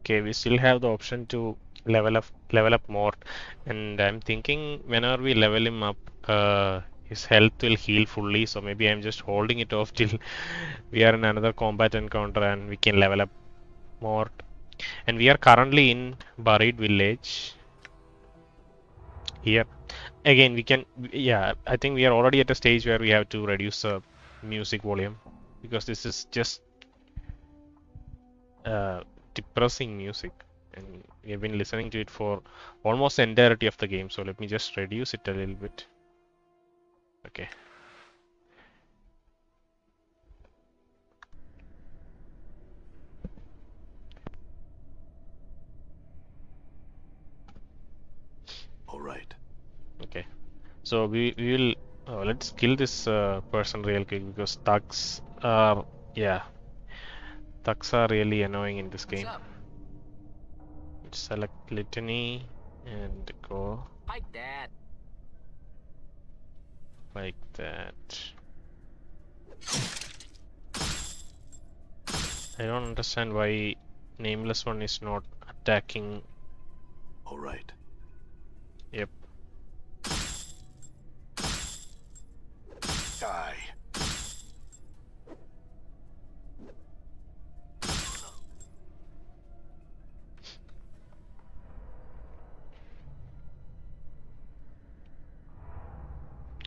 okay, we still have the option to level up more, and I'm thinking whenever we level him up, his health will heal fully. So maybe I'm just holding it off till we are in another combat encounter and we can level up more. And we are currently in Buried Village. Here again we can, yeah, I think we are already at a stage where we have to reduce the music volume because this is just depressing music, and we have been listening to it for almost the entirety of the game. So let me just reduce it a little bit. Okay. All right. Okay. So we will let's kill this person real quick because thugs are, yeah, thugs are really annoying in this game. Select litany and go like that. Like that. I don't understand why nameless one is not attacking. All right. Yep. Die.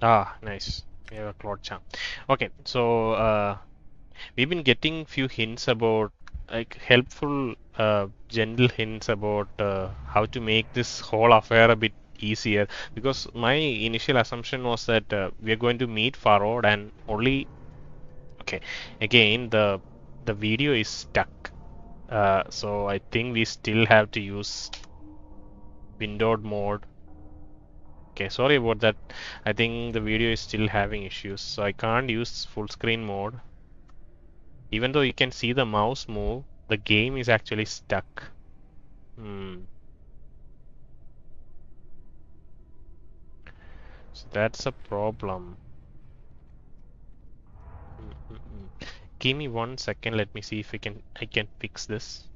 Ah, nice. We have a Cloud Charm. Okay, so we've been getting few hints about, like, helpful, gentle hints about how to make this whole affair a bit easier. Because my initial assumption was that we are going to meet Farod and only. Okay, again the video is stuck. So I think we still have to use windowed mode. Okay, sorry about that. I think the video is still having issues, so I can't use full screen mode. Even though you can see the mouse move, the game is actually stuck. So that's a problem. Give me 1 second. Let me see if I can fix this.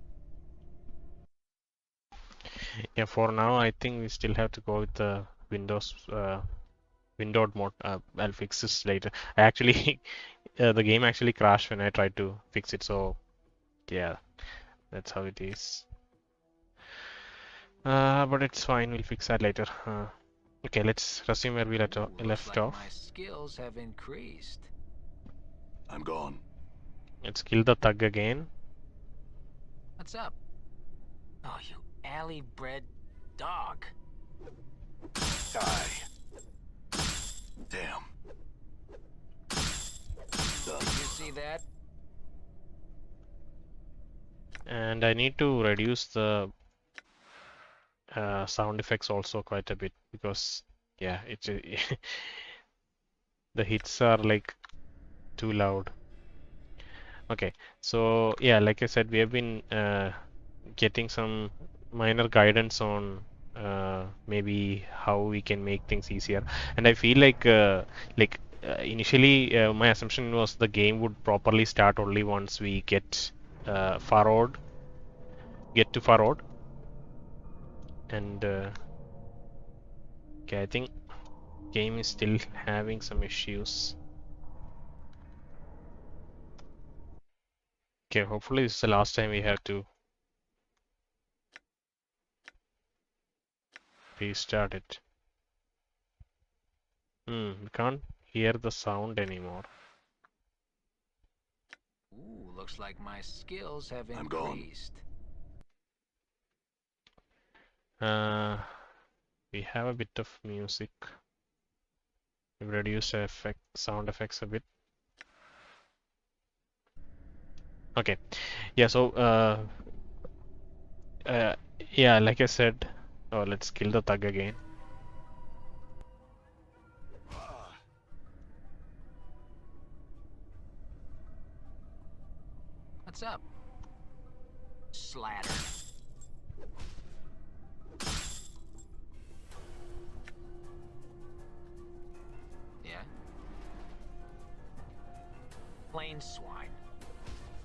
Yeah, for now I think we still have to go with the Windows windowed mode. I'll fix this later. I actually the game actually crashed when I tried to fix it. So yeah, that's how it is. But it's fine. We'll fix that later. Okay, let's resume where we left off. My skills have increased. I'm gone. Let's kill the thug again. What's up? Oh, you alley-bred dog. Die. Damn. Did you see that? And I need to reduce the sound effects also quite a bit because, yeah, it's the hits are like too loud. Okay, so yeah, like I said, we have been getting some minor guidance on maybe how we can make things easier. And I feel like initially my assumption was the game would properly start only once we get to Farod. And okay, I think game is still having some issues. Okay, hopefully this is the last time we have to restart it. We can't hear the sound anymore. Ooh, looks like my skills have I'm gone. increased. We have a bit of music. We've reduced sound effects a bit. Okay, yeah, so yeah, like I said, oh, let's kill the thug again. What's up? Slatter. Yeah? Plain swine.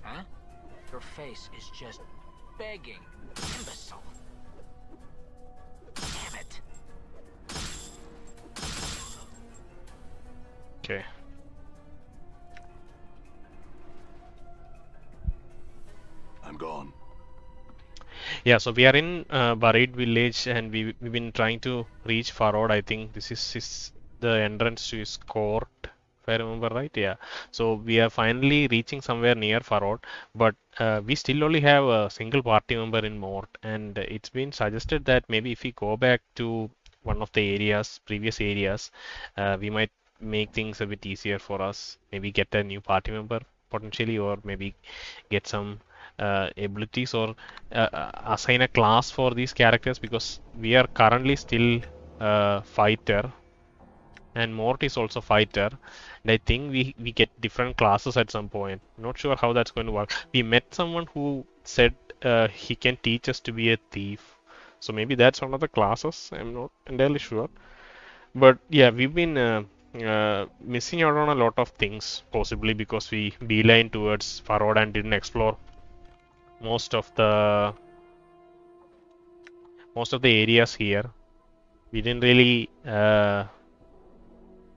Huh? Your face is just begging. Imbecile. Damn it. Okay. I'm gone. Yeah, so we are in Buried Village and we've been trying to reach Farod. I think this is the entrance to his court, if I remember right. Yeah. So we are finally reaching somewhere near Farod, but we still only have a single party member in Mort, and it's been suggested that maybe if we go back to one of the areas, previous areas, we might make things a bit easier for us. Maybe get a new party member potentially, or maybe get some abilities or assign a class for these characters, because we are currently still fighter and Mort is also fighter, and I think we get different classes at some point. Not sure how that's going to work. We met someone who said he can teach us to be a thief, so maybe that's one of the classes. I'm not entirely sure, but yeah, we've been missing out on a lot of things, possibly because we beeline towards Farod and didn't explore most of the areas here. We didn't really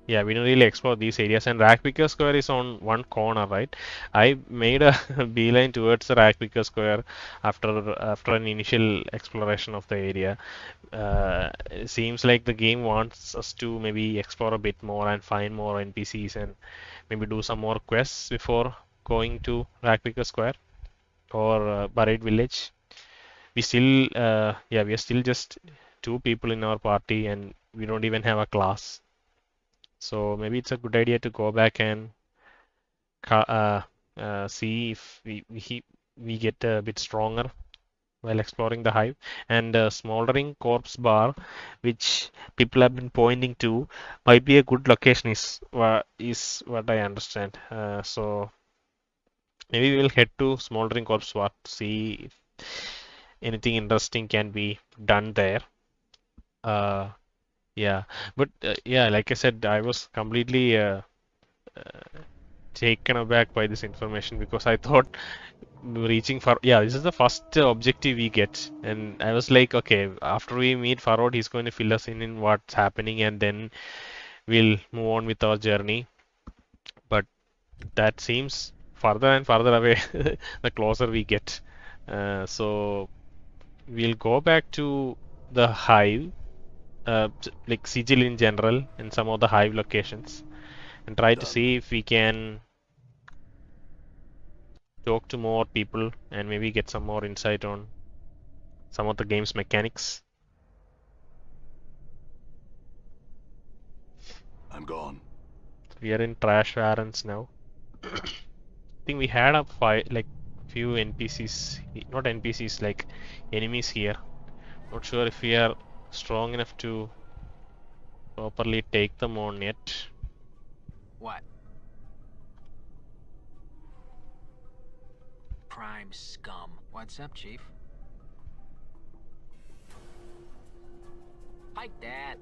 we didn't really explore these areas, and Rackpicker Square is on one corner, right? I made a beeline towards the Rackpicker Square after an initial exploration of the area. It seems like the game wants us to maybe explore a bit more and find more NPCs and maybe do some more quests before going to Rackpicker Square or Buried Village. We are still just two people in our party and we don't even have a class. So maybe it's a good idea to go back and see if we get a bit stronger while exploring the hive. And smoldering corpse bar, which people have been pointing to, might be a good location, is what I understand. So maybe we will head to smoldering corpse bar to see if anything interesting can be done there. Uh, yeah, but yeah, like I said, I was completely taken aback by this information because I thought reaching for this is the first objective we get, and I was like, okay, after we meet Farod, he's going to fill us in what's happening, and then we'll move on with our journey. But that seems further and further away the closer we get. So we'll go back to the hive, like Sigil in general, and some of the hive locations, and try to Done. see if we can talk to more people and maybe get some more insight on some of the game's mechanics. I'm gone. We are in Trash Barrens now. I think we had a fight, like few NPCs, not NPCs, like enemies here. Not sure if we are strong enough to properly take them on yet. What? Prime scum. What's up, Chief? Like that.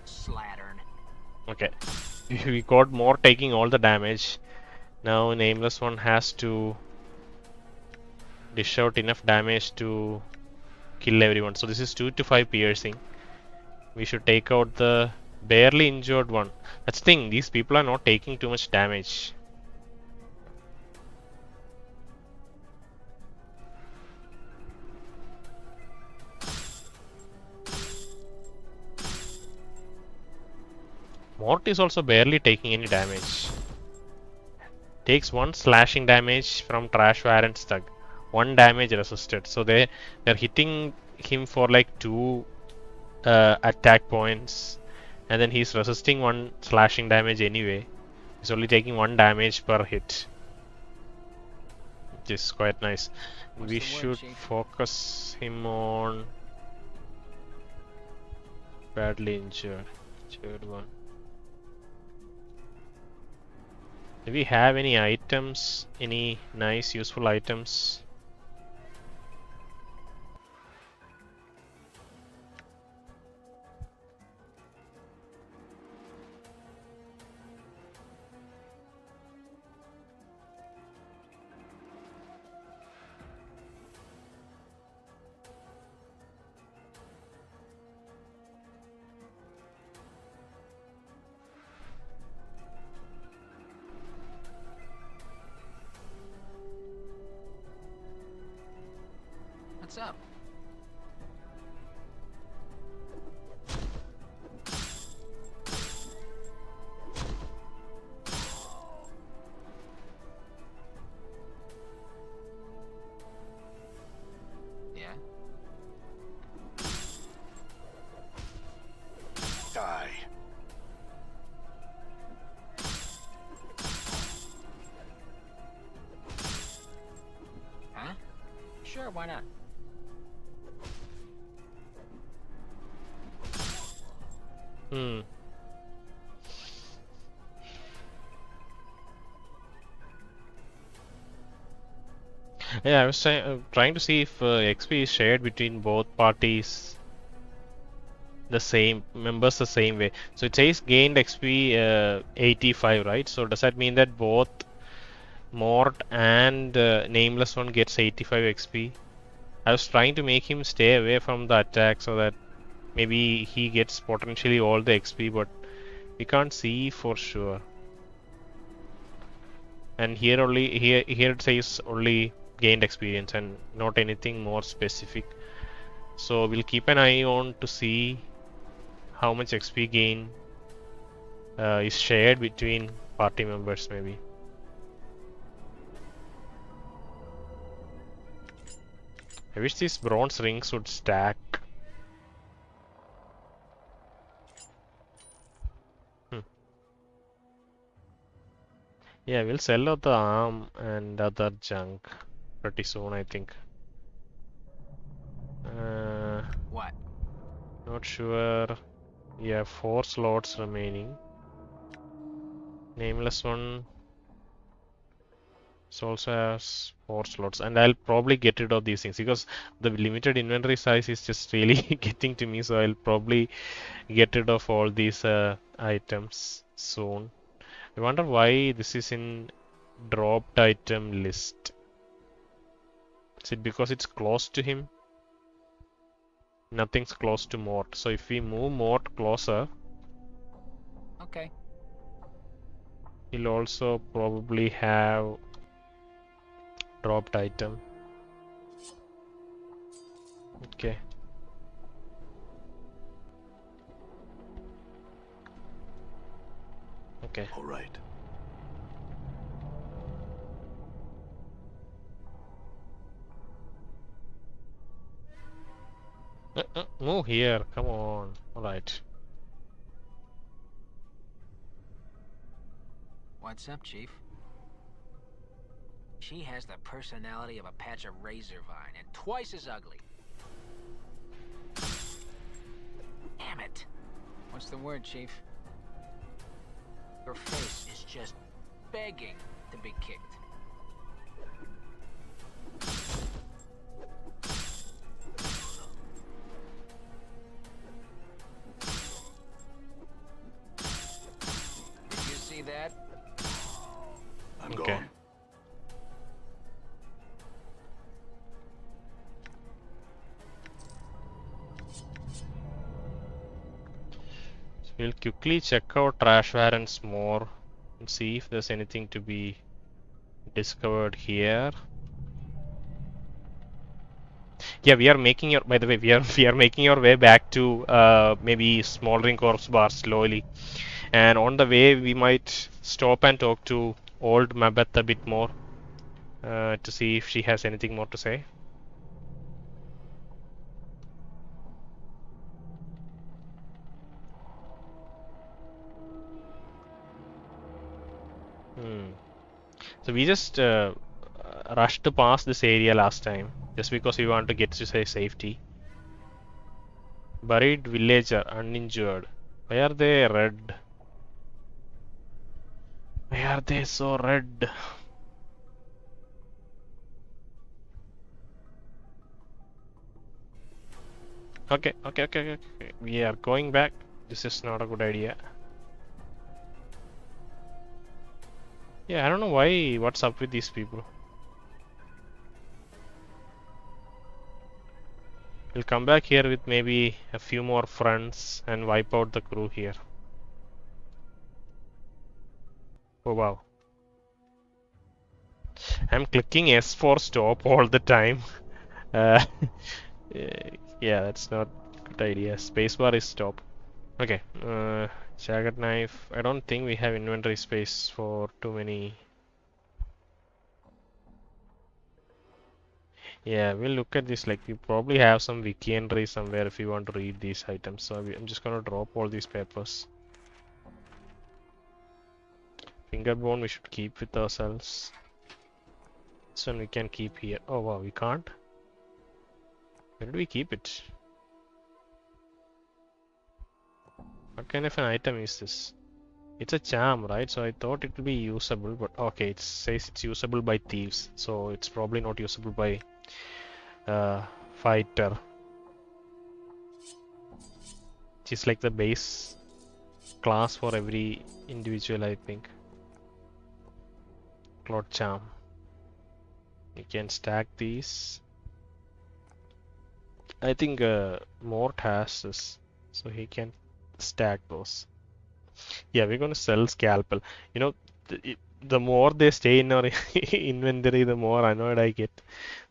Slattern. Okay. We got more taking all the damage. Now Nameless One has to dish out enough damage to kill everyone. So this is 2 to 5 piercing. We should take out the barely injured one. That's the thing, these people are not taking too much damage. Mort is also barely taking any damage. Takes 1 slashing damage from Trash Warrant's Thug. 1 damage resisted. So they're hitting him for like 2 attack points, and then he's resisting 1 slashing damage anyway. He's only taking 1 damage per hit, which is quite nice. What's We the word, should Chief? focus him on badly injured one. Do we have any items? Any nice useful items? up? Yeah? Die. Huh? Sure, why not? Hmm. Yeah, I was trying to see if XP is shared between both parties the same members the same way. So it says gained XP 85, right? So does that mean that both Mort and Nameless one gets 85 XP? I was trying to make him stay away from the attack so that maybe he gets potentially all the XP, but we can't see for sure. And here it says only gained experience and not anything more specific. So we'll keep an eye on to see how much XP gain is shared between party members maybe. I wish these bronze rings would stack. Yeah, we'll sell out the arm and other junk pretty soon, I think. What? Not sure. We have 4 slots remaining. Nameless one also has 4 slots, and I'll probably get rid of these things because the limited inventory size is just really getting to me. So I'll probably get rid of all these items soon. I wonder why this is in dropped item list. Is it because it's close to him? Nothing's close to Mort. So if we move Mort closer, Okay. he'll also probably have dropped item. Okay. Okay. All right. Move here. Come on. All right. What's up, Chief? She has the personality of a patch of razor vine and twice as ugly. Damn it. What's the word, Chief? Your face is just begging to be kicked. Did you see that? I'm Okay. gone. So we'll quickly check out trash warrants more and see if there's anything to be discovered here. Yeah, we are making your. By the way, we are making our way back to maybe smoldering corpse bar slowly, and on the way we might stop and talk to Old Mebbeth a bit more to see if she has anything more to say. So we just rushed past this area last time just because we want to get to say safety. Buried villager, uninjured. Why are they red? Why are they so red? Okay. We are going back. This is not a good idea. Yeah, I don't know why. What's up with these people? We'll come back here with maybe a few more friends and wipe out the crew here. Oh wow. I'm clicking S for stop all the time. Uh, yeah, that's not a good idea. Spacebar is stop. Okay. Jagged knife. I don't think we have inventory space for too many. Yeah, we'll look at this. Like, we probably have some wiki entry somewhere if you want to read these items. So I'm just gonna drop all these papers. Fingerbone we should keep with ourselves. This one we can keep here. Oh wow, we can't? Where do we keep it? What kind of an item is this? It's a charm, right? So I thought it would be usable, but okay, it says it's usable by thieves. So it's probably not usable by fighter. Which is like the base class for every individual, I think. Cloud charm. You can stack these. I think Mort has this, so he can stack those. Yeah, we're gonna sell scalpel. You know, the more they stay in our inventory, the more annoyed I get.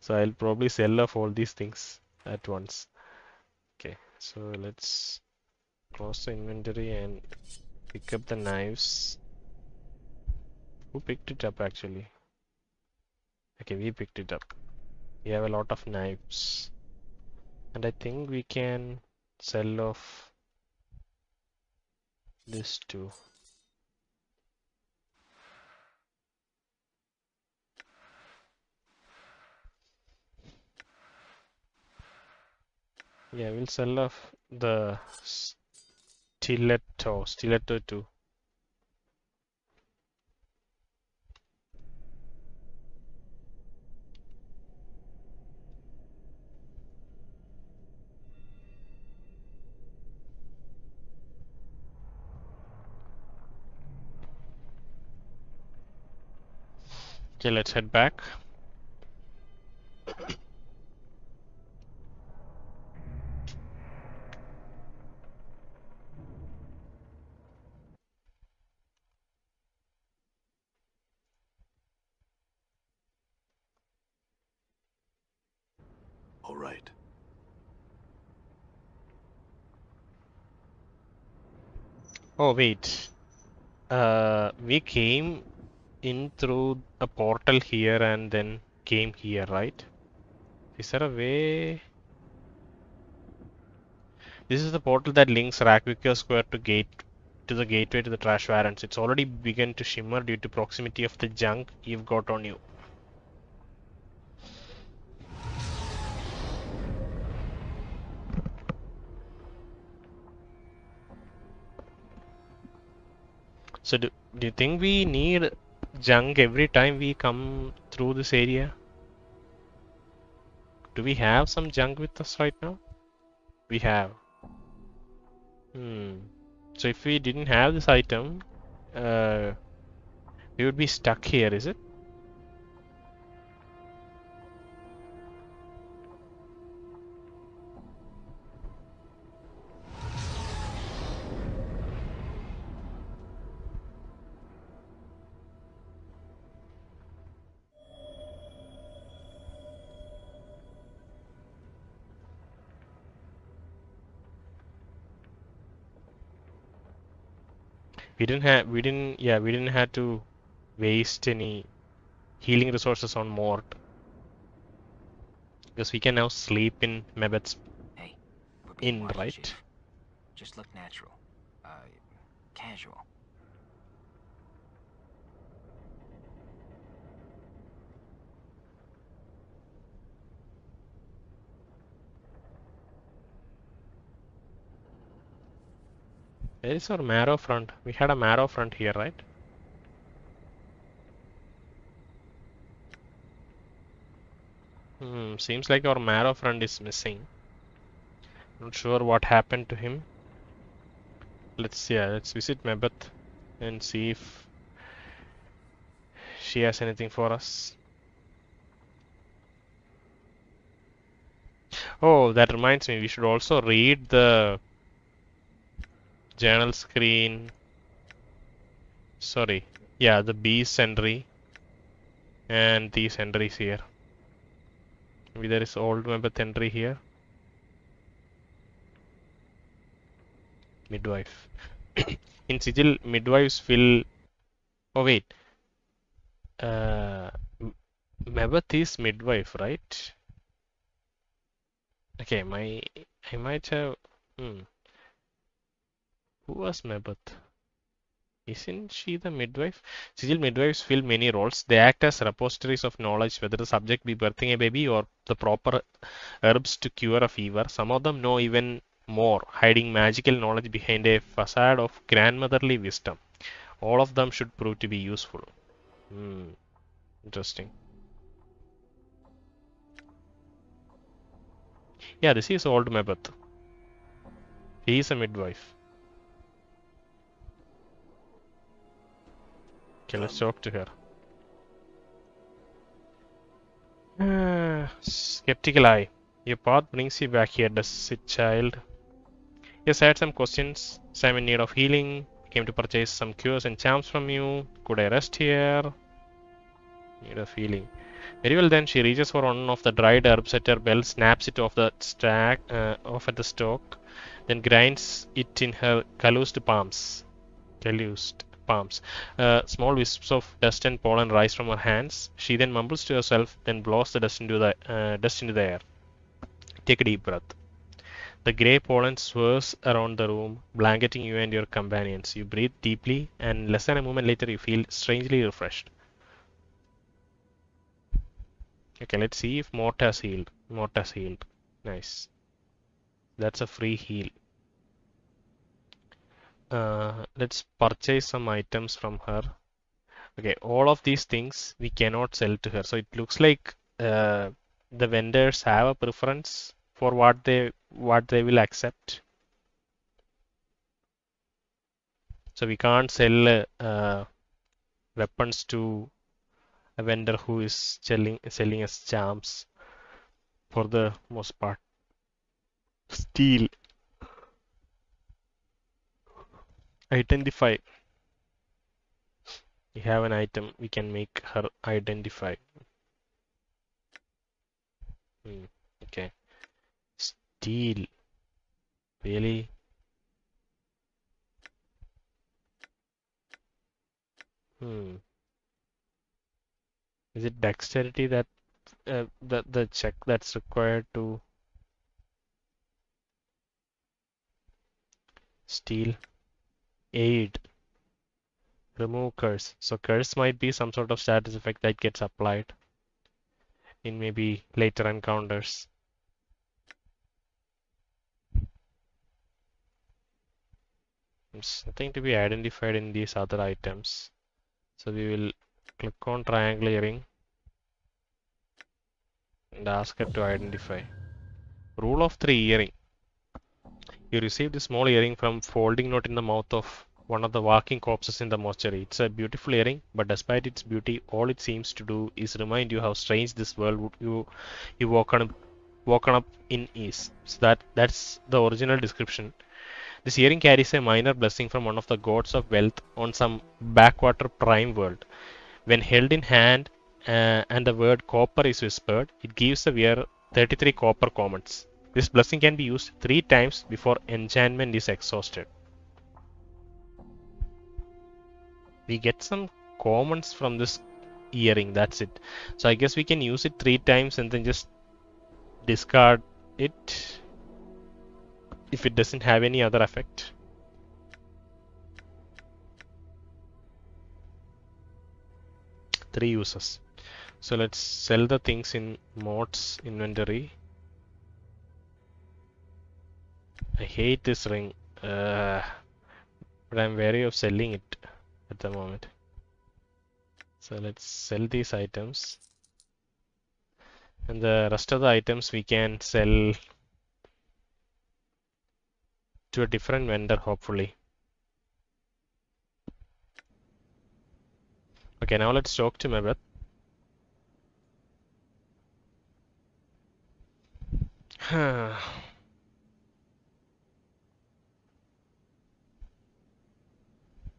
So I'll probably sell off all these things at once. Okay, so let's close the inventory and pick up the knives. Who picked it up actually? Okay, we picked it up. We have a lot of knives. And I think we can sell off this too. Yeah, we'll sell off the stiletto too. Okay, let's head back. All right. Oh wait, we came in through a portal here and then came here, right? Is there a way? This is the portal that links Rakvika Square to the gateway to the Trash Barrens. It's already begun to shimmer due to proximity of the junk you've got on you. So do you think we need junk every time we come through this area? Do we have some junk with us right now? We have. So if we didn't have this item, we would be stuck here, is it? We didn't have to waste any healing resources on Mort because we can now sleep in Mebbeth's Hey, we're being inn, watched, right? Chief. Just look natural. Casual. Where is our marrow front? We had a marrow front here, right? Seems like our marrow front is missing. Not sure what happened to him. Let's visit Mebbeth and see if she has anything for us. Oh, that reminds me, we should also read the journal screen. Sorry. Yeah, the beast entry and these entries here. Maybe there is Old Mebbeth entry here. Midwife. In Sigil, midwives will. Oh wait. Uh, Mebbeth is midwife, right? Okay, I might have. Hmm. Who was Mebbeth? Isn't she the midwife? Sigil midwives fill many roles. They act as repositories of knowledge, whether the subject be birthing a baby or the proper herbs to cure a fever. Some of them know even more, hiding magical knowledge behind a facade of grandmotherly wisdom. All of them should prove to be useful. Hmm, interesting. Yeah, this is Old Mebbeth. He is a midwife. Okay, let's talk to her. Skeptical eye. Your path brings you back here, does it, child? Yes, I had some questions. So I'm in need of healing. Came to purchase some cures and charms from you. Could I rest here? Need of healing. Very well then, she reaches for one of the dried herbs at her belt, snaps it off the stack, off at the stalk, then grinds it in her calloused palms. Calloused palms. Small wisps of dust and pollen rise from her hands. She then mumbles to herself, then blows the dust into the air. Take a deep breath. The grey pollen swirls around the room, blanketing you and your companions. You breathe deeply, and less than a moment later, you feel strangely refreshed. Okay, let's see if Mort has healed. Mort has healed. Nice. That's a free heal. Let's purchase some items from her. Okay, all of these things we cannot sell to her. So it looks like the vendors have a preference for what they will accept. So we can't sell weapons to a vendor who is selling us charms for the most part. Steal. Identify. We have an item. We can make her identify. Okay. Steal. Really? Is it dexterity that the check that's required to steal? Aid. Remove curse. So curse might be some sort of status effect that gets applied in maybe later encounters. There's nothing to be identified in these other items. So we will click on triangle earring and ask her to identify. Rule of 3 earring. You received a small earring from folding note in the mouth of one of the walking corpses in the mortuary. It's a beautiful earring, but despite its beauty, all it seems to do is remind you how strange this world you woken up in is. So that's the original description. This earring carries a minor blessing from one of the gods of wealth on some backwater prime world. When held in hand and the word copper is whispered, it gives the wearer 33 copper commons. This blessing can be used 3 times before enchantment is exhausted. We get some commons from this earring, that's it. So I guess we can use it 3 times and then just discard it if it doesn't have any other effect. Three uses. So let's sell the things in Mort's inventory. I hate this ring, but I'm wary of selling it at the moment. So let's sell these items, and the rest of the items we can sell to a different vendor, hopefully. Okay, now let's talk to Mebbeth.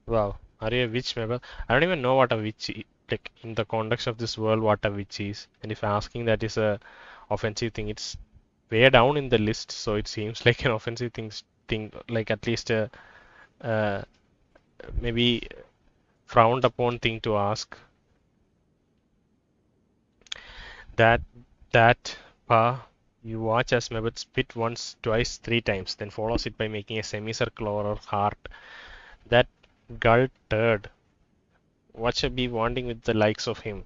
Wow, are you a witch, Mebbeth? I don't even know what a witch is, like in the context of this world, what a witch is. And if asking that is a offensive thing. It's way down in the list, so it seems like an offensive thing, like at least a maybe frowned upon thing to ask. That that pa you watch as Mebbeth spit once, twice, three times, then follows it by making a semicircle or heart. That gull turd. What should be wanting with the likes of him?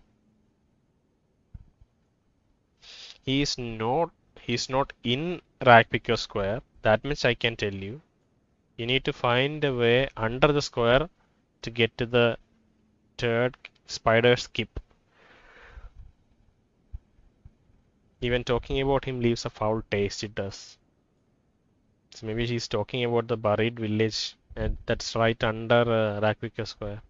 He is not he's not in Ragpicker Square. That much I can tell you. You need to find a way under the square to get to the third spider skip. Even talking about him leaves a foul taste, it does. So maybe she's talking about the buried village, and that's right under Ragpicker Square.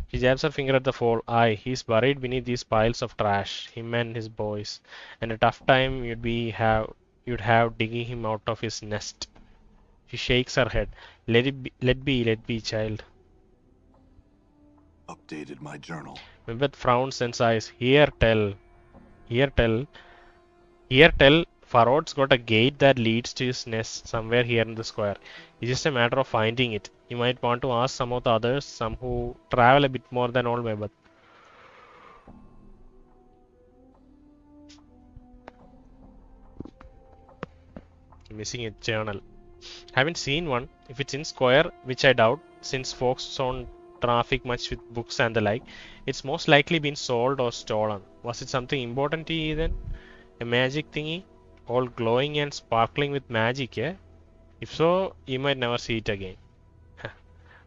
She jabs her finger at the fall. Aye, he's buried beneath these piles of trash, him and his boys. And a tough time you'd have digging him out of his nest. She shakes her head. Let be, child. Updated my journal. Mebbeth frowns and sighs. Here tell. Farrod's got a gate that leads to his nest somewhere here in the square. It's just a matter of finding it. You might want to ask some of the others, some who travel a bit more than Old Mebbeth. Missing a journal. Haven't seen one. If it's in square, which I doubt, since folks don't traffic much with books and the like, it's most likely been sold or stolen. Was it something important to you then? A magic thingy? All glowing and sparkling with magic, yeah? If so, you might never see it again.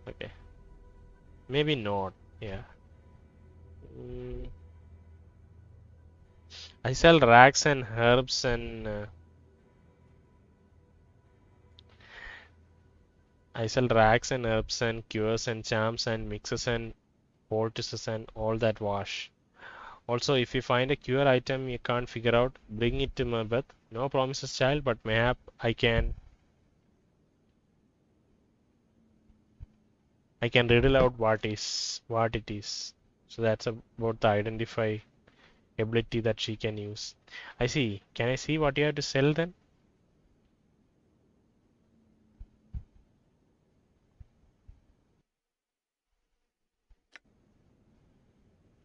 Okay. Maybe not, yeah. I sell rags and herbs and cures and charms and mixes and poultices and all that wash. Also, if you find a cure item you can't figure out, bring it to Mebbeth. No promises, child, but mayhap I can riddle out what it is. So that's about the identify ability that she can use. I see. Can I see what you have to sell then?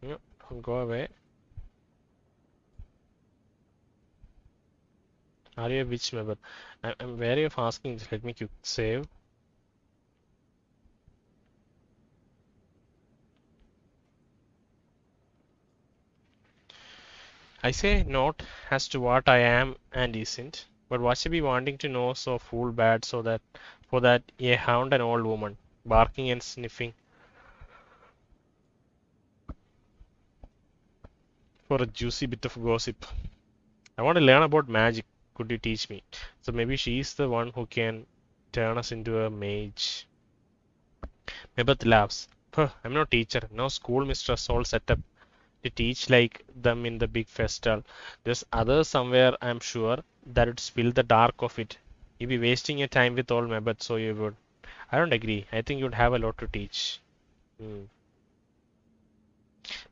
No, go away. Are you a witch, Mebbeth? I'm wary of asking this. Let me quick save. I say not as to what I am and isn't, but what she be wanting to know so fool bad so that for that a hound an old woman, barking and sniffing for a juicy bit of gossip. I want to learn about magic. Could you teach me? So maybe she's the one who can turn us into a mage. Mebbeth laughs. Puh, I'm no teacher, no school mistress all set up to teach like them in the big festival. There's others somewhere, I'm sure, that would spill the dark of it. You'd be wasting your time with Old Mebbeth, so you would. I don't agree. I think you'd have a lot to teach.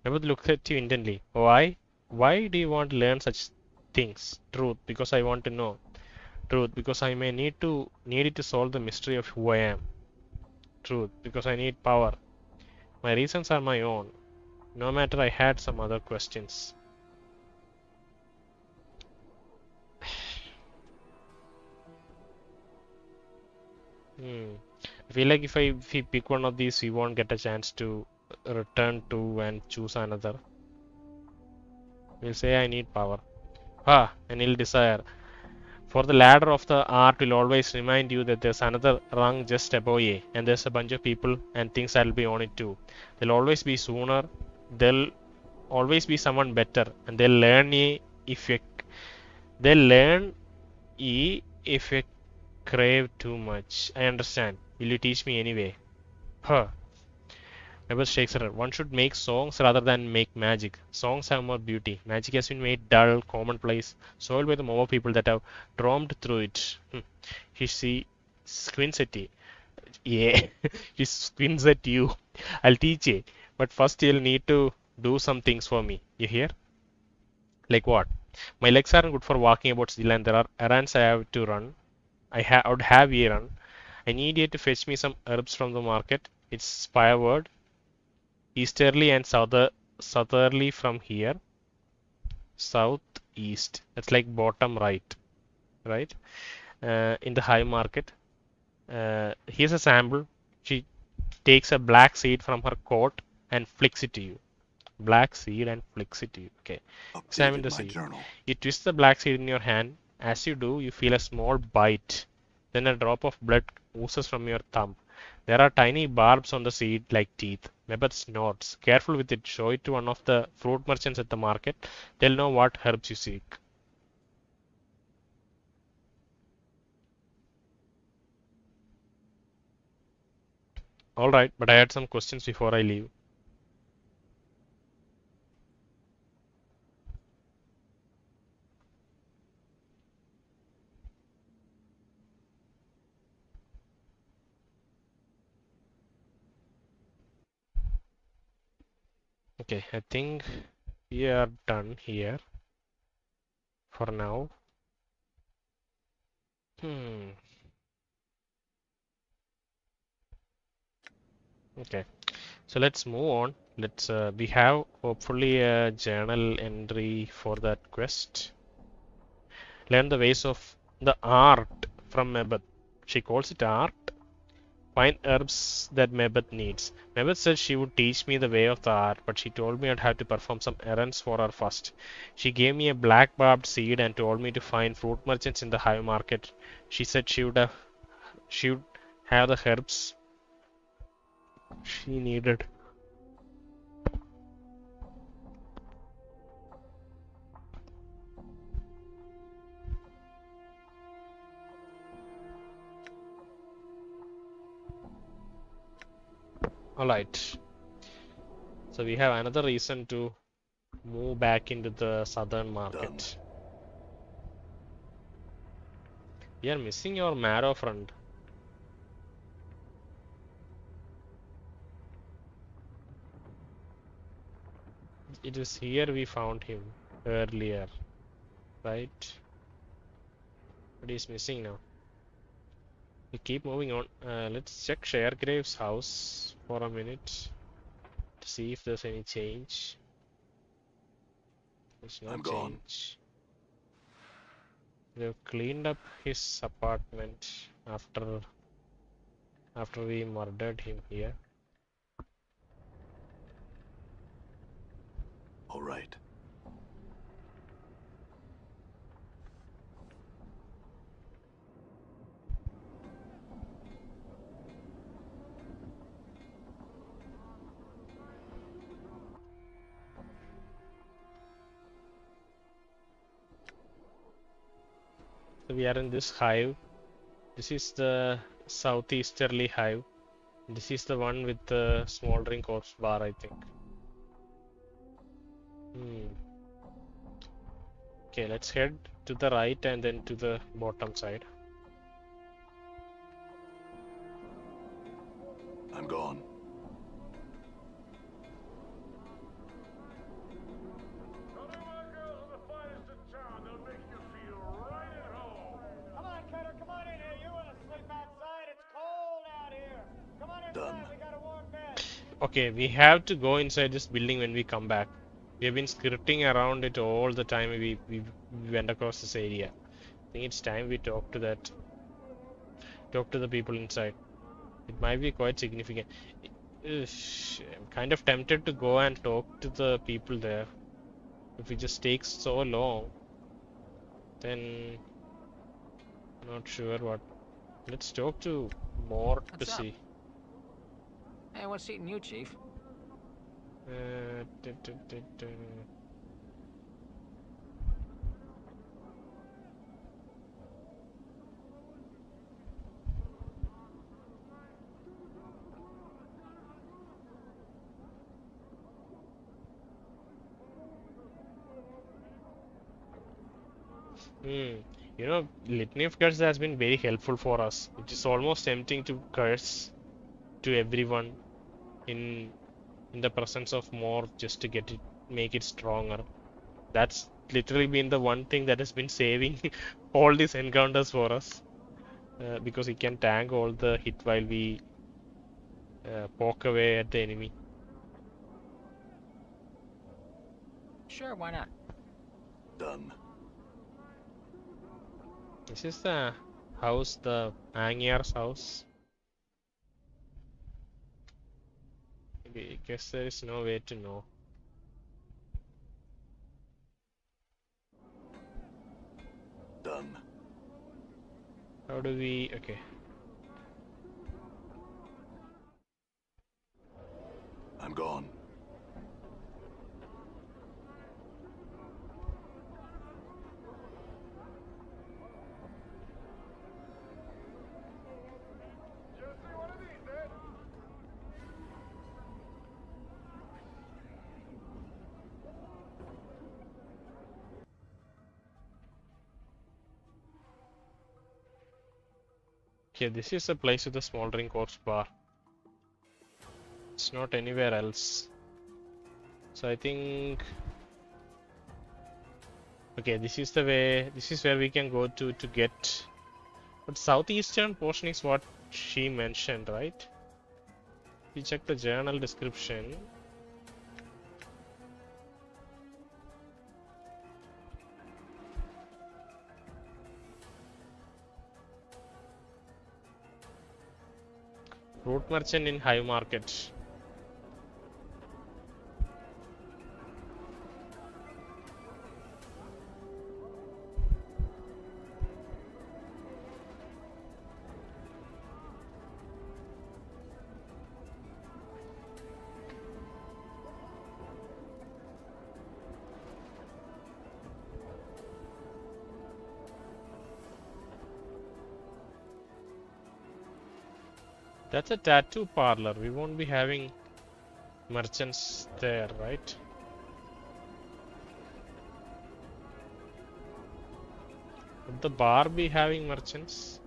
Mebbeth looks at you intently. Why? Why do you want to learn such things? Truth, because I want to know. Truth, because I may need it to solve the mystery of who I am. Truth, because I need power. My reasons are my own. No matter, I had some other questions. I feel like if we pick one of these, we won't get a chance to return to and choose another. We'll say I need power. An ill desire. For the ladder of the art will always remind you that there's another rung just above ye, and there's a bunch of people and things that'll be on it too. There'll always be someone better, and they'll learn ye if you crave too much. I understand. Will you teach me anyway? Mebbeth shakes her head. One should make songs rather than make magic. Songs have more beauty. Magic has been made dull, commonplace, soiled by the more people that have roamed through it. She squints at you. Yeah, she squints at you. I'll teach you. But first you'll need to do some things for me. You hear? Like what? My legs aren't good for walking about still, and there are errands I have to run. I would have a run. I need you to fetch me some herbs from the market. It's fireward, easterly and southerly from here. Southeast. That's like bottom right, right? In the high market. Here's a sample. She takes a black seed from her coat and flicks it to you. Black seed and flicks it to you. Okay. Examine Updated the my seed. journal. You twist the black seed in your hand. As you do, you feel a small bite. Then a drop of blood oozes from your thumb. There are tiny barbs on the seed like teeth. Mebbeth snorts. Careful with it. Show it to one of the fruit merchants at the market. They'll know what herbs you seek. Alright, but I had some questions before I leave. Okay, I think we are done here for now. Okay, so let's move on. Let's we have hopefully a journal entry for that quest. Learn the ways of the art from Mebbeth. She calls it art. Find herbs that Mebbeth needs. Mebbeth said she would teach me the way of the art, but she told me I'd have to perform some errands for her first. She gave me a black barbed seed and told me to find fruit merchants in the high market. She said she would have the herbs she needed. Alright, so we have another reason to move back into the southern Done. market. We are missing your marrow friend. It is here we found him earlier, right? But he's missing now. We keep moving on. Let's check Sharegrave's house for a minute to see if there's any change. There's no I'm gone. change. They've cleaned up his apartment after we murdered him here. All right. So we are in this hive. This is the southeasterly hive. This is the one with the smoldering corpse bar, I think. Okay, let's head to the right and then to the bottom side. I'm gone. Done. Okay, we have to go inside this building when we come back. We have been skirting around it all the time we went across this area. I think it's time we talk to the people inside. It might be quite significant. I'm kind of tempted to go and talk to the people there. If it just takes so long, then not sure what. Let's talk to Mort to What's up? see. Hey, what's eating you, Chief? Uh, duh, duh, duh, duh. You know, Litany of Curse has been very helpful for us. It is almost tempting to curse to everyone in the presence of more just to make it stronger. That's literally been the one thing that has been saving all these encounters for us. Because he can tank all the hit while we poke away at the enemy. Sure, why not? Done. This is the house, the Angyar's house. I guess there is no way to know. Done. How do we... Okay. I'm gone. Okay, this is a place with a smoldering corpse bar. It's not anywhere else. So I think... Okay, this is the way... This is where we can go to get... But southeastern portion is what she mentioned, right? We check the journal description. Fruit merchant in Hive Market. That's a tattoo parlor. We won't be having merchants there, right? Would the bar be having merchants?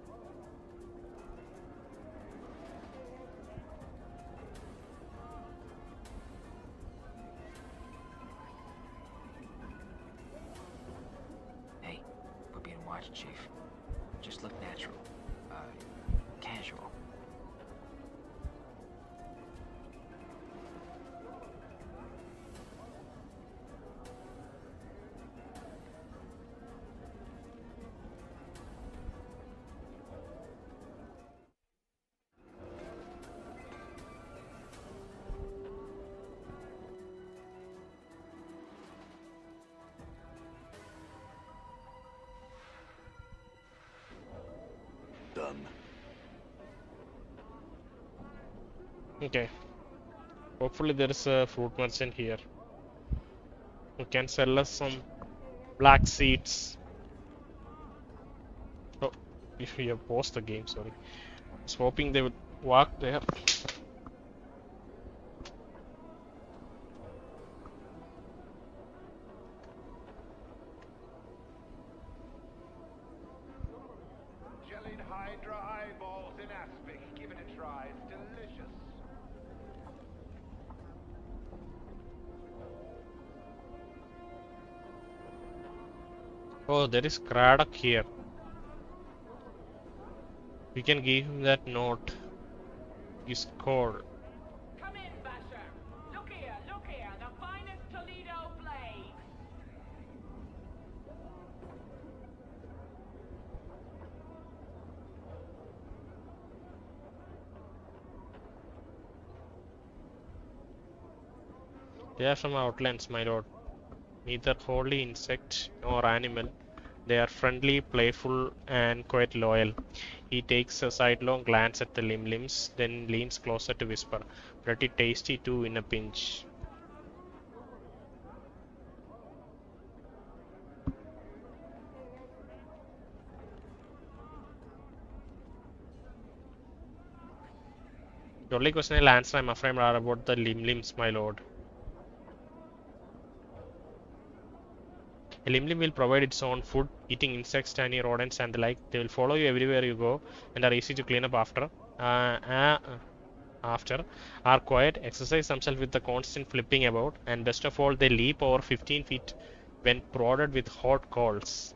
Hey, we're being watched, Chief. Just look natural. Casual. Done. Okay. Hopefully there is a fruit merchant here who can sell us some black seeds. Oh, if we have paused the game, sorry. I was hoping they would walk there. Jellied Hydra eyeballs in aspic. Give it a try. It's delicious. Oh, there is Craddock here. We can give him that note. His code. Come in, Basher. Look here, the finest Toledo blade. They are from Outlands, my lord. Neither wholly insect nor animal. They are friendly, playful, and quite loyal. He takes a sidelong glance at the limbs, then leans closer to whisper. Pretty tasty too in a pinch. The only question I'll answer, I'm afraid, are about the limbs, my lord. A limb will provide its own food, eating insects, tiny rodents, and the like. They will follow you everywhere you go and are easy to clean up after. Are quiet, exercise themselves with the constant flipping about, and best of all, they leap over 15 feet when prodded with hot coals.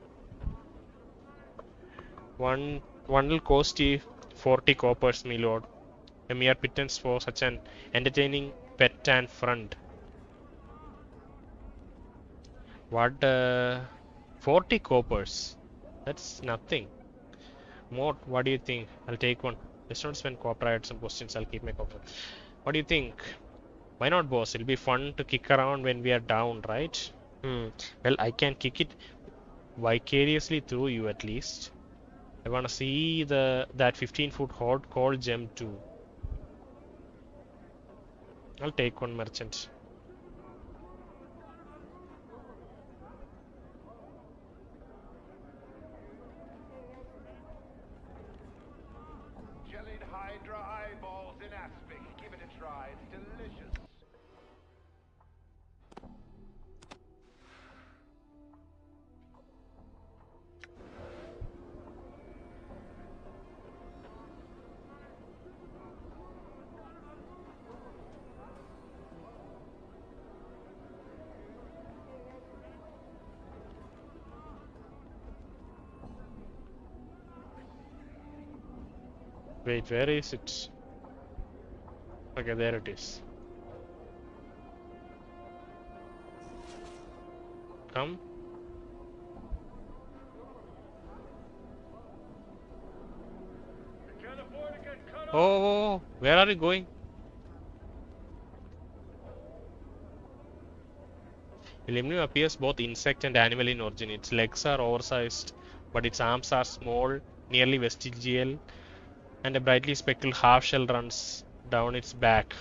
One will cost you 40 coppers, my lord. A mere pittance for such an entertaining pet and friend. What? 40 coppers? That's nothing. More, what do you think? I'll take one. Let's not spend copper. I had some questions. I'll keep my copper. What do you think? Why not, boss? It'll be fun to kick around when we are down, right? Well, I can kick it vicariously through you at least. I wanna see that 15-foot hot cold gem too. I'll take one, merchant. Jellied Hydra eyeballs in aspic. Give it a try. It's delicious. Wait, where is it? Okay, there it is. Come. Can't afford to get cut off. Oh, where are you going? Limnium appears both insect and animal in origin. Its legs are oversized, but its arms are small, nearly vestigial, and a brightly speckled half shell runs down its back.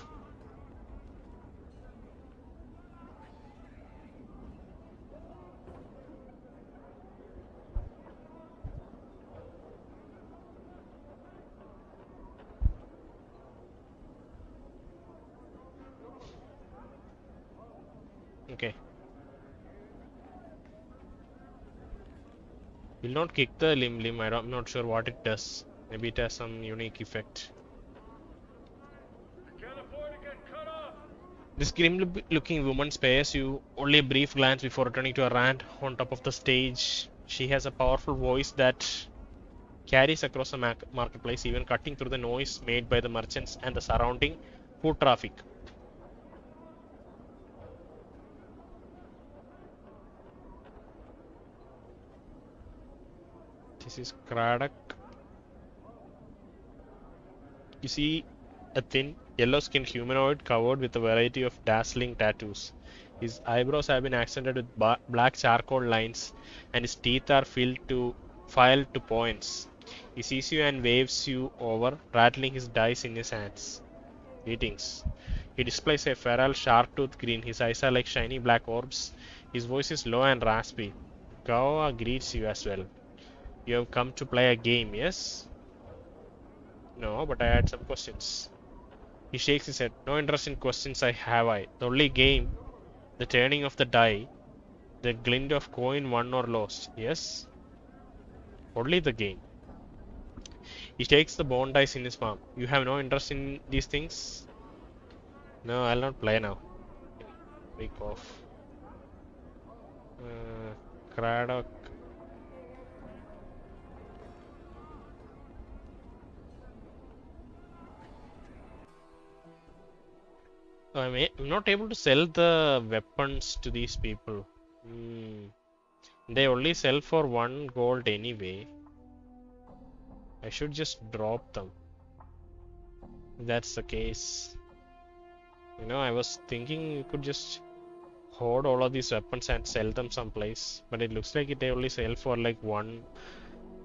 Okay. Will not kick the limb. I'm not sure what it does. Maybe it has some unique effect. Can't afford to get cut off. This grim-looking woman spares you only a brief glance before returning to a rant on top of the stage. She has a powerful voice that carries across the marketplace, even cutting through the noise made by the merchants and the surrounding foot traffic. This is Craddock. You see a thin, yellow-skinned humanoid covered with a variety of dazzling tattoos. His eyebrows have been accented with black charcoal lines, and his teeth are filed to points. He sees you and waves you over, rattling his dice in his hands. Greetings. He displays a feral, sharp-toothed grin. His eyes are like shiny black orbs. His voice is low and raspy. Gawa greets you as well. You have come to play a game, yes? No, but I had some questions. He shakes his head. No interest in questions I. The only game, the turning of the die, the glint of coin won or lost. Yes? Only the game. He takes the bone dice in his palm. You have no interest in these things? No, I'll not play now. Week off. Craddock. I'm not able to sell the weapons to these people. They only sell for 1 gold anyway. I should just drop them. If that's the case. You know, I was thinking you could just hoard all of these weapons and sell them someplace. But it looks like they only sell for like one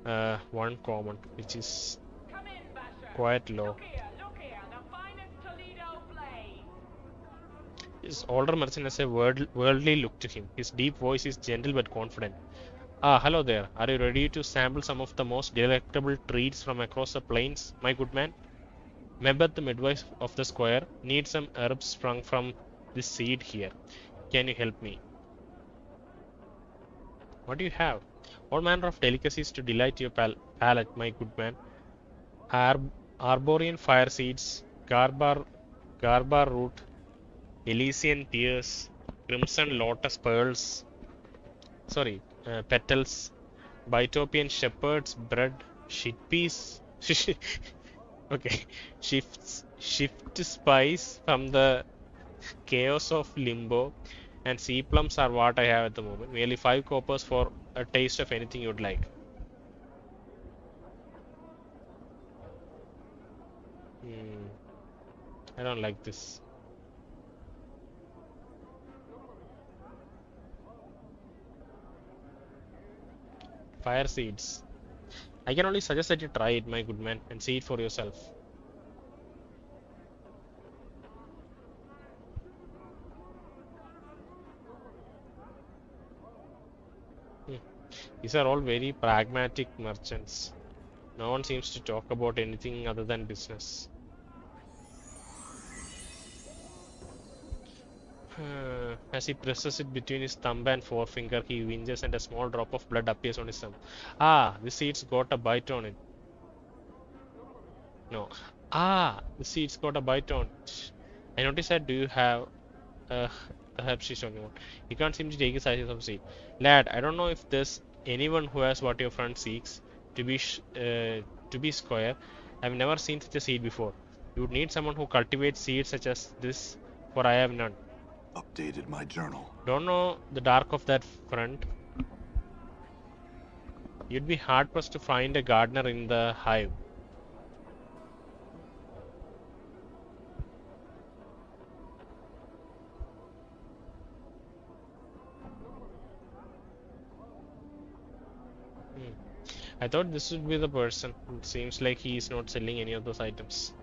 common, which is Come in, Basher. quite low. Look here, the finest Toledo blade. His older merchant has a worldly look to him. His deep voice is gentle but confident. Ah, hello there. Are you ready to sample some of the most delectable treats from across the plains, my good man? Mebbeth, the midwife of the square, needs some herbs sprung from this seed here. Can you help me? What do you have? All manner of delicacies to delight your palate, my good man. Arborean fire seeds, garbar root, Elysian pears, crimson lotus pearls, Sorry, petals, Bitopian shepherd's bread, shit peas. Okay, shift spice from the chaos of limbo, and sea plums are what I have at the moment. Merely 5 coppers for a taste of anything you'd like. Hmm, I don't like this. Fire seeds. I can only suggest that you try it, my good man, and see it for yourself. Hmm. These are all very pragmatic merchants. No one seems to talk about anything other than business. As he presses it between his thumb and forefinger, he winces and a small drop of blood appears on his thumb. Ah, the seeds got a bite on it. No. Ah, the seeds got a bite on it. I noticed that. Do you have uh, the herb she's talking about? He can't seem to take his eyes off the seed. Lad, I don't know if there's anyone who has what your friend seeks. To be square, I've never seen such a seed before. You would need someone who cultivates seeds such as this, for I have none. Updated my journal. Don't know the dark of that front. You'd be hard pressed to find a gardener in the hive. Hmm. I thought this would be the person. It seems like he is not selling any of those items.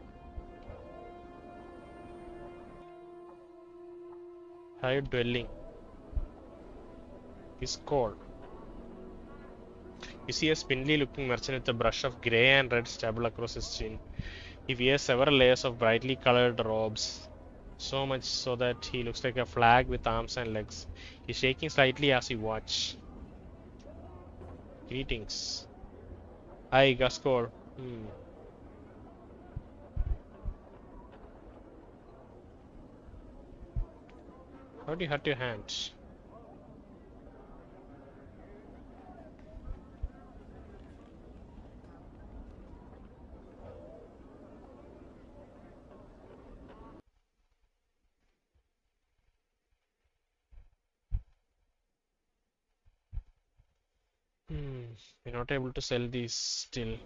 Hive dwelling. His call. You see a spindly looking merchant with a brush of grey and red stubble across his chin. He wears several layers of brightly colored robes, so much so that he looks like a flag with arms and legs. He's shaking slightly as he watch. Greetings. Hi, Gaskor. How do you hurt your hand? We're not able to sell these still.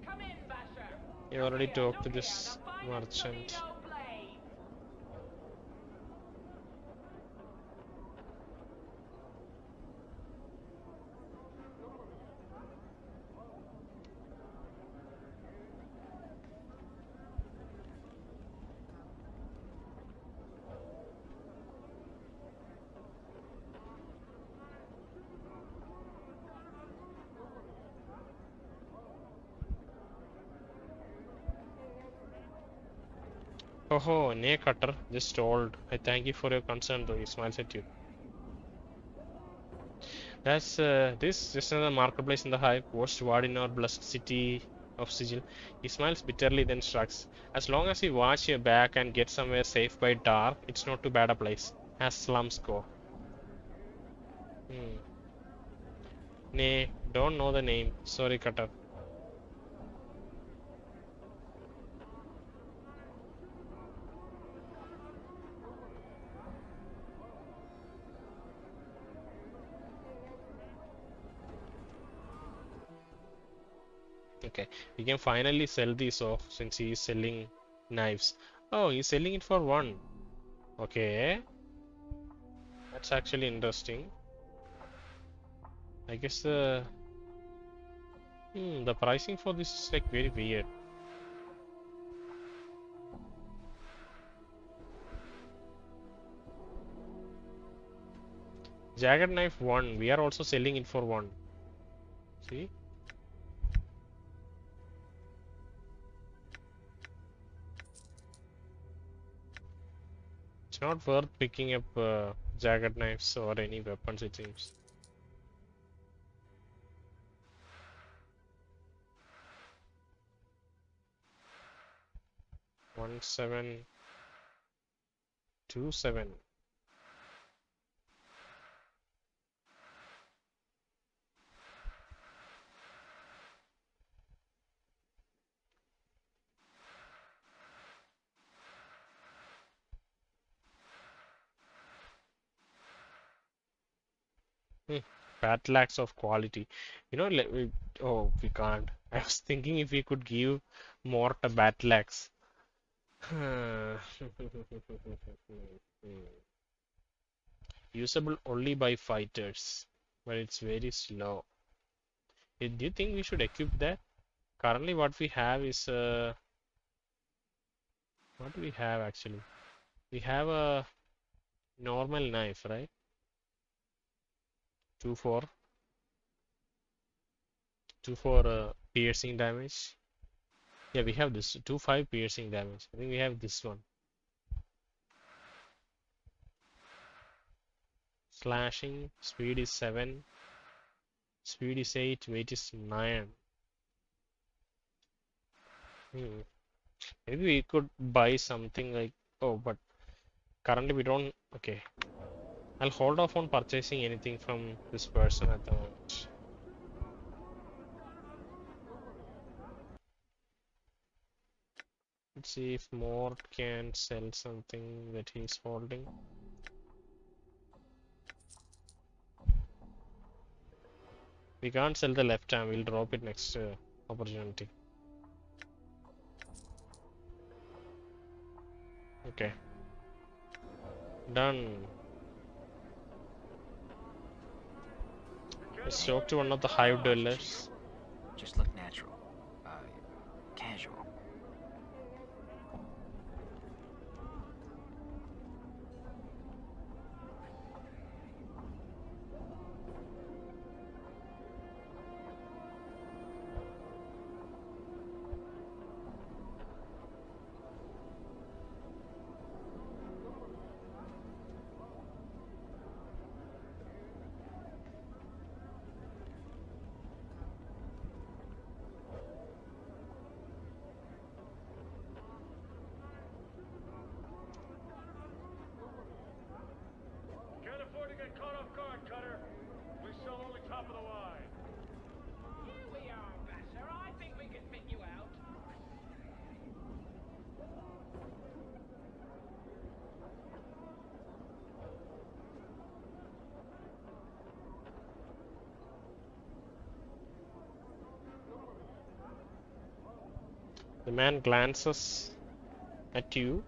Come in, Basher. You already Look talked to here, this the finest merchant. Toledo blade. Oh, nay, Cutter, just told. I thank you for your concern, though. He smiles at you. That's this just another marketplace in the hive, worst ward in our blessed city of Sigil. He smiles bitterly, then shrugs. As long as you watch your back and get somewhere safe by dark, it's not too bad a place, as slums go. Hmm. Nay, don't know the name. Sorry, Cutter. Okay, we can finally sell these off since he is selling knives. Oh, he's selling it for one. Okay, that's actually interesting. I guess the pricing for this is like very weird. Jagged knife 1, we are also selling it for 1. See? It's not worth picking up jagged knives or any weapons, it seems. One 727. Battle axe of quality. We can't. I was thinking if we could give more to battle axe. Usable only by fighters, but it's very slow. Do you think we should equip that? Currently, what we have is what do we have actually? We have a normal knife, right? 2-4, 2-4 piercing damage. Yeah, we have this 2-5 piercing damage. I think we have this one. Slashing, speed is 7, speed is 8, weight is 9. Maybe we could buy something like, oh, but currently we don't. Okay, I'll hold off on purchasing anything from this person at the moment. Let's see if Mort can sell something that he's holding. We can't sell the left arm, we'll drop it next opportunity. Okay. Done. Let's talk to one of the hive dwellers. Just look natural. Casual. Can't afford to get caught off guard, Cutter. We sell only top of the line. Here we are, Basher. I think we can fit you out. The man glances at you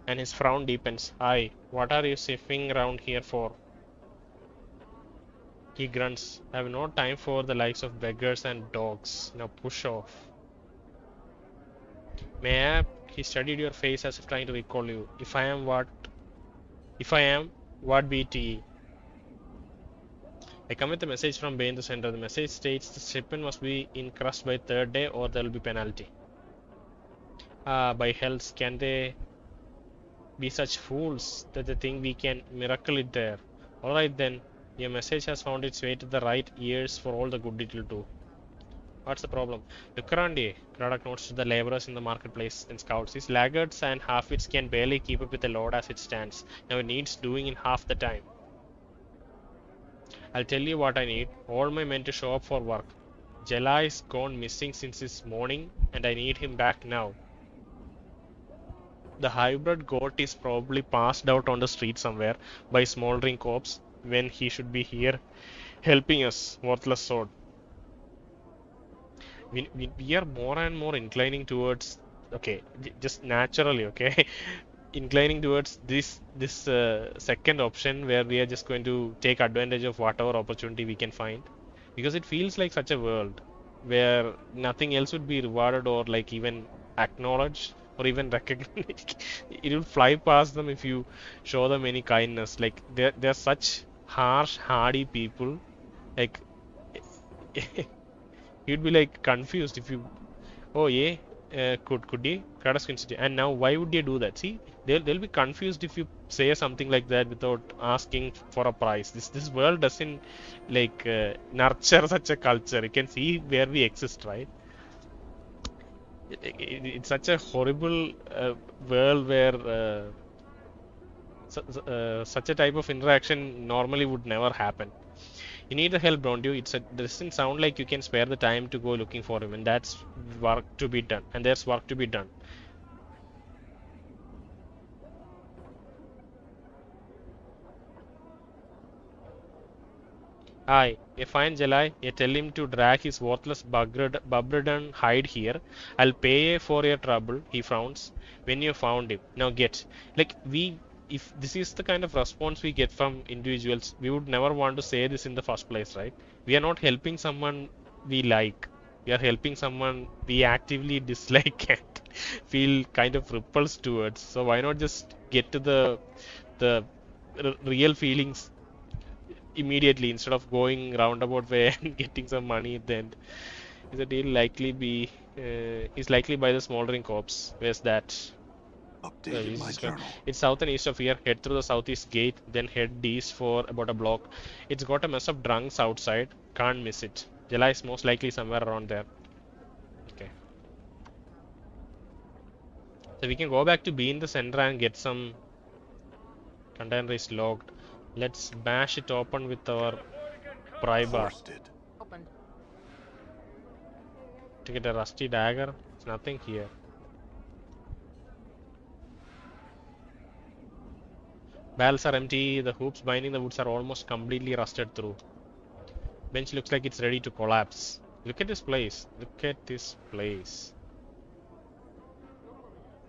and his frown deepens. Hi, what are you sniffing around here for? He grunts. I have no time for the likes of beggars and dogs. Now push off. May I? He studied your face as if trying to recall you. If I am, what be it ye? I come with a message from Bane the Center. The message states the shipment must be in crust by third day or there will be penalty. By hells, can they be such fools that they think we can miracle it there? Alright then, your message has found its way to the right ears for all the good it will do. What's the problem? Look around you. Craddock notes to the laborers in the marketplace and scouts. These laggards and half-wits can barely keep up with the load as it stands. Now it needs doing in half the time. I'll tell you what I need. All my men to show up for work. Jela is gone missing since this morning and I need him back now. The hybrid goat is probably passed out on the street somewhere by smoldering corpse when he should be here helping us, worthless sword. We are more and more inclining towards, okay, just naturally, okay, inclining towards this second option where we are just going to take advantage of whatever opportunity we can find, because it feels like such a world where nothing else would be rewarded or like even acknowledged or even recognized. It will fly past them if you show them any kindness. Like they're such harsh, hardy people. Like you'd be like confused if you, oh yeah, could he? Kratos consider. And now why would they do that? See, they'll be confused if you say something like that without asking for a price. This world doesn't like nurture such a culture. You can see where we exist, right? It's such a horrible world where such a type of interaction normally would never happen. You need the help, don't you? Doesn't sound like you can spare the time to go looking for him, and that's work to be done. And there's work to be done. Aye, fine, Jalai. Tell him to drag his worthless Bubberden hide here. I'll pay for your trouble, he frowns, when you found him. Now get. Like, if this is the kind of response we get from individuals, we would never want to say this in the first place, right? We are not helping someone we like. We are helping someone we actively dislike and feel kind of repulsed towards. So why not just get to the real feelings immediately instead of going roundabout way and getting some money at the end? Is the deal likely be is likely by the smoldering corpse? Where's that? Updated my journal. It's south and east of here. Head through the southeast gate, then head east for about a block. It's got a mess of drunks outside. Can't miss it. Jela is most likely somewhere around there. Okay. So we can go back to be in the center and get some. Container is locked. Let's bash it open with our pry bar. Forced it. Open. To get a rusty dagger. There's nothing here. Barrels are empty. The hoops binding the woods are almost completely rusted through. Bench looks like it's ready to collapse. Look at this place. Look at this place.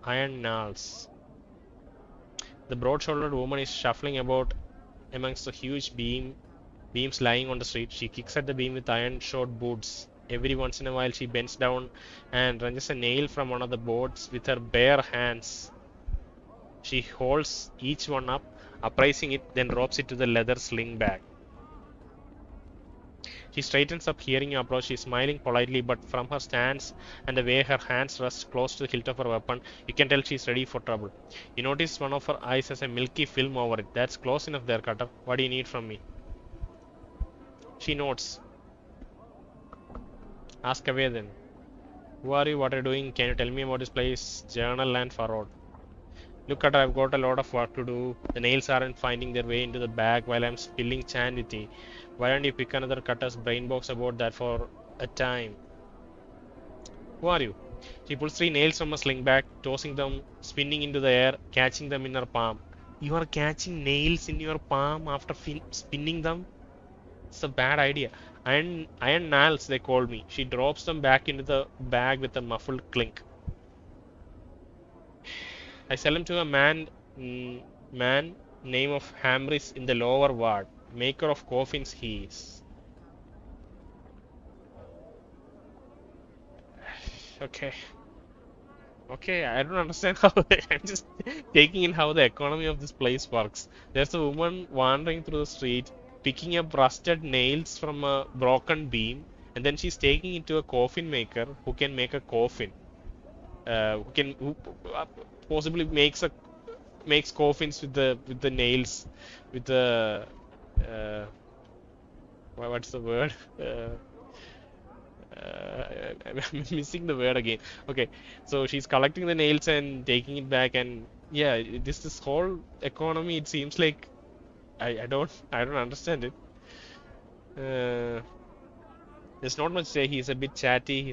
Iron Nalls. The broad-shouldered woman is shuffling about amongst the huge beams lying on the street. She kicks at the beam with iron-shod boots. Every once in a while she bends down and wrenches a nail from one of the boards with her bare hands. She holds each one up, upraising it, then drops it to the leather sling bag. She straightens up, hearing you approach. She's smiling politely, but from her stance and the way her hands rest close to the hilt of her weapon, you can tell she's ready for trouble. You notice one of her eyes has a milky film over it. That's close enough there, Cutter. What do you need from me? She nods. Ask away then. Who are you? What are you doing? Can you tell me about this place? Journal and forward. Look, Cutter, I've got a lot of work to do. The nails aren't finding their way into the bag while I'm spilling Chanity. Why don't you pick another Cutter's brain box about that for a time? Who are you? She pulls 3 nails from a sling bag, tossing them, spinning into the air, catching them in her palm. You are catching nails in your palm after spinning them? It's a bad idea. Iron Nalls, they called me. She drops them back into the bag with a muffled clink. I sell him to a man name of Amarysse in the lower ward. Maker of coffins he is. Okay. Okay, I don't understand how I'm just taking in how the economy of this place works. There's a woman wandering through the street, picking up rusted nails from a broken beam, and then she's taking it to a coffin maker who can make a coffin. Who possibly makes coffins with the nails, with the what's the word? I'm missing the word again. Okay, so she's collecting the nails and taking it back, and yeah, this whole economy, it seems like I don't understand it. There's not much to say. He's a bit chatty.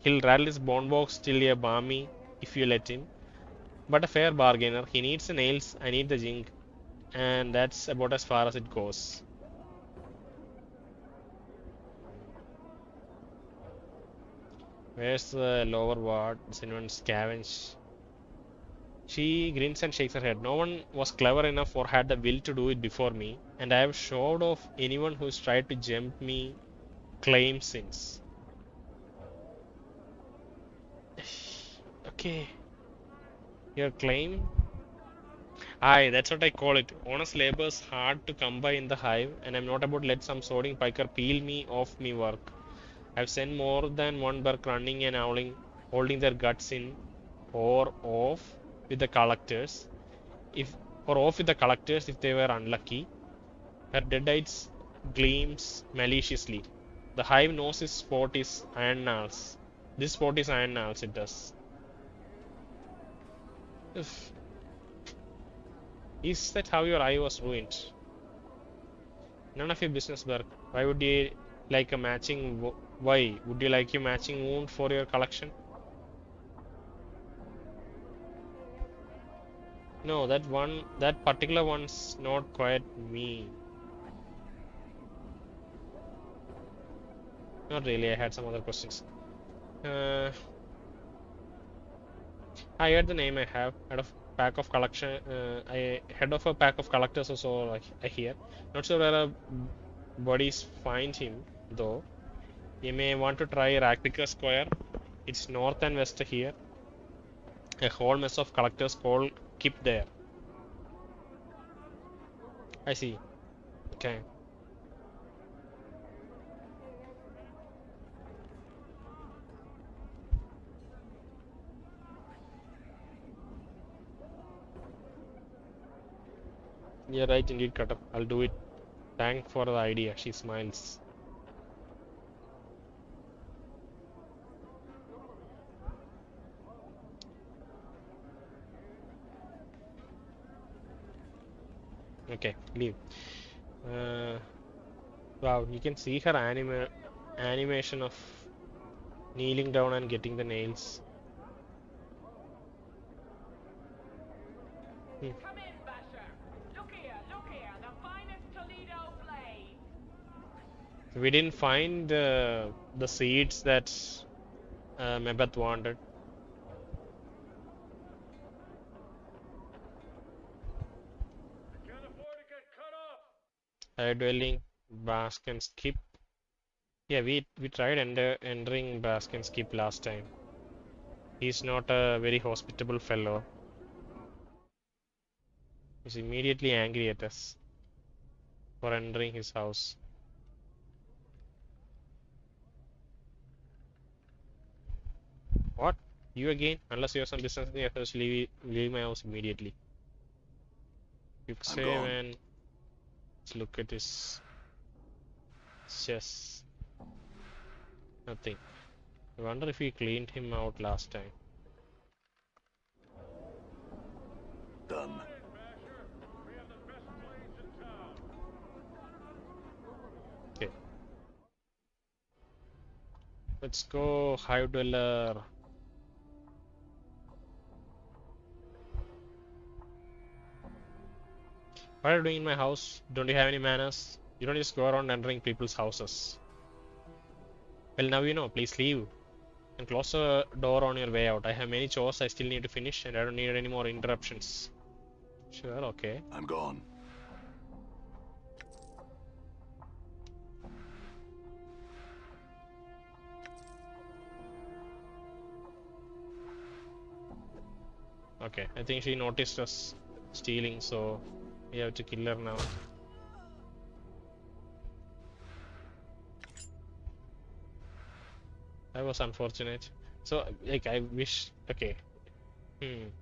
He'll rattle his bone box till you're balmy if you let him. But a fair bargainer. He needs the nails, I need the zinc, and that's about as far as it goes. Where's the lower ward? Does anyone scavenge? She grins and shakes her head. No one was clever enough or had the will to do it before me, and I have showed off anyone who's tried to jump me claim since. Okay. Your claim? Aye, that's what I call it. Honest labor's hard to come by in the hive, and I'm not about to let some sodding piker peel me off me work. I've sent more than one berk running and owling holding their guts in or off with the collectors if they were unlucky. Her dead eyes gleams maliciously. The hive knows his spot is iron Nalls. This spot is iron Nalls, it does. If, is that how your eye was ruined? None of your business, Berg. Why would you like a matching? Why would you like a matching wound for your collection? No, that particular one's not quite me. Not really. I had some other questions. I heard the name I have. Head of pack of collection. I head of a pack of collectors also. Like I hear. Not sure where bodies find him though. You may want to try Raktika Square. It's north and west here. A whole mess of collectors called keep there. I see. Okay. You're right indeed, Cutter. I'll do it. Thank for the idea. She smiles. Okay, leave. Wow, you can see her animation of kneeling down and getting the nails. Come in, Basher. Look here, the finest Toledo blade. We didn't find the seeds that Mebbeth wanted. Can't afford to get cut off. Dwelling, Bask and Skip. Yeah, we tried entering Bask and Skip last time. He's not a very hospitable fellow. He's immediately angry at us for entering his house. What? You again? Unless you have some business, you have to leave my house immediately. Quick save and let's look at his chest. Nothing. I wonder if we cleaned him out last time. Done. Okay. Let's go Hive Dweller. What are you doing in my house? Don't you have any manners? You don't just go around entering people's houses. Well, now you know. Please leave. And close the door on your way out. I have many chores I still need to finish and I don't need any more interruptions. Sure, okay. I'm gone. Okay, I think she noticed us stealing, so we have to kill her now. That was unfortunate. So, like, I wish. Okay. Maybe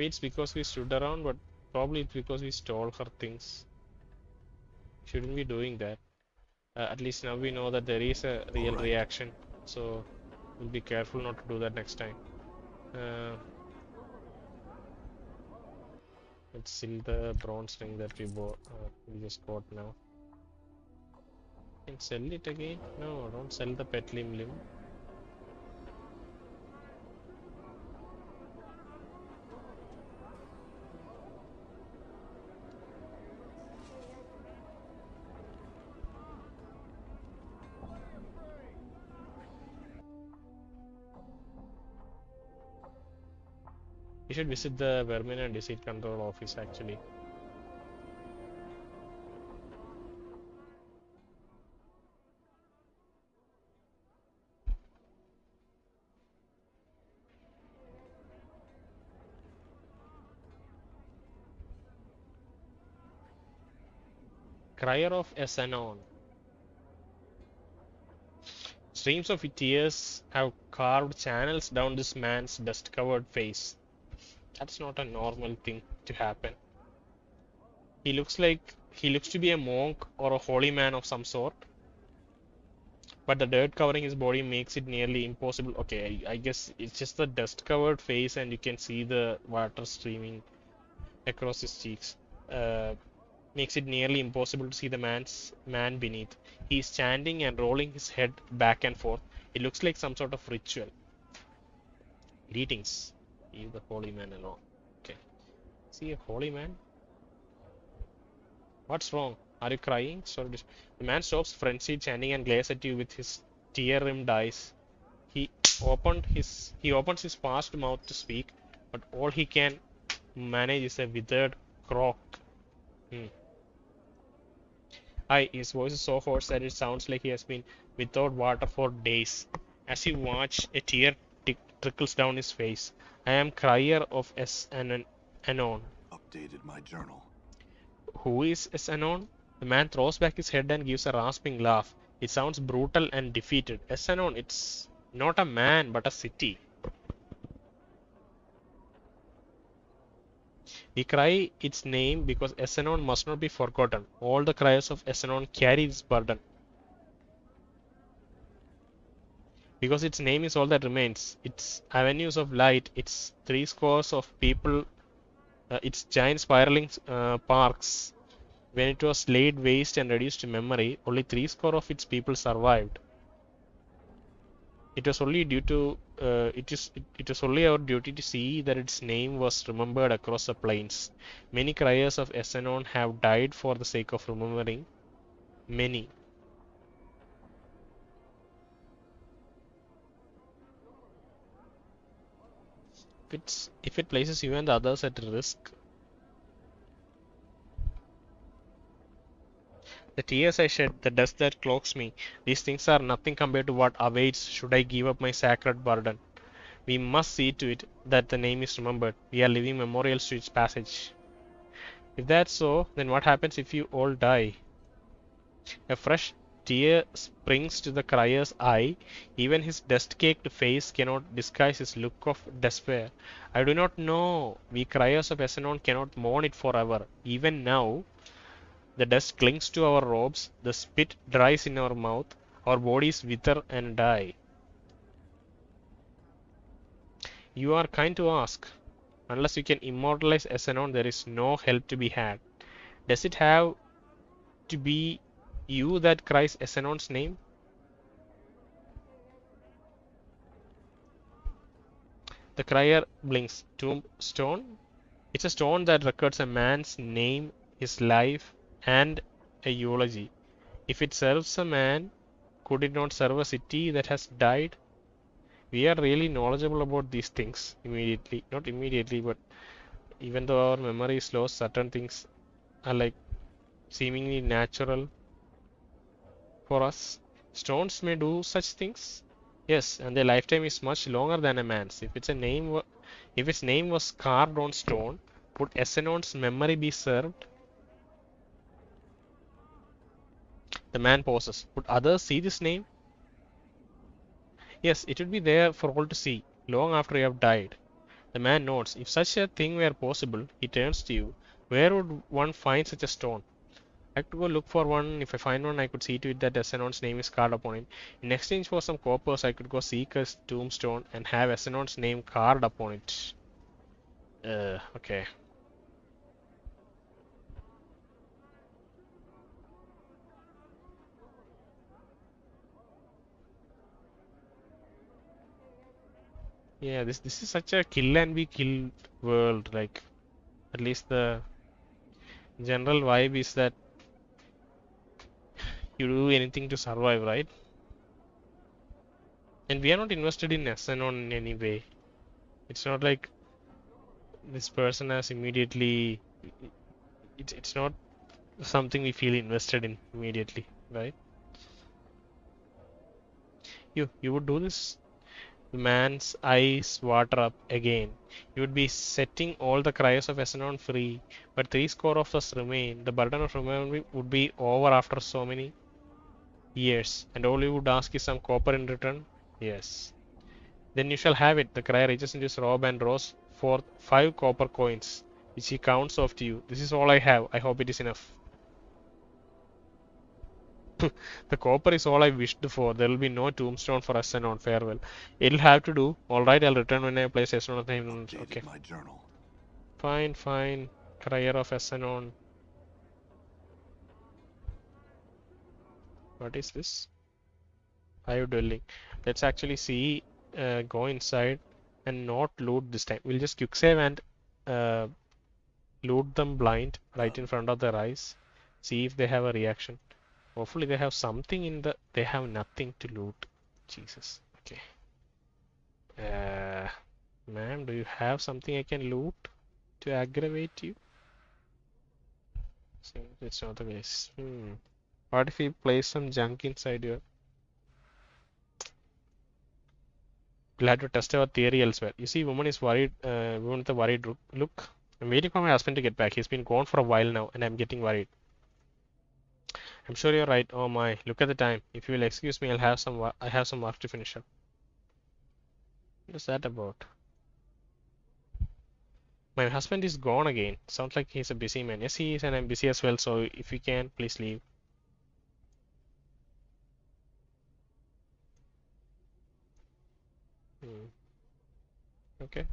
it's because we stood around, but probably it's because we stole her things. Shouldn't be doing that. At least now we know that there is a real reaction, so we'll be careful not to do that next time. Let's seal the bronze ring that we bought. We just got now. Can sell it again? No, don't sell the pet limb. You should visit the Vermin and Deceit Control office actually. Crier of Esanon. Streams of tears have carved channels down this man's dust-covered face. That's not a normal thing to happen. He looks to be a monk or a holy man of some sort, but the dirt covering his body makes it nearly impossible. Okay, I guess it's just the dust-covered face, and you can see the water streaming across his cheeks. Makes it nearly impossible to see the man beneath. He is chanting and rolling his head back and forth. It looks like some sort of ritual. Greetings, leave the holy man alone. Okay, see a holy man? What's wrong? Are you crying? Sorry. The man stops frenzied chanting and glares at you with his tear-rimmed eyes. He opens his parched mouth to speak, but all he can manage is a withered croak. His voice is so hoarse that it sounds like he has been without water for days. As you watch, a tear trickles down his face. I am crier of Anon. Updated my journal. Who is Anon? The man throws back his head and gives a rasping laugh. It sounds brutal and defeated. Anon, it's not a man but a city. We cry its name because Anon must not be forgotten. All the cries of Anon carry this burden. Because its name is all that remains. Its avenues of light, its 70 of people, its giant spiraling parks. When it was laid waste and reduced to memory, only 70 of its people survived. It was only our duty to see that its name was remembered across the plains. Many criers of Anon have died for the sake of remembering. Many. If it places you and the others at risk. The tears I shed, the dust that cloaks me, these things are nothing compared to what awaits should I give up my sacred burden. We must see to it that the name is remembered. We are living memorials to its passage. If that's so, then what happens if you all die? A fresh tear springs to the crier's eye. Even his dust-caked face cannot disguise his look of despair. I do not know. We criers of Anon cannot mourn it forever. Even now, the dust clings to our robes, the spit dries in our mouth, our bodies wither and die. You are kind to ask. Unless you can immortalize Anon, there is no help to be had. Does it have to be you that cries Anon's name? The crier blinks. Tombstone? It's a stone that records a man's name, his life, and a eulogy. If it serves a man, could it not serve a city that has died? We are really knowledgeable about these things immediately. Not immediately, but even though our memory is lost, certain things are like seemingly natural for us. Stones may do such things. Yes, and their lifetime is much longer than a man's. If its name was carved on stone, would Anon's memory be served? The man pauses. Would others see this name? Yes, it would be there for all to see, long after you have died. The man nods. If such a thing were possible, he turns to you. Where would one find such a stone? I could go look for one. If I find one, I could see to it that Anon's name is carved upon it. In exchange for some coppers, I could go seek a tombstone and have Anon's name carved upon it. Okay. Yeah, this is such a kill and be killed world. Like, at least the general vibe is that you do anything to survive, right? And we are not invested in Anon in any way. It's not like this person has immediately. It's not something we feel invested in immediately, right? You would do this. The man's eyes water up again. You would be setting all the cries of Anon free, but 70 of us remain. The burden of remembering would be over after so many. Years, and all you would ask is some copper in return? Yes. Then you shall have it. The crier reaches into his robe and draws forth 5 copper coins, which he counts off to you. This is all I have. I hope it is enough. The copper is all I wished for. There will be no tombstone for us and on farewell. It'll have to do. Alright, I'll return when I place Essenon. Okay. My journal. Fine, fine. Crier of Essenon. What is this? 5 dwelling. Let's actually see, go inside and not loot this time. We'll just quick save and loot them blind right in front of their eyes. See if they have a reaction. Hopefully they have something in the... They have nothing to loot. Jesus. Okay. Ma'am, do you have something I can loot to aggravate you? So it's not the case. What if we place some junk inside here? We'll have to test our theory elsewhere. You see, woman is worried. Woman with a worried look. I'm waiting for my husband to get back. He's been gone for a while now, and I'm getting worried. I'm sure you're right. Oh my, look at the time. If you will excuse me, I have some work to finish up. What is that about? My husband is gone again. Sounds like he's a busy man. Yes, he is, and I'm busy as well. So if you can, please leave. Okay.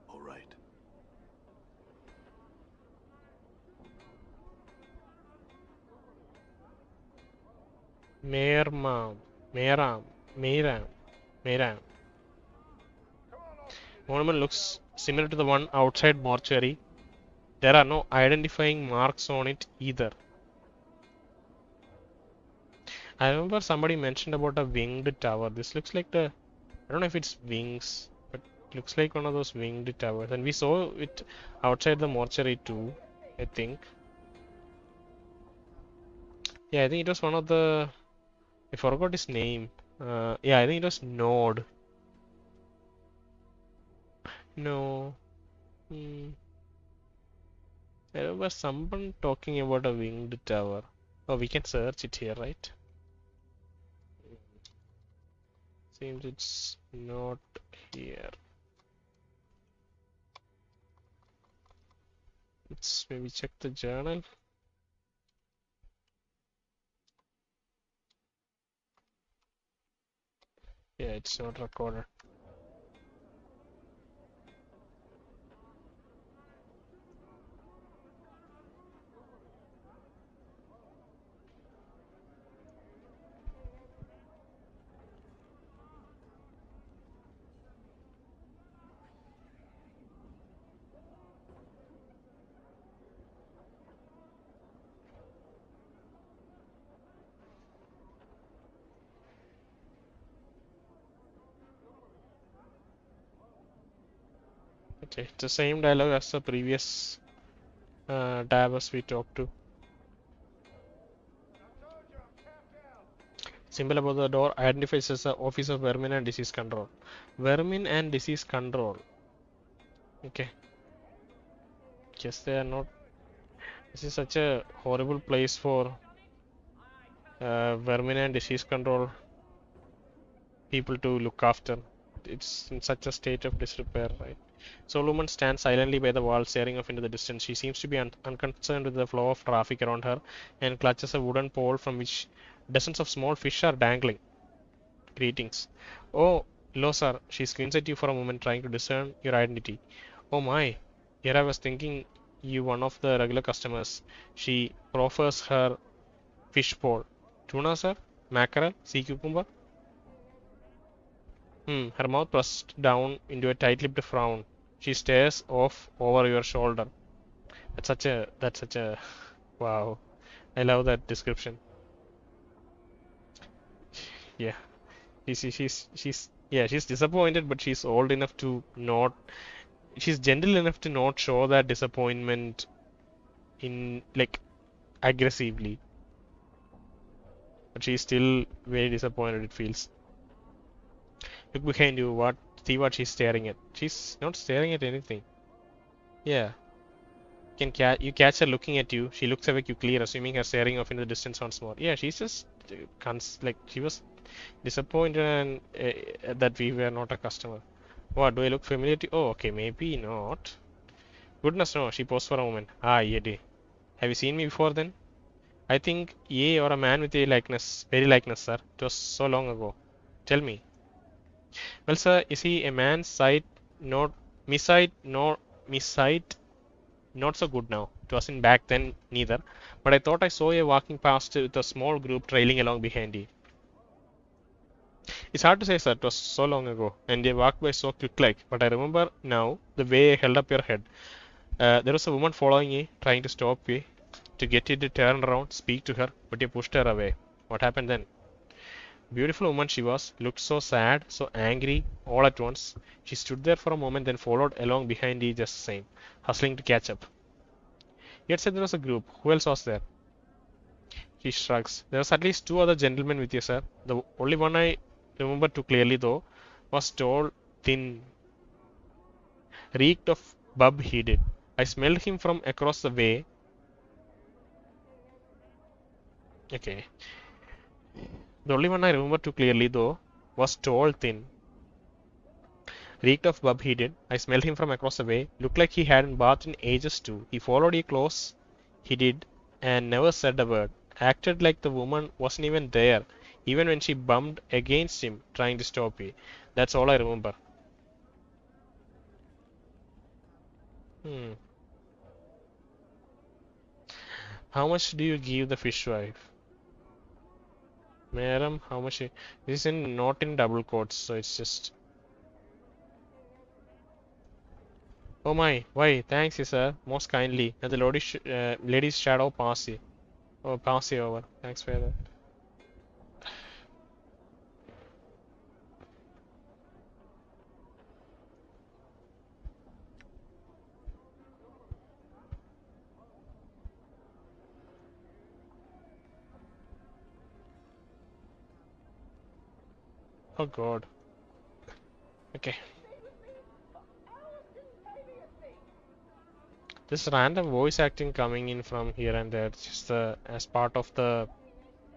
All right. Meir'am. Monument looks similar to the one outside mortuary. There are no identifying marks on it either. I remember somebody mentioned about a winged tower. This looks like I don't know if it's wings, but it looks like one of those winged towers. And we saw it outside the mortuary too, I think. Yeah, I think it was one of the... I forgot his name. Yeah, I think it was Node. No. I remember someone talking about a winged tower. Oh, we can search it here, right? Seems it's not here. Let's maybe check the journal. Yeah, it's not recorded. Okay, it's the same dialogue as the previous dabbers we talked to. Symbol above the door identifies as the Office of Vermin and Disease Control. Vermin and Disease Control. Okay. Guess they are not... This is such a horrible place for Vermin and Disease Control people to look after. It's in such a state of disrepair, right? Solomon stands silently by the wall, staring off into the distance. She seems to be unconcerned with the flow of traffic around her and clutches a wooden pole from which dozens of small fish are dangling. Greetings. Oh, hello, sir. She squints at you for a moment, trying to discern your identity. Oh my. Here I was thinking you one of the regular customers. She proffers her fish pole. Tuna, sir? Mackerel? Sea cucumber? Her mouth pressed down into a tight-lipped frown. She stares off over your shoulder. That's such a wow. I love that description. Yeah. She's disappointed, but she's old enough to not... She's gentle enough to not show that disappointment in, like, aggressively. but she's still very disappointed, it feels. Look behind you. What? See what she's staring at. She's not staring at anything. Yeah. You catch her looking at you. She looks away quickly, assuming her staring off into the distance once more. Yeah, she's just like she was disappointed and that we were not a customer. What? Do I look familiar to you? Oh, okay, maybe not. Goodness no. She paused for a moment. Ah, yeah. Have you seen me before then? I think ye or a man with a likeness, very likeness, sir. It was so long ago. Tell me. Well, sir, you see, a man's sight, not sight, not so good now. It wasn't back then neither. But I thought I saw you walking past with a small group trailing along behind you. It's hard to say, sir. It was so long ago, and they walked by so quick-like. But I remember now the way you held up your head. There was a woman following you, trying to stop you, to get you to turn around, speak to her, but you pushed her away. What happened then? Beautiful woman she was, looked so sad, so angry, all at once. She stood there for a moment, then followed along behind you just the same, hustling to catch up. You had said there was a group. Who else was there? She shrugs. There was at least 2 other gentlemen with you, sir. The only one I remember too clearly, though, was tall, thin, reeked of bub he did. I smelled him from across the way. Okay. The only one I remember too clearly, though, was tall, thin. Reeked of bub he did. I smelled him from across the way. Looked like he hadn't bathed in ages too. He followed you close, he did, and never said a word. Acted like the woman wasn't even there, even when she bumped against him, trying to stop you. That's all I remember. How much do you give the fishwife? Meir'am, how much? This is not in double quotes, so it's just. Oh my, why? Thanks, sir. Most kindly. Let the lady's shadow pass you. Oh, pass you over. Thanks for that. Oh God. Okay. This random voice acting coming in from here and there, just as part of the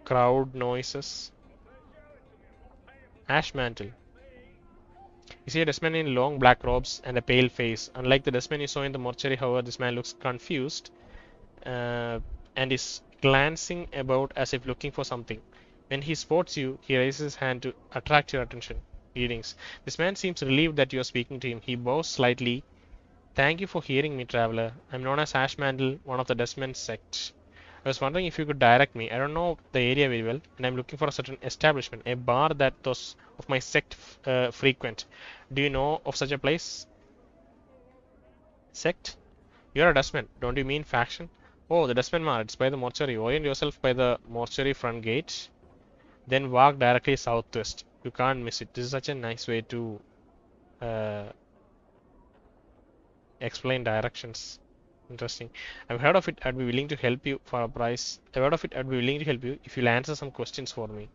crowd noises. Ash mantle. You see a dustman in long black robes and a pale face. Unlike the dustman you saw in the mortuary, however, this man looks confused and is glancing about as if looking for something. When he spots you, he raises his hand to attract your attention. Greetings. This man seems relieved that you are speaking to him. He bows slightly. Thank you for hearing me, traveler. I'm known as Ashmandal, one of the Desmond sect. I was wondering if you could direct me. I don't know the area very well, and I'm looking for a certain establishment, a bar that those of my sect frequent. Do you know of such a place? Sect? You're a dustman. Don't you mean faction? Oh, the dustman bar. It's by the mortuary. Orient yourself by the mortuary front gate. Then walk directly southwest. You can't miss it. This is such a nice way to explain directions. Interesting. I've heard of it. I'd be willing to help you for a price. I've heard of it. I'd be willing to help you if you'll answer some questions for me.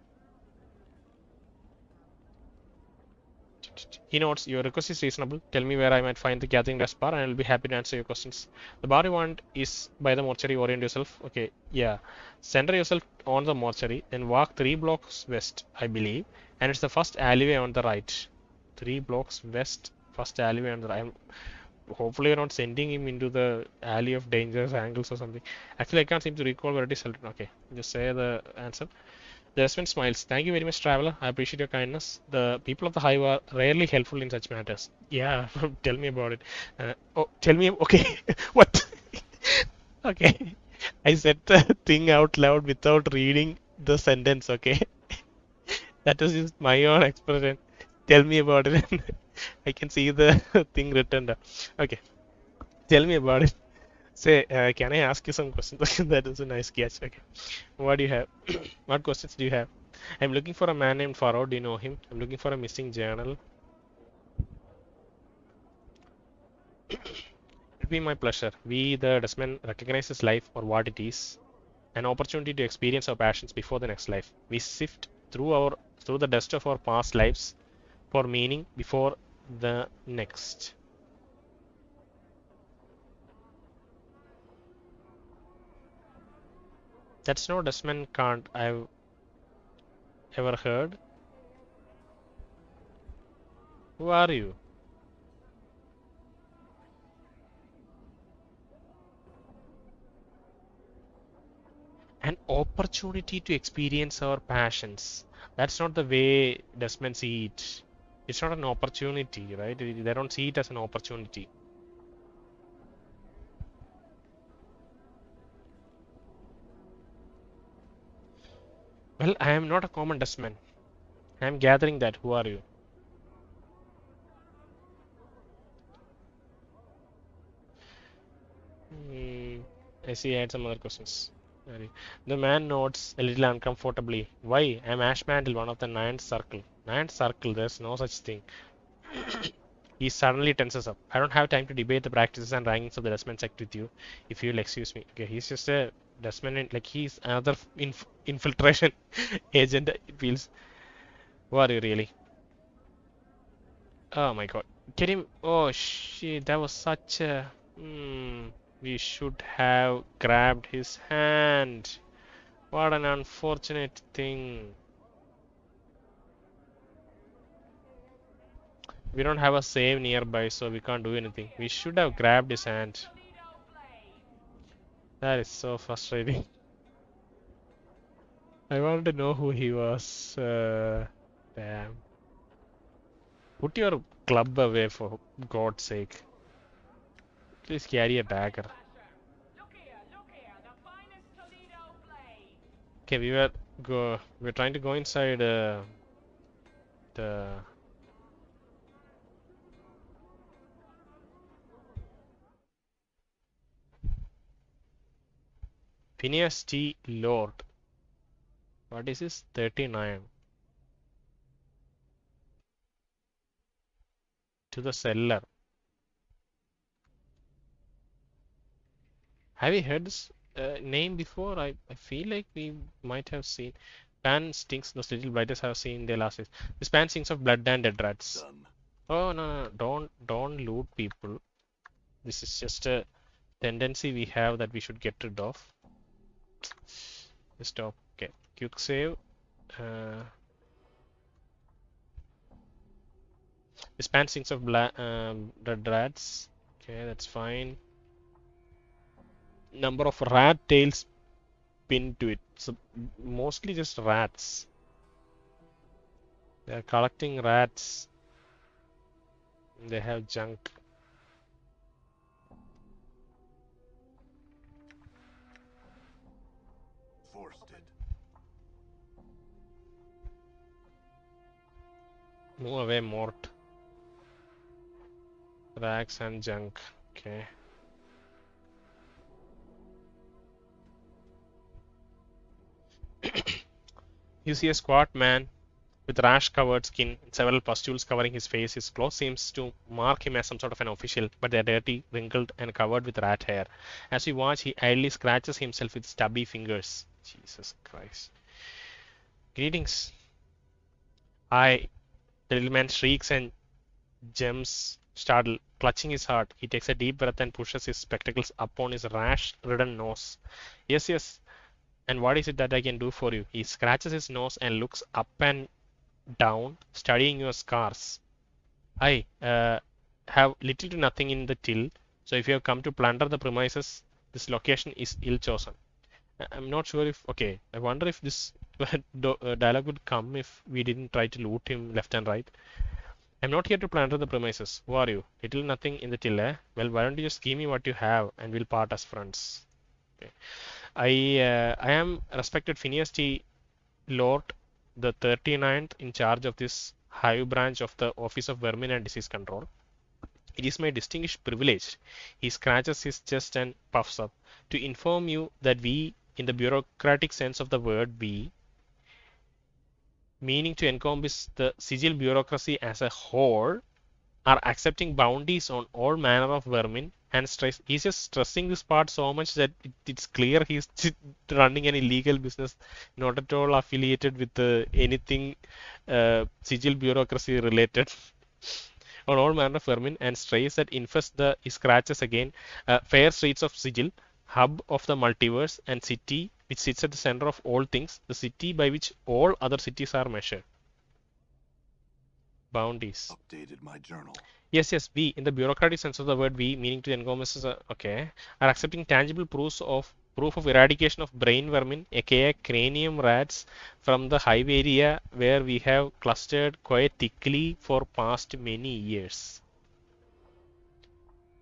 He notes, your request is reasonable. Tell me where I might find the gathering dust bar and I'll be happy to answer your questions. The bar you want is by the mortuary. Orient yourself. Okay, yeah. Center yourself on the mortuary, then walk 3 blocks west, I believe. And it's the first alleyway on the right. 3 blocks west, first alleyway on the right. Hopefully you're not sending him into the alley of dangerous angles or something. Actually, I can't seem to recall where it is. Okay, just say the answer. The resident smiles. Thank you very much, traveler. I appreciate your kindness. The people of the hive are rarely helpful in such matters. Yeah, tell me about it. Oh, tell me. Okay, what? Okay, I said the thing out loud without reading the sentence. Okay, that was just my own expression. Tell me about it. I can see the thing written down. Okay, tell me about it. Say, can I ask you some questions? That is a nice catch. Okay, what do you have? What questions do you have? I'm looking for a man named Pharaoh. Do you know him? I'm looking for a missing journal. It'd be my pleasure. We, the Dustmen, recognize his life for what it is an opportunity to experience our passions before the next life. We sift through the dust of our past lives for meaning before the next. That's no Dustman can't I've ever heard. Who are you? An opportunity to experience our passions. That's not the way Dustmen see it. It's not an opportunity, right? They don't see it as an opportunity. Well, I am not a common Dustman. I am gathering that. Who are you? I see I had some other questions. The man nods a little uncomfortably. Why? I'm Ashmantle, one of the Ninth Circle. Ninth Circle, there's no such thing. He suddenly tenses up. I don't have time to debate the practices and rankings of the Dustman sect with you, if you'll excuse me. Okay, he's just a Dustman, like he's another infiltration agent, it feels. Who are you really? Oh my god. Get him. Oh shit, that was such a. We should have grabbed his hand. What an unfortunate thing. We don't have a save nearby, so we can't do anything. We should have grabbed his hand. That is so frustrating. I wanted to know who he was. Damn. Put your club away for God's sake. Please carry a dagger. Okay, we're trying to go inside the Phineas T. Lord. What is this? 39. To the cellar. Have you heard this name before? I feel like we might have seen. Pan stinks. Those little blighters have seen their last days. This pan stinks of blood and dead rats. Done. Oh no, don't loot people. This is just a tendency we have that we should get rid of. Stop. Okay, quick save. This pan stinks of dead rats. Okay, that's fine. Number of rat tails pinned to it. So mostly just rats. They are collecting rats. They have junk. Forced it. Move away, Mort. Rags and junk. Okay. You see a squat man with rash-covered skin and several pustules covering his face. His clothes seems to mark him as some sort of an official, but they're dirty, wrinkled, and covered with rat hair. As we watch, he idly scratches himself with stubby fingers. Jesus Christ. Greetings. The little man shrieks and jumps, startled, clutching his heart. He takes a deep breath and pushes his spectacles up on his rash-ridden nose. Yes, yes. And what is it that I can do for you? He scratches his nose and looks up and down, studying your scars. I have little to nothing in the till, so if you have come to plunder the premises, this location is ill chosen. I'm not sure if... Okay, I wonder if this dialogue would come if we didn't try to loot him left and right. I'm not here to plunder the premises. Who are you? Little nothing in the till, eh? Well, why don't you just give me what you have and we'll part as friends. Okay. I am respected Phineas T. Lord, the 39th in charge of this hive branch of the Office of Vermin and Disease Control. It is my distinguished privilege, he scratches his chest and puffs up, to inform you that we, in the bureaucratic sense of the word be, meaning to encompass the sigil bureaucracy as a whole, are accepting bounties on all manner of vermin and stress. He's just stressing this part so much that it's clear he's running an illegal business, not at all affiliated with anything sigil bureaucracy related. On all manner of vermin and strays that infest the scratches again, fair streets of sigil, hub of the multiverse and city which sits at the center of all things, the city by which all other cities are measured. Bounties. Updated my journal. Yes, we, in the bureaucratic sense of the word, we, meaning to encompasses, okay, are accepting tangible proof of eradication of brain vermin, aka cranium rats, from the hive area where we have clustered quite thickly for past many years.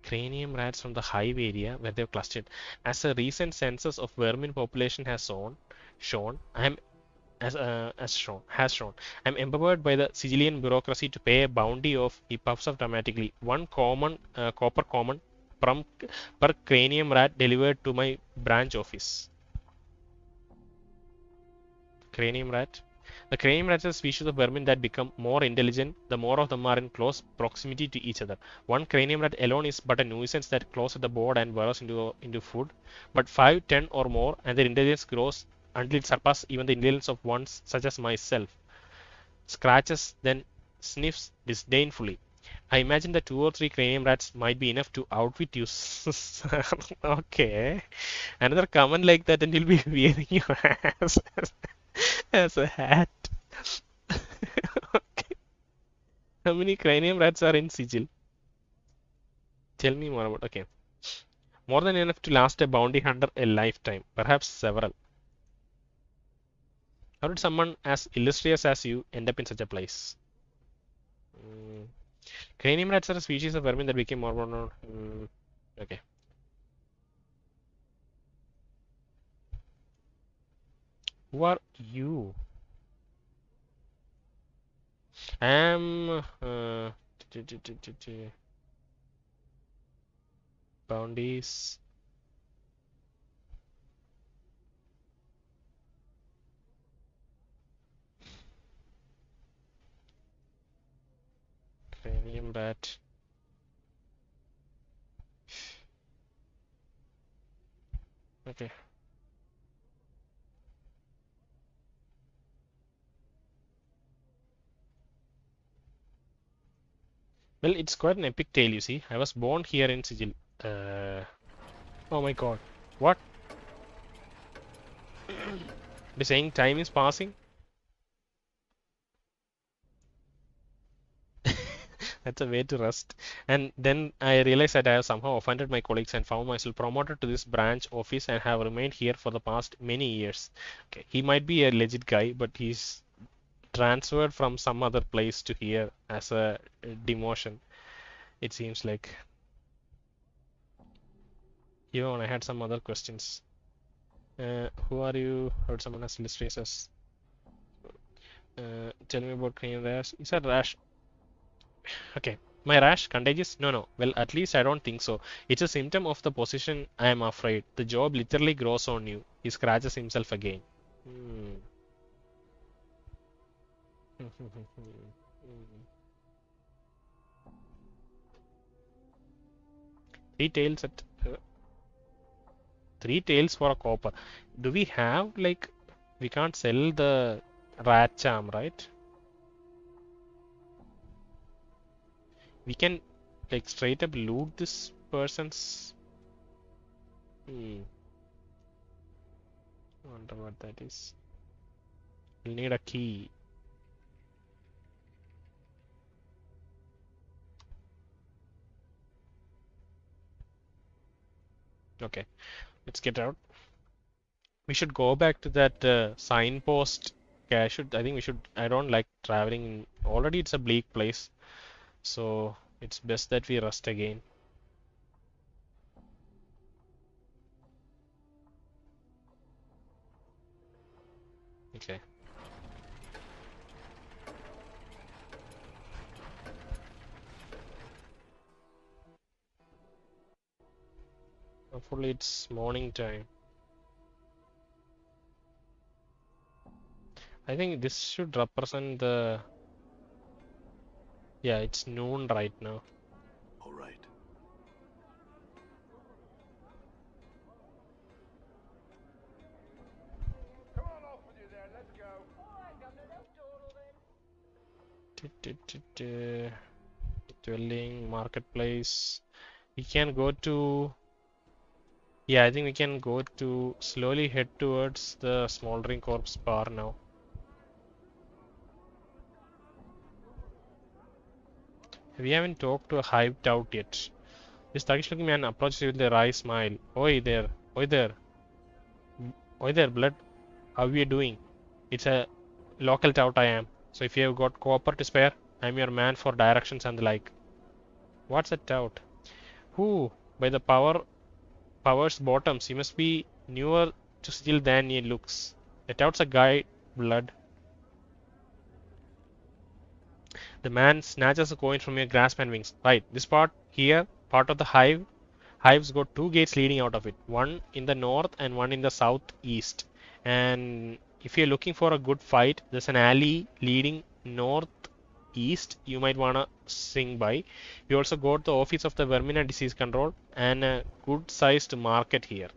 Cranium rats from the hive area where they've clustered. As a recent census of vermin population has shown, has shown. I'm empowered by the Sicilian bureaucracy to pay a bounty of, he puffs up dramatically, one copper common per cranium rat delivered to my branch office. Cranium rat. The cranium rats are species of vermin that become more intelligent the more of them are in close proximity to each other. One cranium rat alone is but a nuisance that claws at the board and burrows into food. But 5, 10 or more, and their intelligence grows until it surpasses even the intelligence of ones such as myself. Scratches, then sniffs disdainfully. I imagine that 2 or 3 cranium rats might be enough to outwit you. Okay. Another comment like that, and you'll be wearing your ass as a hat. Okay. How many cranium rats are in sigil? Tell me more about. Okay. More than enough to last a bounty hunter a lifetime, perhaps several. How did someone as illustrious as you end up in such a place? Cranium rats are a species of vermin that became more known. Okay. Who are you? Bounties. Cranium rat. Okay. Well, it's quite an epic tale, you see. I was born here in Sigil. Oh my god. What? The saying time is passing? That's a way to rest. And then I realized that I have somehow offended my colleagues and found myself promoted to this branch office and have remained here for the past many years. Okay, he might be a legit guy, but he's transferred from some other place to here as a demotion. It seems like. Even I had some other questions. Who are you? Heard someone has list races. Tell me about cranial rash. Is that rash? Okay. My rash contagious? No. Well, at least I don't think so. It's a symptom of the position I am afraid. The job literally grows on you. He scratches himself again. Three tails at 3 tails for a copper. Do we have like we can't sell the rat charm, right? We can like straight up loot this person's. Wonder what that is. We'll need a key. Okay, let's get out. We should go back to that signpost. Okay, I think we should. I don't like traveling. Already it's a bleak place, so it's best that we rest again. Okay. Hopefully it's morning time. I think this should represent the Yeah, it's noon right now. All right. Come on off with you there, let's go. Dwelling, marketplace. We can go to. Yeah, I think we can go to slowly head towards the smoldering corpse bar now. We haven't talked to a hived out yet. This thuggish looking man approaches you with a wry smile. Oi there, oi there, oi there, blood. How are you doing? It's a local tout I am. So if you have got copper to spare, I'm your man for directions and the like. What's a tout? Who? By the power's bottoms, he must be newer to steel than he looks. A tout's a guy, blood. The man snatches a coin from your grasp and winks. Right, this part here, part of the hive's got two gates leading out of it. One in the north and one in the southeast. And if you're looking for a good fight, there's an alley leading northeast you might wanna swing by. You also got the office of the vermin and disease control and a good sized market here.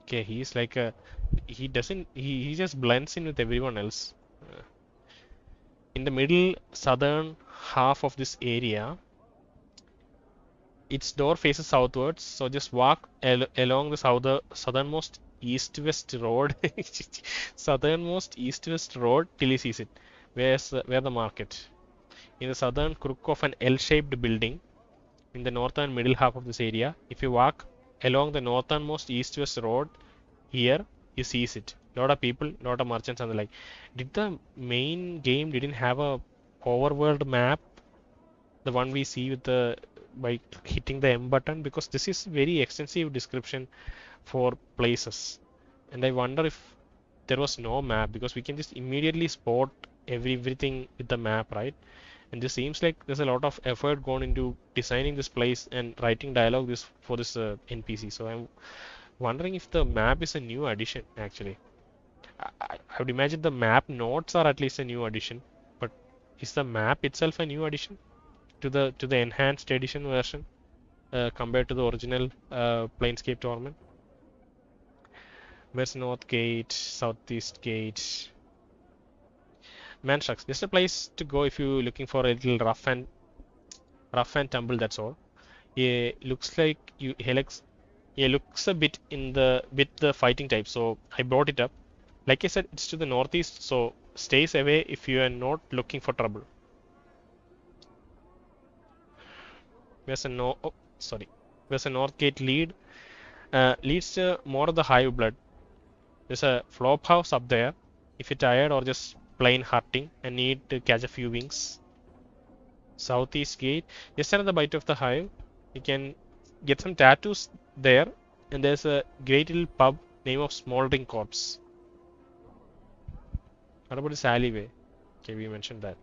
Okay, he's like a he just blends in with everyone else. In the middle southern half of this area, its door faces southwards, so just walk along the southernmost east-west road, southernmost east-west road till he sees it. Where the market? In the southern crook of an L-shaped building, in the northern middle half of this area, if you walk along the northernmost east-west road, here you sees it. Lot of people, lot of merchants and the like. Did the main game didn't have a overworld map, the one we see with the by hitting the M button? Because this is very extensive description for places, and I wonder if there was no map, because we can just immediately spot everything with the map, right? And this seems like there's a lot of effort gone into designing this place and writing dialogue this for this NPC. So I'm wondering if the map is a new addition actually. I would imagine the map notes are at least a new addition, but is the map itself a new addition to the enhanced edition version compared to the original Planescape Torment? Where's North Gate, Southeast Gate? Man shucks, just a place to go if you're looking for a little rough and tumble. That's all. It looks like you Helix. Yeah, looks a bit in the fighting type, so I brought it up. Like I said, it's to the northeast, so stays away if you are not looking for trouble. Where's a no? Oh, sorry. Where's a north gate leads to more of the hive blood. There's a flop house up there. If you're tired or just plain hurting and need to catch a few wings. Southeast gate. Just another bite of the hive. You can get some tattoos there, and there's a great little pub name of Smoldering Corpse. What about this alleyway? Okay, we mentioned that.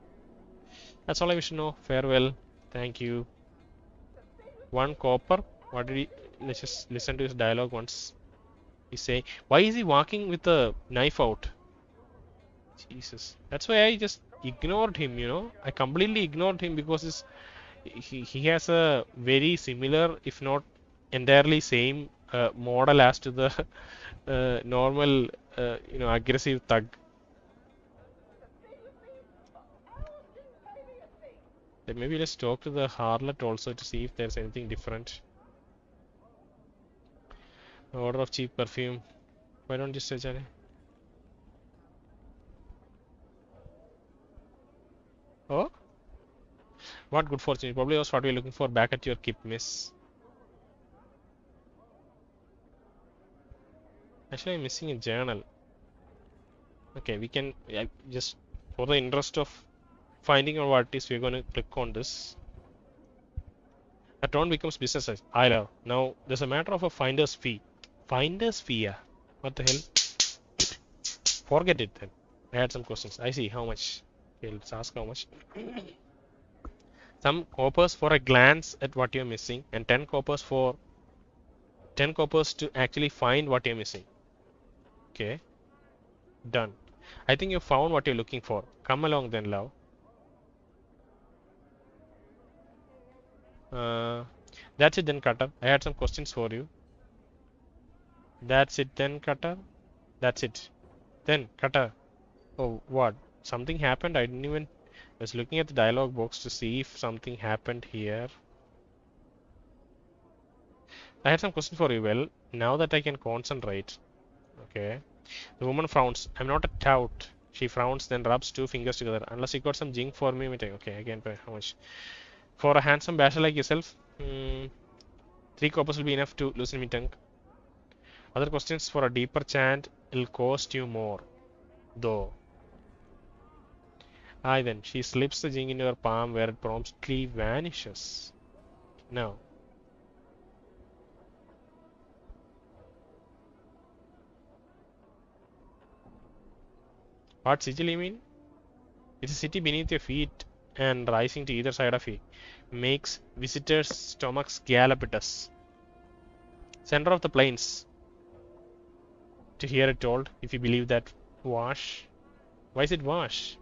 That's all I wish to know. Farewell. Thank you. One copper. What did he? Let's just listen to his dialogue once. He's saying, why is he walking with a knife out? Jesus. That's why I just ignored him, you know. I completely ignored him because he has a very similar, if not entirely same model as to the normal, aggressive thug. Then maybe let's talk to the harlot also to see if there's anything different. Order of cheap perfume. Why don't you search it? Oh? What good fortune. Probably was what we're looking for back at your keep, miss. Actually, I'm missing a journal. Okay, we can just, for the interest of finding out what it is, we're going to click on this. A town becomes business as I love. Now, there's a matter of a finder's fee. Finder's fee, yeah. What the hell? Forget it then. I had some questions. I see. How much? Okay, let's ask how much. Some coppers for a glance at what you're missing, and 10 coppers to actually find what you're missing. Okay. Done. I think you found what you're looking for. Come along then, love. That's it then, Cutter. I had some questions for you. That's it then, Cutter. That's it. Then, Cutter. Oh, what? Something happened? I didn't even. I was looking at the dialogue box to see if something happened here. I had some questions for you. Well, now that I can concentrate. Okay. The woman frowns. I'm not a tout. She frowns, then rubs two fingers together. Unless you got some jink for me, okay, I can pay. How much? For a handsome bachelor like yourself, 3 coppers will be enough to loosen me tongue. Other questions for a deeper chant will cost you more, though. Aye then, she slips the jink into her palm where it promptly vanishes. Now, what sigil you mean? It's a city beneath your feet and rising to either side of you. Makes visitors' stomachs gallopitous. Center of the plains. To hear it told, if you believe that wash. Why is it wash?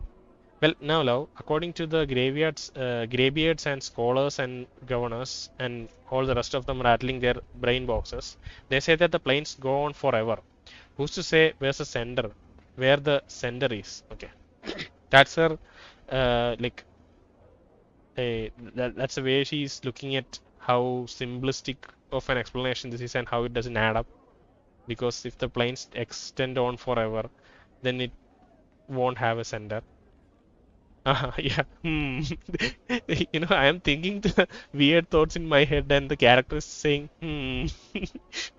Well, now, love, according to the graybeards and scholars and governors and all the rest of them rattling their brain boxes, they say that the planes go on forever. Who's to say where's the sender? Where the sender is? Okay, that's her, like, that's the way she's looking at how simplistic of an explanation this is and how it doesn't add up. Because if the planes extend on forever, then it won't have a sender. Yeah. I am thinking the weird thoughts in my head, and the character is saying,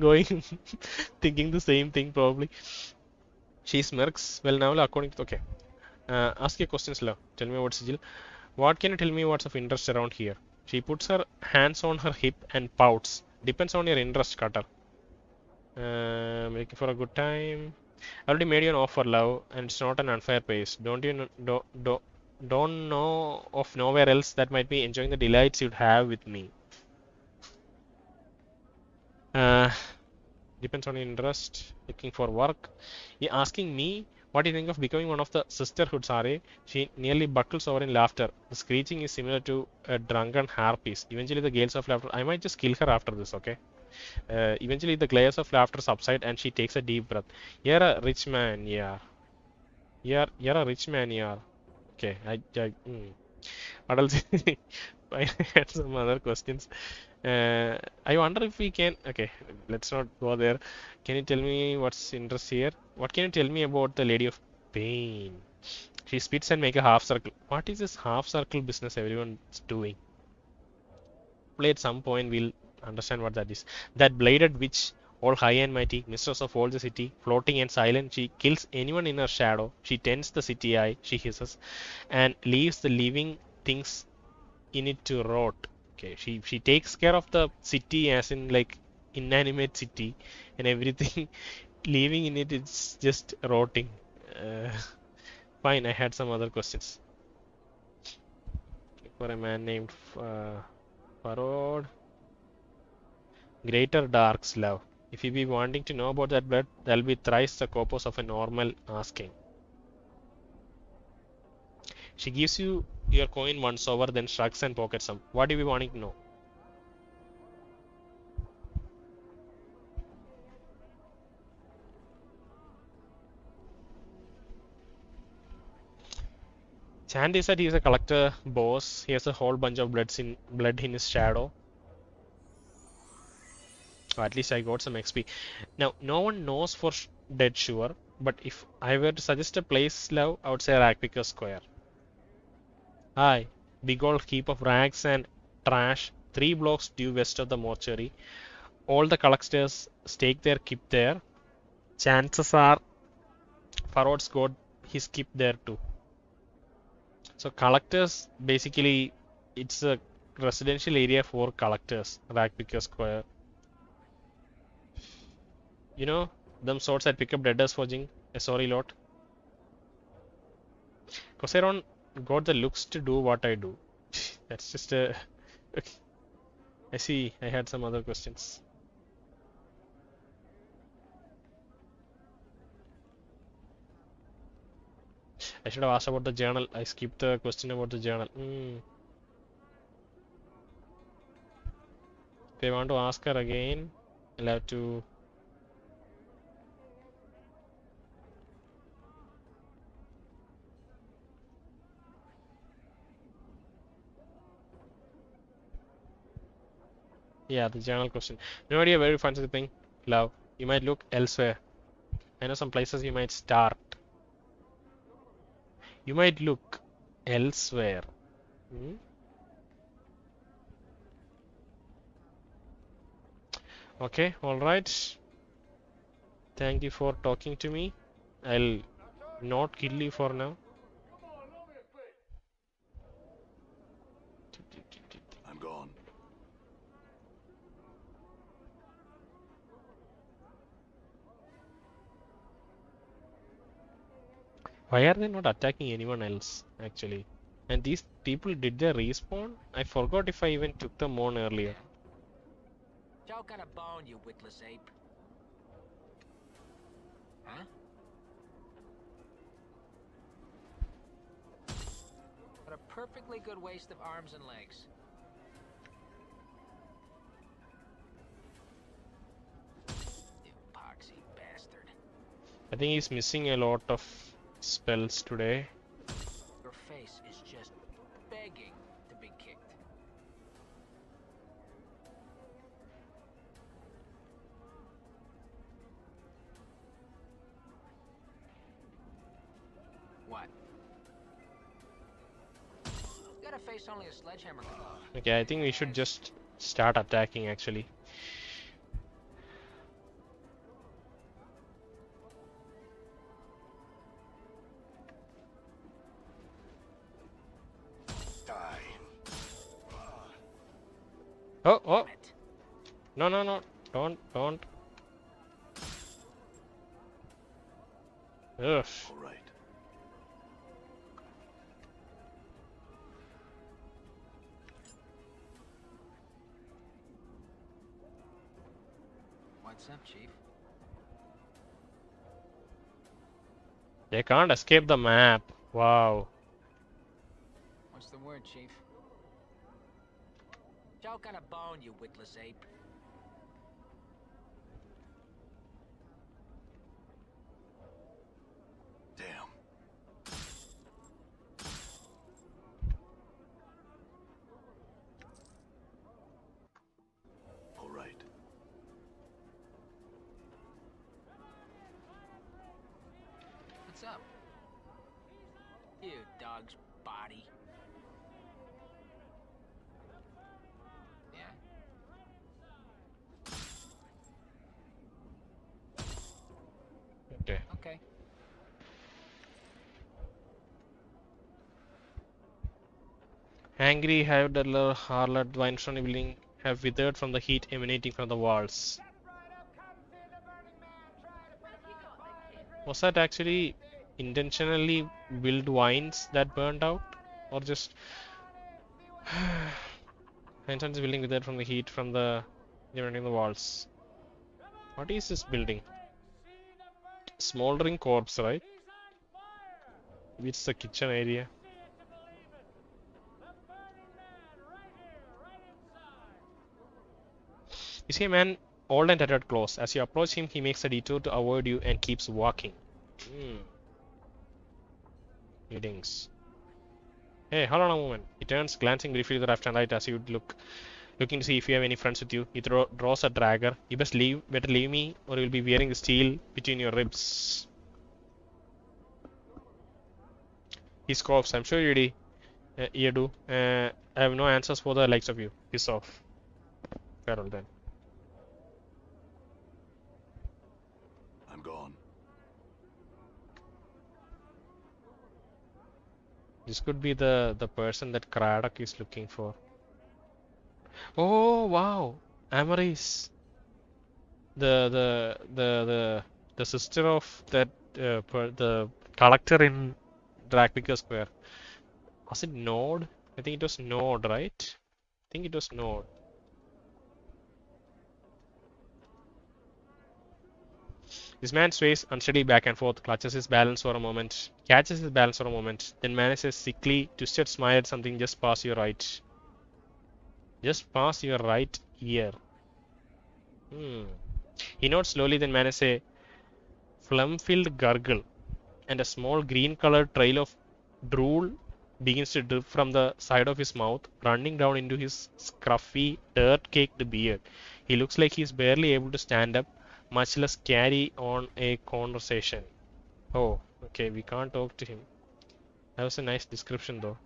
going, thinking the same thing probably. She smirks. Well, now, according to. Okay. Ask your questions, love. Tell me about Sigil. What can you tell me what's of interest around here? She puts her hands on her hip and pouts. Depends on your interest, Cutter. Looking for a good time. I already made you an offer, love, and it's not an unfair pace. Don't know of nowhere else that might be enjoying the delights you'd have with me. Uh, Depends on your interest. Looking for work. You're asking me what do you think of becoming one of the sisterhoods, Are? She nearly buckles over in laughter. The screeching is similar to a drunken harpies. Eventually, the gales of laughter. I might just kill her after this, okay? Eventually, the glares of laughter subside and she takes a deep breath. You're a rich man, yeah. You're a rich man, yeah. Okay, what else? I had some other questions. I wonder if we can. Okay, let's not go there. Can you tell me what's interest here? What can you tell me about the Lady of Pain? She spits and make a half circle. What is this half circle business everyone's doing? Play at some point we'll understand what that is. That bladed witch, all high and mighty, mistress of all the city, floating and silent, she kills anyone in her shadow. She tends the city eye, she hisses, and leaves the living things in it to rot. Okay, she takes care of the city as in like inanimate city and everything living in it it's just rotting. Uh, Fine, I had some other questions. For a man named Farod. Greater Dark's love. If you be wanting to know about that blood, that'll be thrice the corpus of a normal asking. She gives you your coin once over, then shrugs and pockets some. What do you be wanting to know? Chand is that he's a collector boss. He has a whole bunch of blood in his shadow. Or at least I got some XP. Now, no one knows for dead sure, but if I were to suggest a place, love, I would say Ragpicker Square. Aye, big old heap of rags and trash, 3 blocks due west of the mortuary. All the collectors stake their keep there. Chances are Farrod's got his keep there too. So collectors basically it's a residential area for collectors, Ragpicker Square. You know, them sorts that pick up deaders for Jing, a sorry lot. Cosseron got the looks to do what I do. That's just a. Okay. I see. I had some other questions. I should have asked about the journal. I skipped the question about the journal. If I want to ask her again, I'll have to. Yeah, the general question. No idea where you find something. Love. You might look elsewhere. I know some places you might start. You might look elsewhere. Hmm? Okay, alright. Thank you for talking to me. I'll not kill you for now. I'm gone. Why are they not attacking anyone else, actually? And these people, did they respawn? I forgot if I even took them on earlier. Choke on a bone, you witless ape. Huh? What a perfectly good waste of arms and legs. You poxy bastard. I think he's missing a lot of spells today. Your face is just begging to be kicked. What? You got a face only a sledgehammer can. Okay, I think we should just start attacking, actually. Die. Oh, oh! Damn it. No, no, no! Don't. Ugh. All right. What's up, Chief? They can't escape the map. Wow. What's the word, Chief? Choke on a bone, you witless ape. Damn. All right. What's up? You dog's body. Yeah? Okay. Okay. Angry High-Dollar Harlot Weinstein building have withered from the heat emanating from the walls. Was that actually intentionally built vines that burned out? Or just Weinstein's building withered from the heat from the emanating the walls? What is this building? Smoldering corpse, right? It's the kitchen area. You see a man old and tattered clothes. As you approach him, he makes a detour to avoid you and keeps walking. Meetings. Hey, hold on a moment. He turns, glancing briefly to the left and right as you looking to see if you have any friends with you. He draws a dagger. You better leave me, or you'll be wearing the steel between your ribs. He scoffs. I'm sure you do. I have no answers for the likes of you. Piss off. Farewell then. I'm gone. This could be the person that Craddock is looking for. Oh wow, Amarysse, the sister of that the collector in Dracpica Square. Was it Node? I think it was Node, right? I think it was Node. This man sways unsteady back and forth, catches his balance for a moment, then manages a sickly, twisted smile at something just past your right. Just past your right ear. Hmm. He nods slowly, then manages a phlegm-filled gurgle, and a small green-colored trail of drool begins to drip from the side of his mouth, running down into his scruffy, dirt-caked beard. He looks like he's barely able to stand up, much less carry on a conversation. Oh, okay, we can't talk to him. That was a nice description, though.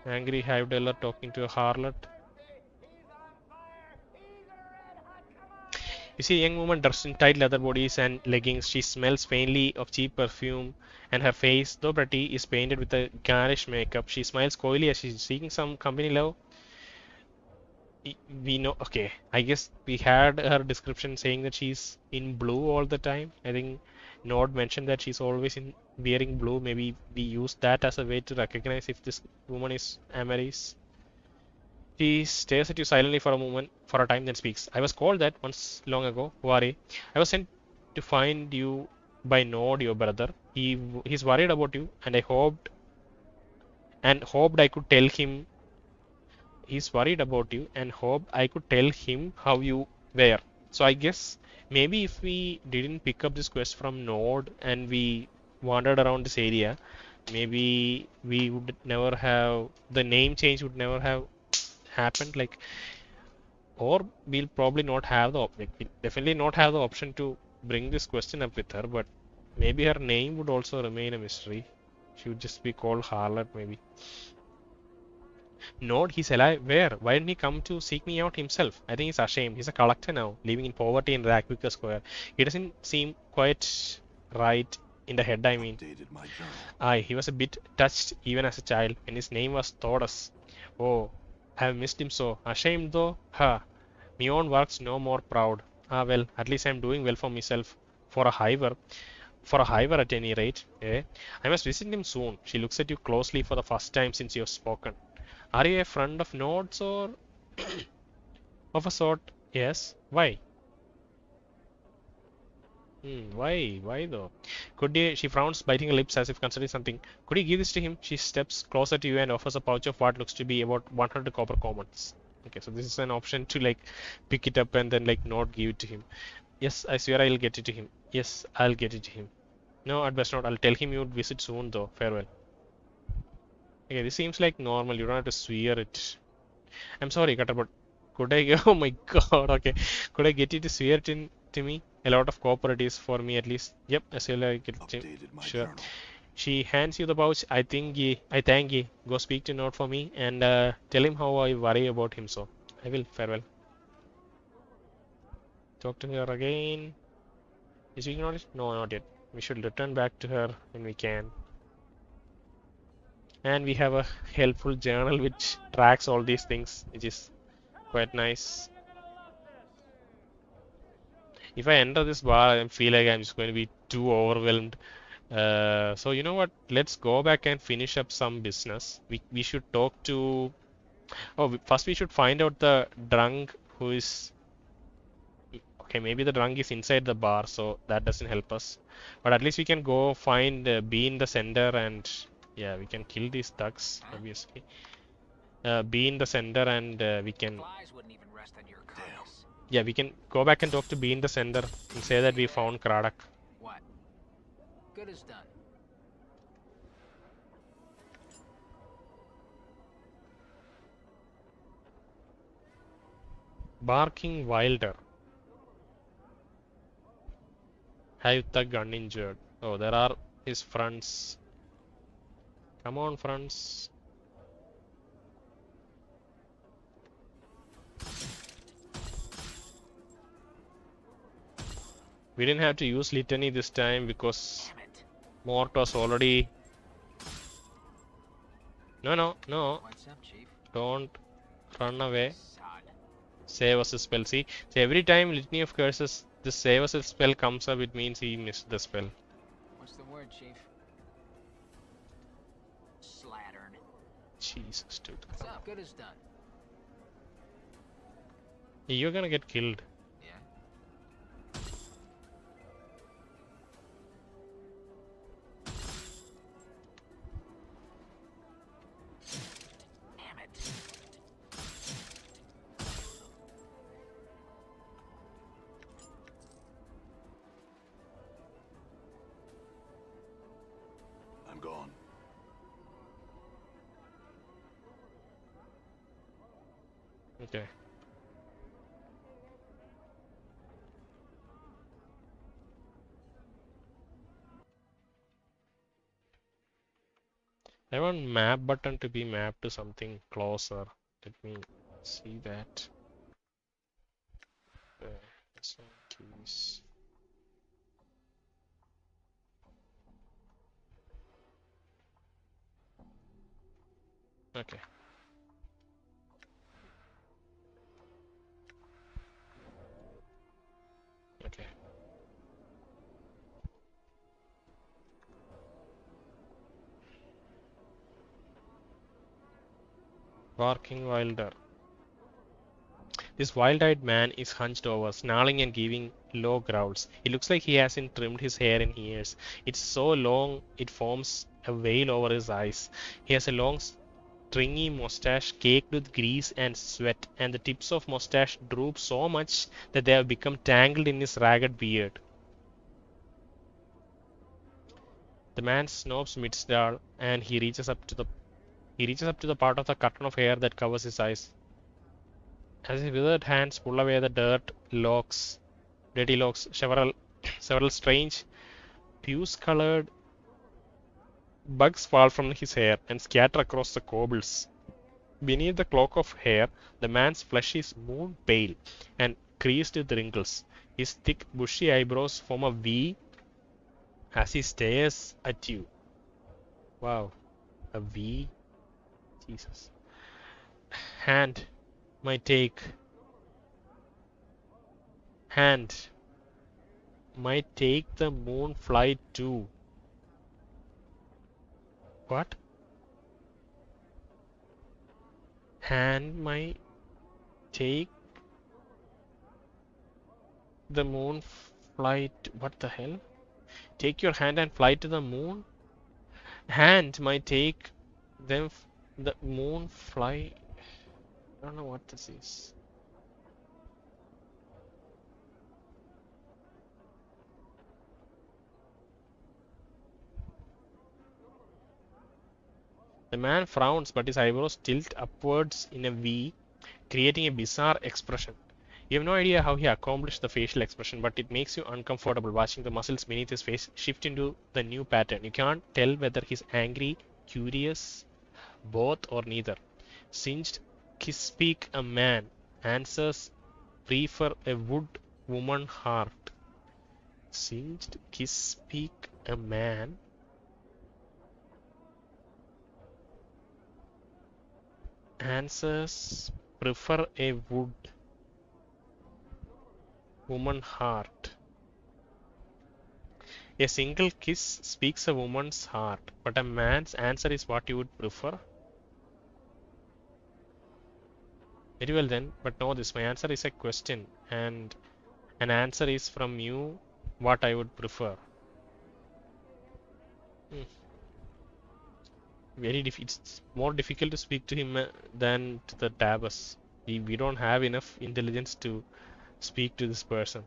Angry hive dweller talking to a harlot. You see a young woman dressed in tight leather bodies and leggings. She smells faintly of cheap perfume, and her face, though pretty, is painted with a garish makeup. She smiles coyly as she's seeking some company love. We know, okay, I guess we had her description saying that she's in blue all the time. I think Nord mentioned that she's always in wearing blue. Maybe we use that as a way to recognize if this woman is Amarysse. She stares at you silently for a moment, for a time, then speaks. I was called that once long ago. Who are you? I was sent to find you by Nod, your brother. He's worried about you, and I hoped I could tell him. He's worried about you, and hoped I could tell him how you were. So I guess maybe if we didn't pick up this quest from Nod and we wandered around this area, maybe we would never have the name change would never have happened. Like, or we'll probably not have we'll definitely not have the option to bring this question up with her, but maybe her name would also remain a mystery. She would just be called Harlot, maybe. Nod, he's alive. Where? Why didn't he come to seek me out himself? I think he's ashamed. He's a collector now, living in poverty in Rackwicker Square. He doesn't seem quite right in the head, I mean. Updated my journal. Aye, he was a bit touched even as a child, and his name was Thodas. Oh, I have missed him so. Ashamed though? Ha! Me own works no more proud. Ah well, at least I'm doing well for myself. For a hiver. For a hiver at any rate. Eh? I must visit him soon. She looks at you closely for the first time since you have spoken. Are you a friend of Nod's or of a sort? Yes. Why? Why? Why though? Could you? She frowns, biting her lips as if considering something. Could you give this to him? She steps closer to you and offers a pouch of what looks to be about 100 copper commons. Okay, so this is an option to like pick it up and then like not give it to him. Yes, I swear I'll get it to him. Yes, I'll get it to him. No, at best not. I'll tell him you'd visit soon though. Farewell. Okay, this seems like normal. You don't have to swear it. I'm sorry, Cutter, but could I? Oh my God. Okay, could I get you to swear it in to me? A lot of cooperatives for me at least. Yep, I still like it. Updated my Sure. journal. She hands you the pouch. I thank ye. Go speak to Note for me and tell him how I worry about him. So I will. Farewell. Talk to her again. Is she acknowledged? No, not yet. We should return back to her when we can. And we have a helpful journal which tracks all these things, which is quite nice. If I enter this bar, I feel like I'm just going to be too overwhelmed. So you know what? Let's go back and finish up some business. We should talk to. Oh, first we should find out the drunk who is. Okay, maybe the drunk is inside the bar, so that doesn't help us. But at least we can go find be in the center and yeah, we can kill these thugs obviously. Be in the center and we can. Flies wouldn't even rest on your carcass. Yeah, we can go back and talk to Be in the Center and say that we found Kradak. What? Good as done. Barking Wilder. Have the gun injured. Oh, there are his friends. Come on, friends. We didn't have to use litany this time because Damn it. Mort was already. No. What's up, Chief? Don't run away. Sod. Save us a spell. See, so every time Litany of Curses, this save us a spell comes up, it means he missed the spell. What's the word, Chief? Slattern. Jesus, dude. What's up? Good as done. You're gonna get killed. Yeah. Damn it. Okay. I want map button to be mapped to something closer. Let me see that. Some keys. Okay. Okay. Barking wilder. This wild-eyed man is hunched over, snarling and giving low growls. It looks like he hasn't trimmed his hair in years. It's so long it forms a veil over his eyes. He has a long, stringy mustache caked with grease and sweat, and the tips of mustache droop so much that they have become tangled in his ragged beard. The man snobs Mitzdal, and he reaches up to the part of the curtain of hair that covers his eyes. As his withered hands pull away the dirty locks, several strange, puce-colored bugs fall from his hair and scatter across the cobbles. Beneath the cloak of hair, the man's flesh is moon pale and creased with wrinkles. His thick, bushy eyebrows form a V as he stares at you. Wow, a V? Jesus. Hand, my take. Hand, might take the moon flight too. What? Hand might take the moon flight. What the hell? Take your hand and fly to the moon? Hand might take them the moon fly. I don't know what this is. The man frowns, but his eyebrows tilt upwards in a V, creating a bizarre expression. You have no idea how he accomplished the facial expression, but it makes you uncomfortable watching the muscles beneath his face shift into the new pattern. You can't tell whether he's angry, curious, both, or neither. Singed, kiss speak a man. Answers, prefer a wood woman heart. Singed, kiss speak a man. Answers, prefer a wood woman heart. A single kiss speaks a woman's heart, but a man's answer is what you would prefer. Very well then, but know this, my answer is a question, and an answer is from you what I would prefer. It's more difficult to speak to him than to the Tabas. We don't have enough intelligence to speak to this person.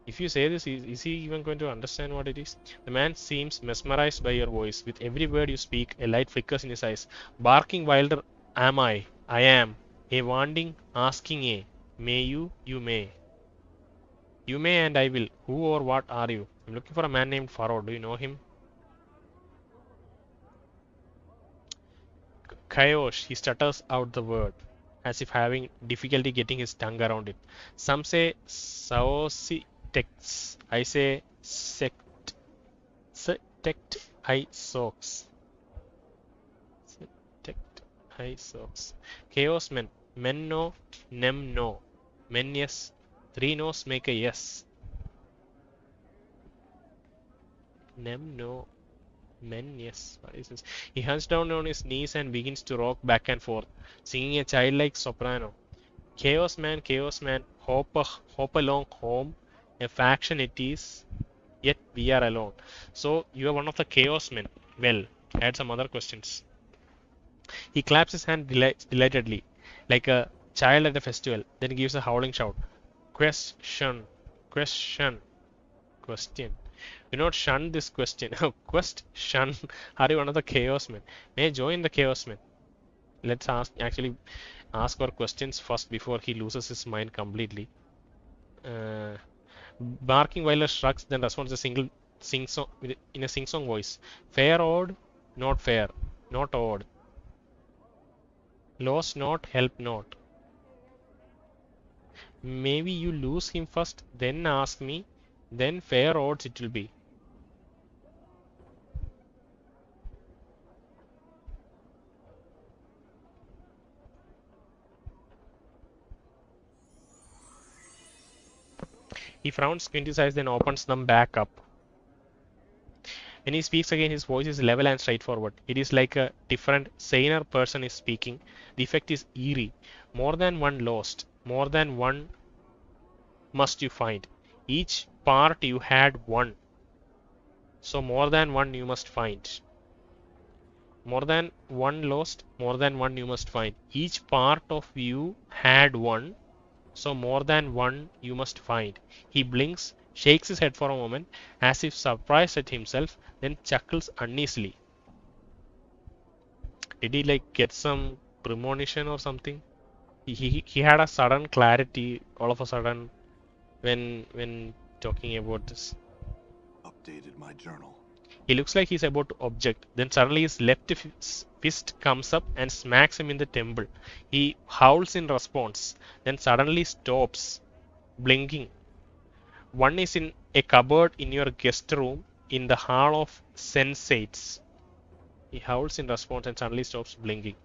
If you say this, is he even going to understand what it is? The man seems mesmerized by your voice. With every word you speak, a light flickers in his eyes. Barking wilder, am I? I am. A wanting, asking a. May you? You may. You may and I will. Who or what are you? I'm looking for a man named Faro. Do you know him? Kayosh, he stutters out the word, as if having difficulty getting his tongue around it. Some say Saosi texts. I say sect. Sect I socks. Sect I socks. Chaos men. Men no. Nem no. Men yes. Three no's make a yes. Nem no. Men, yes. What is this? He hunches down on his knees and begins to rock back and forth, singing a childlike soprano. Chaos man, hop along home. A faction it is, yet we are alone. So you are one of the chaos men. Well, I had some other questions. He claps his hand delightedly, like a child at a festival, then gives a howling shout. Question. Question. Question. Do not shun this question. Question. Are you one of the chaos men? May I join the chaos men? Let's ask our questions first before he loses his mind completely. Barking Violet shrugs, then responds a single sing song in a sing-song voice. Fair odd, not fair, not odd. Lost not, help not. Maybe you lose him first, then ask me, then fair odds it will be. He frowns, squints his eyes, then opens them back up. When he speaks again, his voice is level and straightforward. It is like a different, saner person is speaking. The effect is eerie. More than one lost, more than one must you find. Each part you had one, so more than one you must find. More than one lost, more than one you must find. Each part of you had one, so more than one you must find. He blinks, shakes his head for a moment, as if surprised at himself, then chuckles uneasily. Did he like get some premonition or something? He had a sudden clarity all of a sudden when talking about this. Updated my journal. He looks like he's about to object. Then suddenly his left fist comes up and smacks him in the temple. He howls in response, then suddenly stops, blinking. One is in a cupboard in your guest room in the Hall of Sensates. He howls in response and suddenly stops blinking.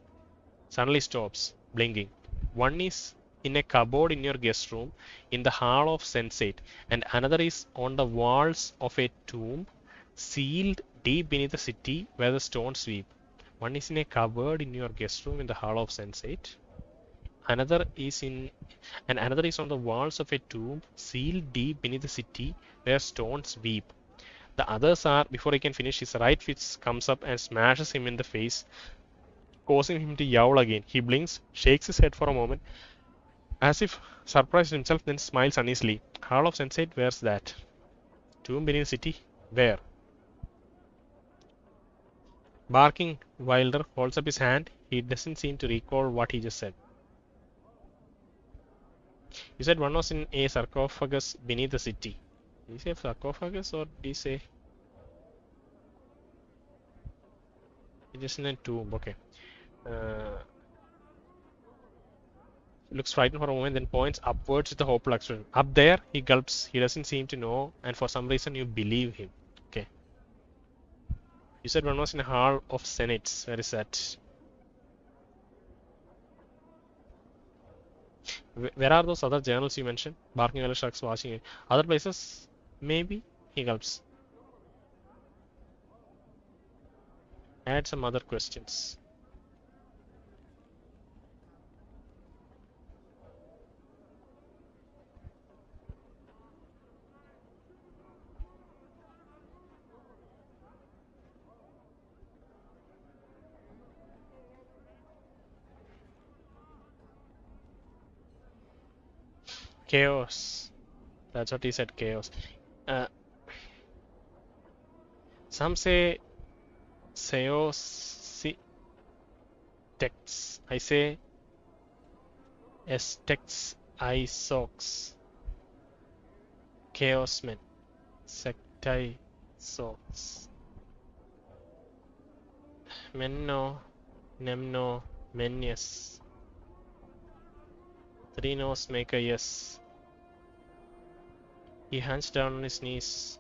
Suddenly stops blinking. One is in a cupboard in your guest room in the Hall of Sensate, and another is on the walls of a tomb sealed deep beneath the city where the stones sweep. One is in a cupboard in your guest room in the Hall of Sensate. Another is on the walls of a tomb sealed deep beneath the city where stones weep. The others are, before he can finish, his right fist comes up and smashes him in the face, causing him to yowl again. He blinks, shakes his head for a moment, as if surprised himself, then smiles uneasily. Hall of Sensate, where's that? Tomb beneath the city? Where? Barking, Wilder holds up his hand. He doesn't seem to recall what he just said. You said one was in a sarcophagus beneath the city. Did he say sarcophagus or did he say it is in a tomb? Okay. Looks frightened for a moment, then points upwards with a hopeful expression. Up there, he gulps. He doesn't seem to know, and for some reason you believe him. Okay. You said one was in a hall of senates. Where is that? Where are those other journals you mentioned? Barking Violet shrugs, watching it. Other places? Maybe? He gulps. Add some other questions. Chaos. That's what he said, chaos. Some say Seos texts. I say Estex Isox. Chaosmen. Sectai Sox. Menno. Nemno. Menius. Three nose make a yes. He hunches down on his knees.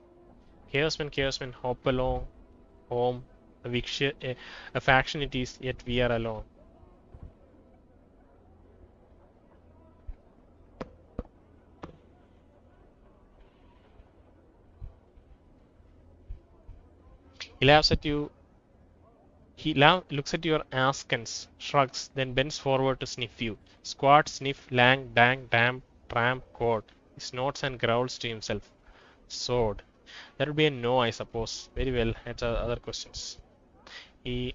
Chaosmen, hop along. Home. A faction it is, yet we are alone. He laughs at you. He looks at your askance, shrugs, then bends forward to sniff you. Squat, sniff, lang, dang, damn, tramp, code. He snorts and growls to himself. Sword. That would be a no, I suppose. Very well. That's other questions. He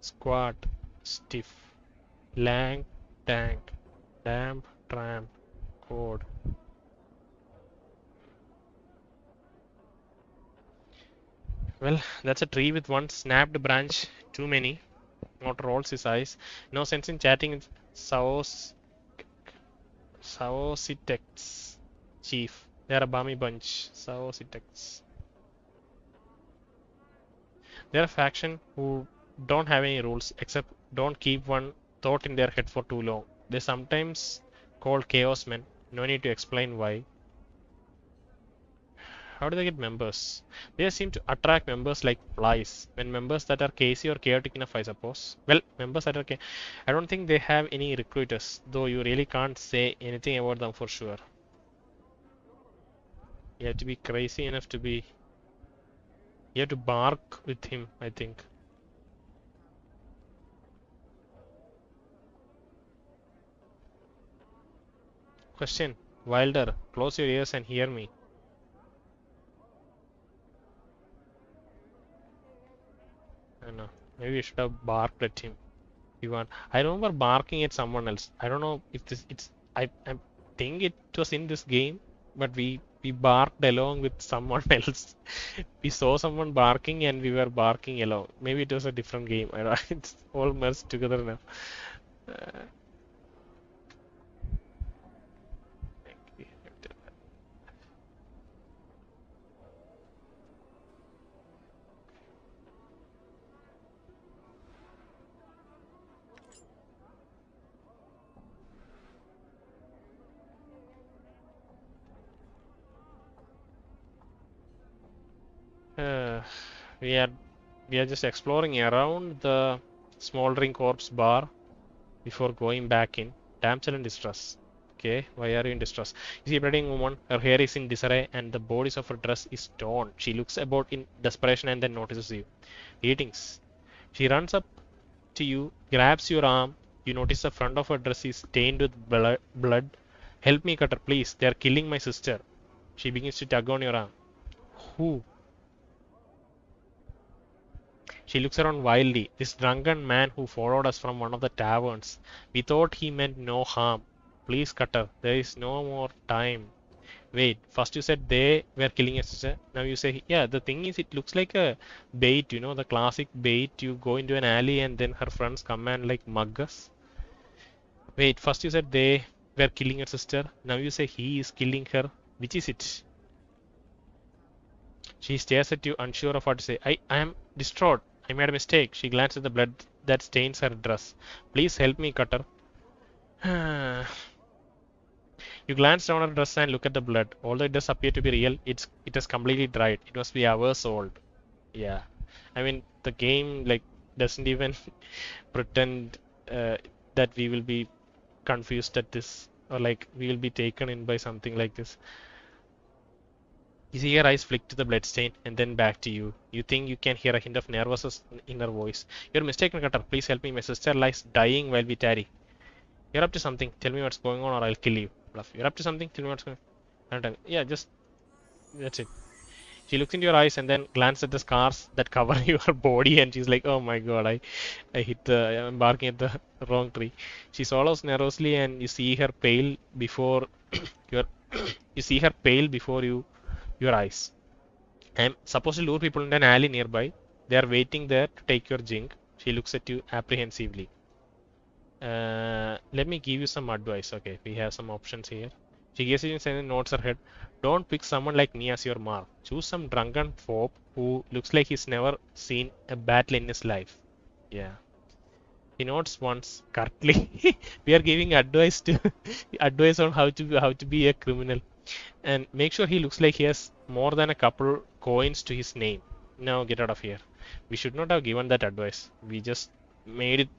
squat, stiff, lang, dang, damp, tramp, code. Well, that's a tree with one snapped branch. Too many. Not rolls his eyes. No sense in chatting with Saositex, chief. They're a balmy bunch. Saositex. They're a faction who don't have any rules except don't keep one thought in their head for too long. They sometimes called chaos men. No need to explain why. How do they get members? They seem to attract members like flies. When members that are crazy or chaotic enough, I suppose. Well, members that are I don't think they have any recruiters, though you really can't say anything about them for sure. You have to be crazy enough to be. You have to bark with him, I think. Question. Wilder, close your ears and hear me. I don't know. Maybe you should have barked at him. I remember barking at someone else. I don't know if I think it was in this game, but we barked along with someone else. We saw someone barking and we were barking along. Maybe it was a different game. I don't know. It's all merged together now. We are just exploring around the smoldering corpse bar before going back in. Damsel in distress. Okay, why are you in distress? You see a pregnant woman, her hair is in disarray and the bodice of her dress is torn. She looks about in desperation and then notices you. Greetings. She runs up to you, grabs your arm. You notice the front of her dress is stained with blood. Help me, Cutter, please. They are killing my sister. She begins to tug on your arm. Who? She looks around wildly. This drunken man who followed us from one of the taverns. We thought he meant no harm. Please, Cutter, there is no more time. Wait, first you said they were killing a sister. Now you say, yeah, the thing is, it looks like a bait, you know, the classic bait. You go into an alley and then her friends come and like mug us. Wait, first you said they were killing her sister. Now you say he is killing her. Which is it? She stares at you, unsure of what to say. I am distraught. I made a mistake. She glanced at the blood that stains her dress. Please help me, Cutter. You glance down her dress and look at the blood. Although it does appear to be real, it has completely dried. It must be hours old. Yeah. I mean, the game like doesn't even pretend that we will be confused at this, or like we will be taken in by something like this. You see her eyes flick to the bloodstain and then back to you. You think you can hear a hint of nervousness in her voice. You're mistaken, Cutter. Please help me. My sister lies dying while we tarry. You're up to something. Tell me what's going on or I'll kill you. Bluff. You're up to something. Tell me what's going on. Yeah, just that's it. She looks into your eyes and then glances at the scars that cover your body and she's like, oh my god, I'm barking at the wrong tree. She swallows nervously and you see her pale before your eyes. I'm supposed to lure people into an alley nearby. They are waiting there to take your jink. She looks at you apprehensively. Let me give you some advice. Okay, we have some options here. She gives you and nods her head. Don't pick someone like me as your mark. Choose some drunken fob who looks like he's never seen a battle in his life. Yeah. He nods once, curtly. We are giving advice on how to be a criminal. And make sure he looks like he has more than a couple coins to his name. Now get out of here. We should not have given that advice. We just made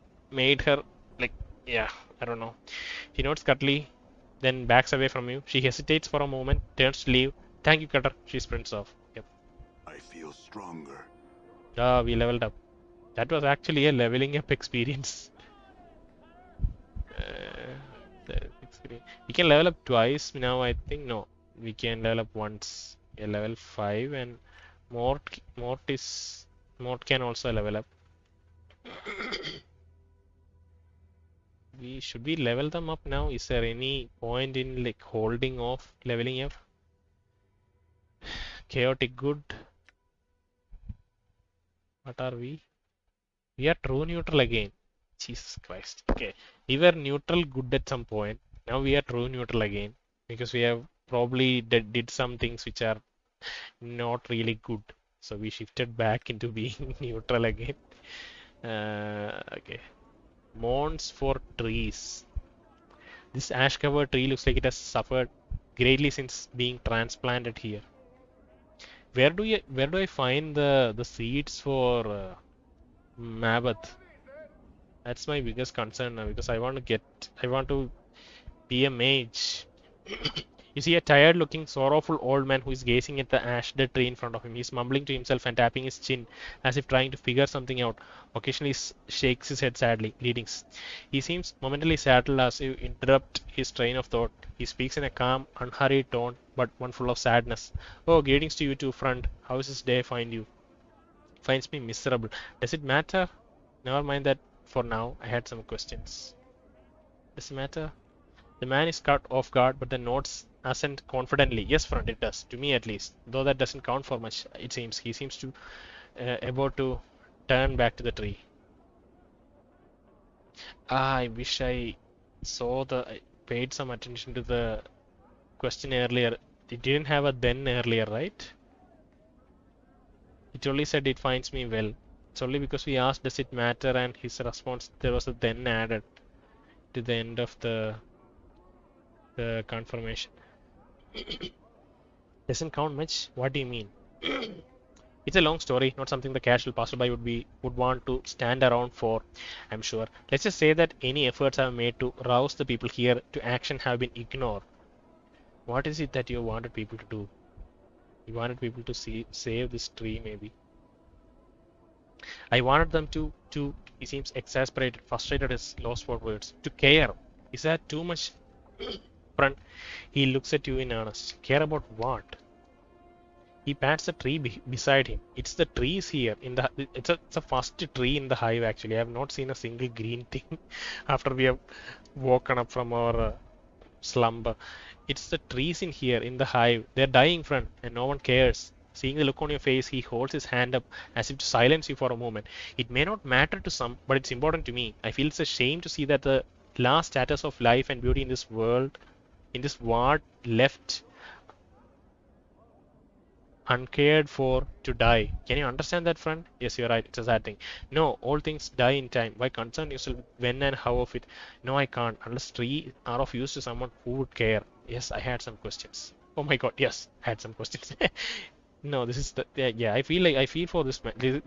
her like, yeah, I don't know. He nods curtly, then backs away from you. She hesitates for a moment, turns to leave. Thank you, Cutter. She sprints off. Yep. I feel stronger. Ah, we leveled up. That was actually a leveling up experience. We can level up twice now, I think. No, we can level up once. A level 5 and Mort can also level up. Should we level them up now? Is there any point in like holding off leveling up? Chaotic good. What are we? We are true neutral again. Jesus Christ. Okay. We were neutral good at some point. Now we are true neutral again because we have probably did some things which are not really good. So we shifted back into being neutral again. Okay. Mourns-for-trees. This ash-covered tree looks like it has suffered greatly since being transplanted here. Where do I find the seeds for Mebbeth? That's my biggest concern now because I want to be a mage. You see a tired looking, sorrowful old man who is gazing at the ash dead tree in front of him. He's mumbling to himself and tapping his chin as if trying to figure something out. Occasionally shakes his head sadly, leading. He seems momentarily startled as you interrupt his train of thought. He speaks in a calm, unhurried tone, but one full of sadness. Oh, greetings to you too, friend. How is this day find you? Finds me miserable. Does it matter? Never mind that for now. I had some questions. Does it matter? The man is caught off guard, but the notes assent confidently. Yes, friend, it does. To me at least. Though that doesn't count for much, it seems. He seems to about to turn back to the tree. I wish I I paid some attention to the question earlier. It didn't have a then earlier, right? It only said it finds me well. It's only because we asked does it matter and his response there was a then added to the end of the confirmation. Doesn't count much? What do you mean? It's a long story, not something the casual passerby would want to stand around for, I'm sure. Let's just say that any efforts I've made to rouse the people here to action have been ignored. What is it that you wanted people to do? You wanted people to save this tree, maybe. I wanted them to he seems exasperated, frustrated, is lost for words. To care. Is that too much? Front. He looks at you in earnest. Care about what? He pats the tree beside him. It's the trees here. It's a first tree in the hive actually. I have not seen a single green thing after we have woken up from our slumber. It's the trees in here in the hive. They're dying, friend, and no one cares. Seeing the look on your face, he holds his hand up as if to silence you for a moment. It may not matter to some, but it's important to me. I feel it's a shame to see that the last status of life and beauty in this world, in this ward, left uncared for to die. Can you understand that, friend? Yes, you're right. It's a sad thing. No, all things die in time. Why concern yourself with when and how of it? No, I can't. Unless trees are of use to someone who would care. Yes, I had some questions. Oh my God, yes, I had some questions. No, this is the yeah. I feel for this man.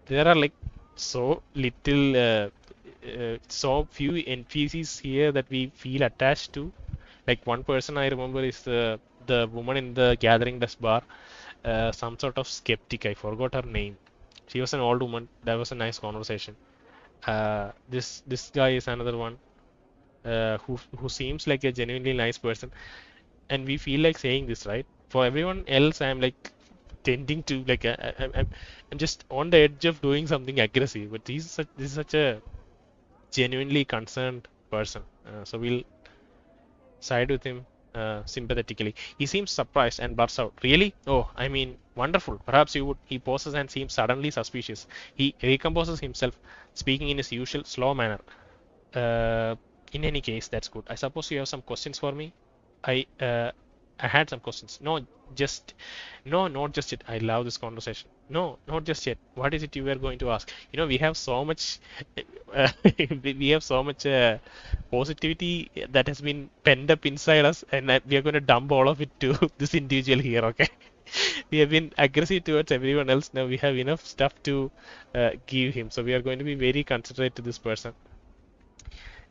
There are like so little, so few NPCs here that we feel attached to. Like one person I remember is the woman in the gathering desk bar, some sort of skeptic. I forgot her name. She was an old woman. That was a nice conversation. This guy is another one, who seems like a genuinely nice person, and we feel like saying this, right? For everyone else, I'm like tending to like I'm just on the edge of doing something aggressive. But this is such a genuinely concerned person, so we'll side with him sympathetically. He seems surprised and bursts out, "Really? Oh, I mean, wonderful. Perhaps you would." He pauses and seems suddenly suspicious. He recomposes himself, speaking in his usual slow manner. In any case, that's good. I suppose you have some questions for me? I uh, I had some questions. No, not just yet. I love this conversation. No, not just yet. What is it you were going to ask? We have so much, we have so much positivity that has been pent up inside us, and we are going to dump all of it to this individual here. Okay, we have been aggressive towards everyone else. Now we have enough stuff to give him, so we are going to be very considerate to this person.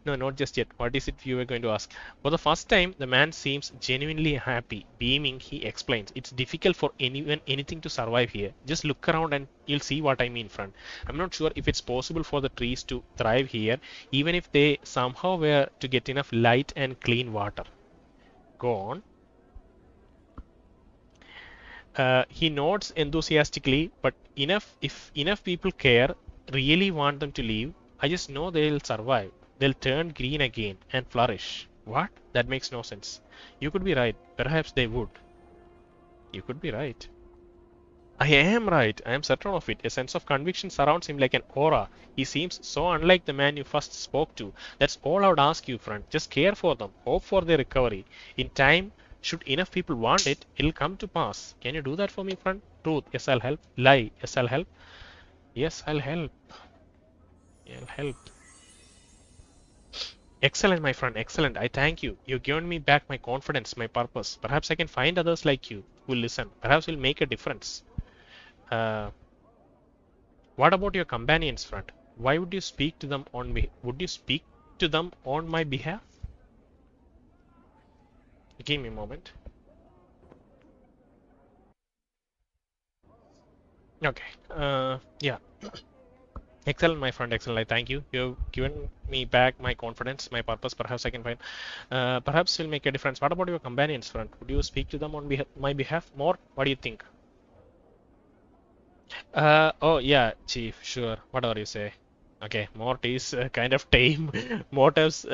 No, not just yet. What is it you were going to ask? For the first time, the man seems genuinely happy. Beaming, he explains. It's difficult for anything to survive here. Just look around and you'll see what I mean, friend. I'm not sure if it's possible for the trees to thrive here, even if they somehow were to get enough light and clean water. Go on. He nods enthusiastically, but if enough people care, really want them to leave, I just know they'll survive. They'll turn green again and flourish. What? That makes no sense. You could be right. Perhaps they would. You could be right. I am right. I am certain of it. A sense of conviction surrounds him like an aura. He seems so unlike the man you first spoke to. That's all I would ask you, friend. Just care for them. Hope for their recovery. In time, should enough people want it, it'll come to pass. Can you do that for me, friend? Truth. Yes, I'll help. Lie. Yes, I'll help. Yes, I'll help. I'll help. Excellent, my friend. Excellent. I thank you. You've given me back my confidence, my purpose. Perhaps I can find others like you who listen. Perhaps we'll make a difference. Uh, what about your companions, friend? Why would you speak to them on me? Would you speak to them on my behalf? Give me a moment. Okay. Yeah. Excellent, my friend. Excellent. I thank you. You've given me back my confidence, my purpose. Perhaps I can find. Perhaps will make a difference. What about your companions, friend? Would you speak to them on my behalf more? What do you think? Oh yeah, Chief. Sure. Whatever you say. Okay, Mort is kind of tame. Mort has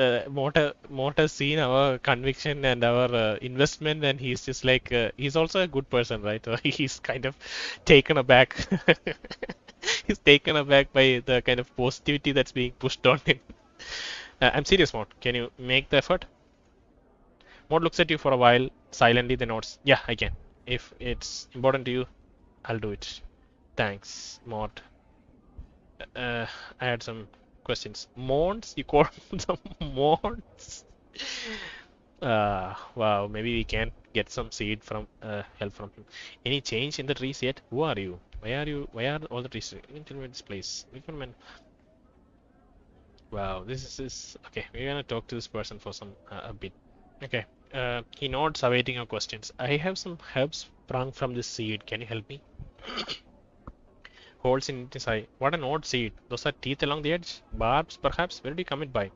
seen our conviction and our investment, and he's just like he's also a good person, right? So he's kind of taken aback. He's taken aback by the kind of positivity that's being pushed on him. I'm serious, Mort. Can you make the effort? Mort looks at you for a while, silently, then nods. Yeah, I can. If it's important to you, I'll do it. Thanks, Mort. I had some questions. Mourns? You call them Mourns? Wow, maybe we can get some seed from help from him. Any change in the trees yet? Who are you? Why are all the trees in this place? Wow, this is okay. We're gonna talk to this person for some a bit. Okay. He nods, awaiting your questions. I have some herbs sprung from this seed. Can you help me? Holes in his eye. What an odd seed. Those are teeth along the edge. Barbs, perhaps? Where did you come it by?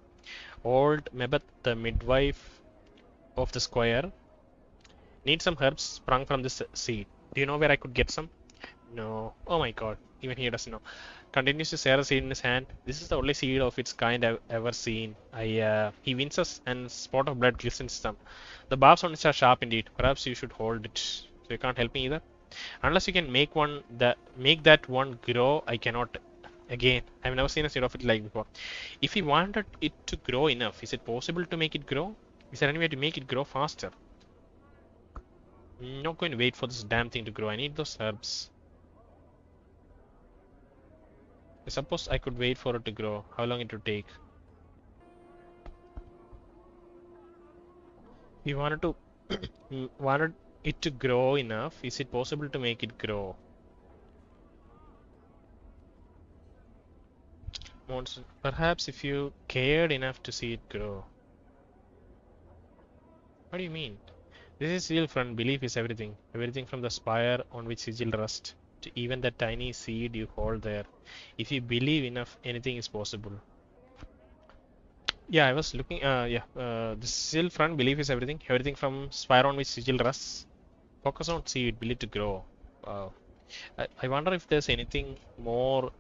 Old Mebbeth, the midwife of the square, needs some herbs sprung from this seed. Do you know where I could get some? No. Oh my god. Even he doesn't know. Continues to share a seed in his hand. This is the only seed of its kind I've ever seen. He winces and a spot of blood glistens them. The barbs on it are sharp indeed. Perhaps you should hold it. So you can't help me either? Unless you can make that one grow, I cannot. Again, I've never seen a seed of it like before. If we wanted it to grow enough, is it possible to make it grow? Is there any way to make it grow faster? I'm not going to wait for this damn thing to grow. I need those herbs. I suppose I could wait for it to grow. How long it would take? We wanted to wanted it to grow enough. Is it possible to make it grow? Perhaps if you cared enough to see it grow. What do you mean? This is real, friend. Belief is everything. Everything from the spire on which sigil rests to even that tiny seed you hold there. If you believe enough, anything is possible. Yeah, I was looking. The sigil, friend. Belief is everything. Everything from spire on which sigil rests. Focus on seed. Believe to grow. Wow. I wonder if there's anything more.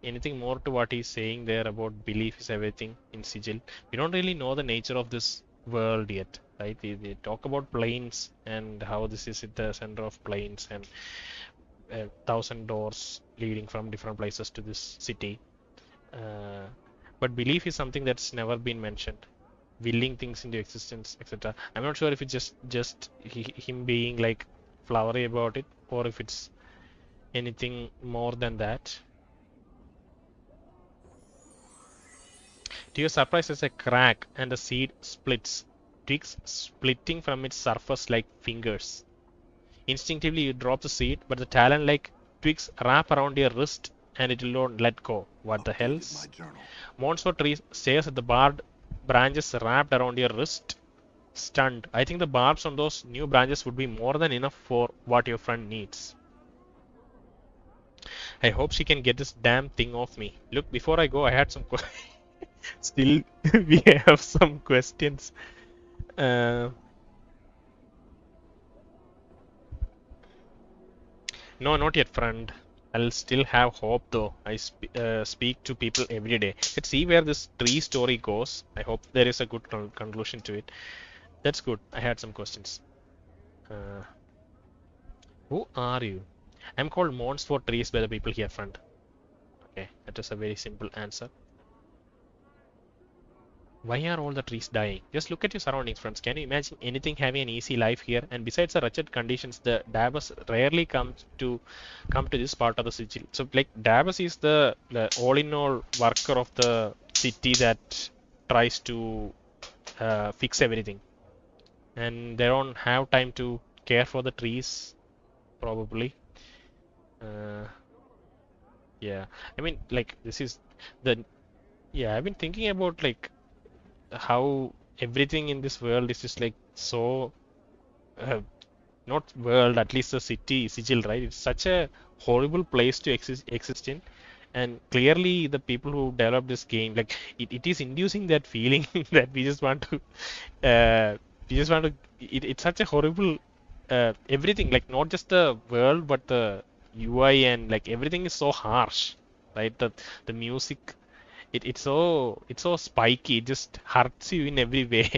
Anything more to what he's saying there about belief is everything in sigil. We don't really know the nature of this world yet, right? We talk about planes and how this is at the center of planes and 1,000 doors leading from different places to this city. But belief is something that's never been mentioned. Willing things into existence, etc. I'm not sure if it's just him being like flowery about it, or if it's anything more than that. To your surprise, there's a crack and the seed splits, twigs splitting from its surface like fingers. Instinctively, you drop the seed, but the talon-like twigs wrap around your wrist and it will not let go. What the hell? Mourns-for-trees stares at the barbed branches wrapped around your wrist, stunned. I think the barbs on those new branches would be more than enough for what your friend needs. I hope she can get this damn thing off me. Look, before I go, I had some still we have some questions. No, not yet, friend. I'll still have hope though. I speak to people every day. Let's see where this tree story goes. I hope there is a good conclusion to it. That's good. I had some questions. Who are you? I'm called Mourns-for-trees by the people here, friend. Okay, that is a very simple answer. Why are all the trees dying? Just look at your surroundings, friends. Can you imagine anything having an easy life here? And besides the wretched conditions, the Davos rarely come to this part of the sigil. So like Davos is the all-in-all worker of the city that tries to fix everything, and they don't have time to care for the trees, probably. Uh, yeah, I mean, like this is the yeah. I've been thinking about like how everything in this world is just like so uh, not world, at least the city sigil, right? It's such a horrible place to exist in, and clearly the people who developed this game, like it is inducing that feeling that we just want to we just want to it's such a horrible everything, like not just the world but the UI, and like everything is so harsh, right? The music, it's so spiky. It just hurts you in every way.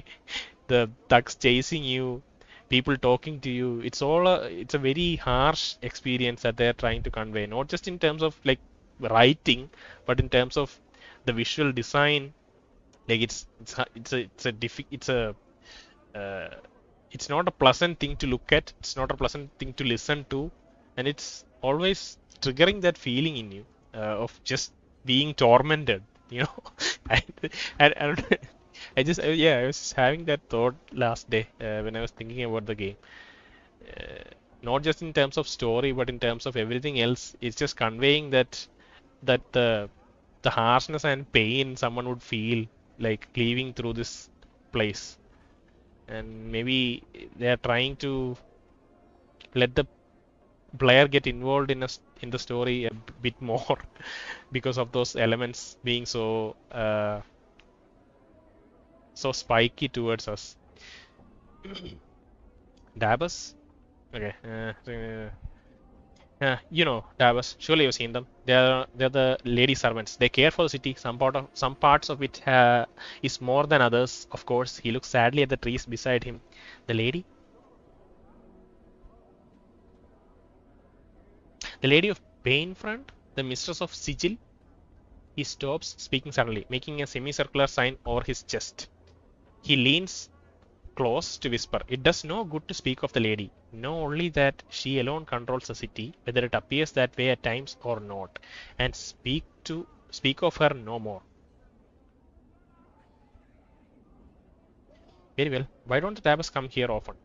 The thugs chasing you, people talking to you. It's a very harsh experience that they're trying to convey. Not just in terms of like writing, but in terms of the visual design. Like it's a uh, it's not a pleasant thing to look at. It's not a pleasant thing to listen to, and it's always triggering that feeling in you of just being tormented. You know, I, I don't. Yeah, I was just having that thought last day when I was thinking about the game. Uh, Not just in terms of story, but in terms of everything else. It's just conveying that the harshness and pain someone would feel like leaving through this place, and maybe they are trying to let the player get involved in the story a bit more because of those elements being so spiky towards us. Dabas? Okay. Davos. Surely you've seen them. They're the lady servants. They care for the city. Some parts of it is more than others. Of course, he looks sadly at the trees beside him. The lady, the lady of pain front, the mistress of sigil. He stops, speaking suddenly, making a semicircular sign over his chest. He leans close to whisper. It does no good to speak of the lady. Know only that she alone controls the city, whether it appears that way at times or not, and speak of her no more. Very well. Why don't the Tabas come here often?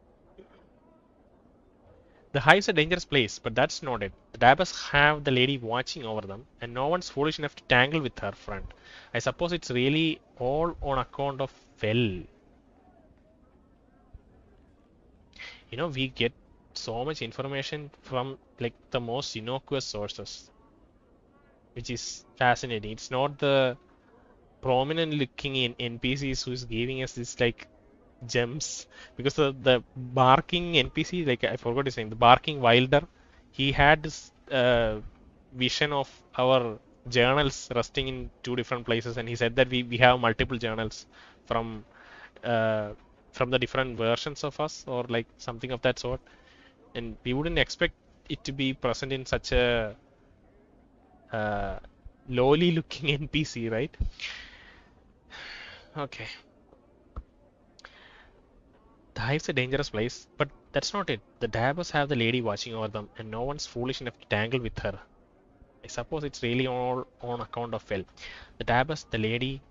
The hive is a dangerous place, but that's not it. The Tabas have the lady watching over them, and no one's foolish enough to tangle with her friend. I suppose it's really all on account of Fell. We get so much information from like the most innocuous sources, which is fascinating. It's not the prominent looking in NPCs who's giving us this like gems, because the barking NPC, like I forgot his name, the barking wilder, he had this vision of our journals resting in two different places, and he said that we have multiple journals from uh, from the different versions of us, or like something of that sort, and we wouldn't expect it to be present in such a lowly looking NPC, right? Okay. The hive's a dangerous place, but that's not it. The Dabos have the lady watching over them, and no one's foolish enough to tangle with her. I suppose it's really all on account of Fell. The Dabos, the lady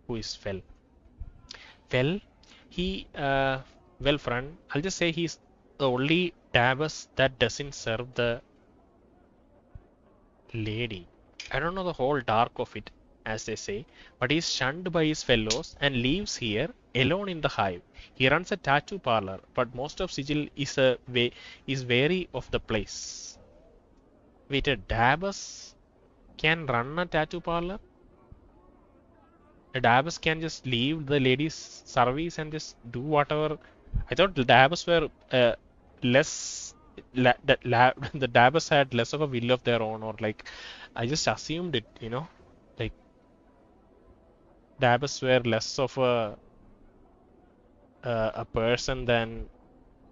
who is Fell. Fell, well, friend, I'll just say he's the only Dabos that doesn't serve the lady. I don't know the whole dark of it, as they say, but he's shunned by his fellows and lives here alone in the hive. He runs a tattoo parlor, but most of Sigil is wary of the place. Wait, a Dabus can run a tattoo parlor? A Dabus can just leave the ladies' service and just do whatever. I thought the Dabus were less. The Dabus had less of a will of their own, or like I just assumed it. Like Dabus were less of a person than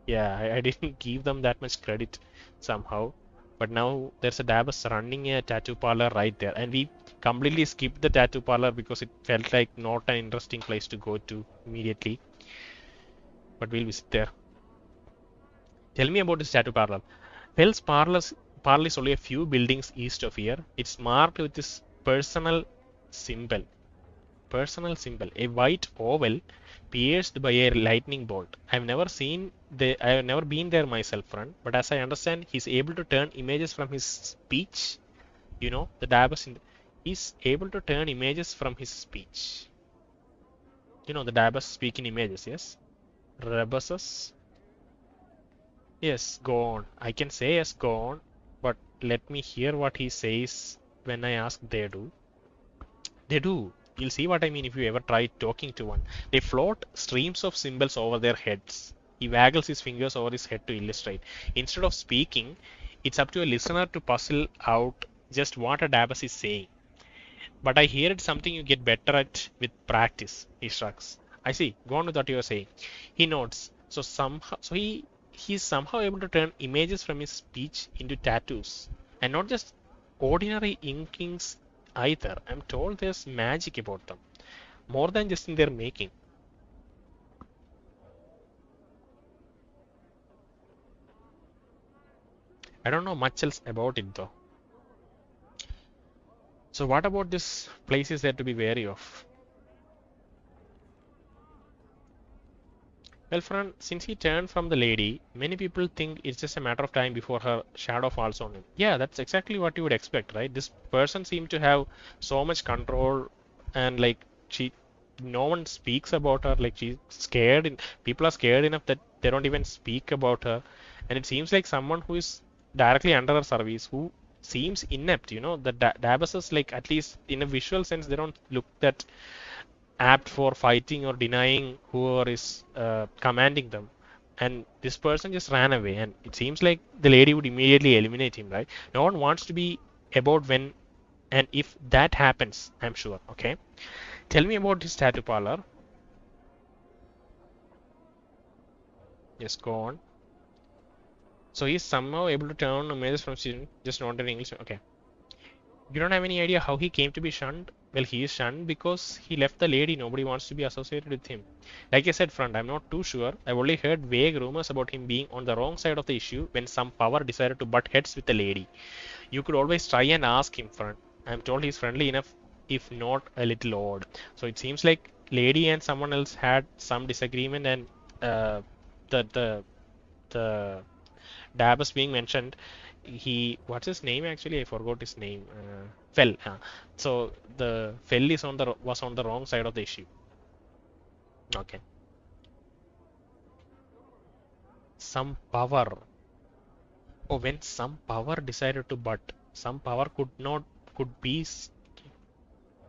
Yeah, I didn't give them that much credit somehow. But now there's a Dabas running a tattoo parlor right there, and we completely skipped the tattoo parlor because it felt like not an interesting place to go to immediately. But we'll visit there. Tell me about this tattoo parlor. Well's parlor is only a few buildings east of here. It's marked with this symbol. Personal symbol, a white oval pierced by a lightning bolt. I have never been there myself, friend, but as I understand, he's able to turn images from his speech. You know, the Dabas he's able to turn images from his speech. You know, the Dabas speak in images, yes? Rebuses. Yes, go on. I can say yes, go on, but let me hear what he says when I ask they do. They do. You'll see what I mean if you ever try talking to one. They float streams of symbols over their heads. He waggles his fingers over his head to illustrate. Instead of speaking, it's up to a listener to puzzle out just what a Dabas is saying. But I hear it's something you get better at with practice, he shrugs. I see. Go on with what you are saying. He nods. He's somehow able to turn images from his speech into tattoos. And not just ordinary inkings either. I'm told there's magic about them. More than just in their making. I don't know much else about it though. So what about this place is there to be wary of? Well, friend, since he turned from the lady, many people think it's just a matter of time before her shadow falls on him. Yeah, that's exactly what you would expect, right? This person seemed to have so much control, and like no one speaks about her. Like she's scared, and people are scared enough that they don't even speak about her. And it seems like someone who is directly under her service, who seems inept. You know, the Dabasses, like at least in a visual sense, they don't look that apt for fighting or denying whoever is commanding them. And this person just ran away, and it seems like the lady would immediately eliminate him, right? No one wants to be about when and if that happens, I'm sure. Okay, tell me about this tattoo parlor. Yes, go on. So he's somehow able to turn images from student, just not in English. Okay. You don't have any idea how he came to be shunned? Well, he is shunned because he left the lady. Nobody wants to be associated with him. Like I said, friend, I'm not too sure. I've only heard vague rumors about him being on the wrong side of the issue when some power decided to butt heads with the lady. You could always try and ask him, friend. I'm told he's friendly enough, if not a little odd. So it seems like lady and someone else had some disagreement, and the the the Dabas being mentioned, what's his name actually? I forgot his name. Fell. So the Fell is was on the wrong side of the issue. Okay. Some power. Oh, when some power decided to butt, some power could be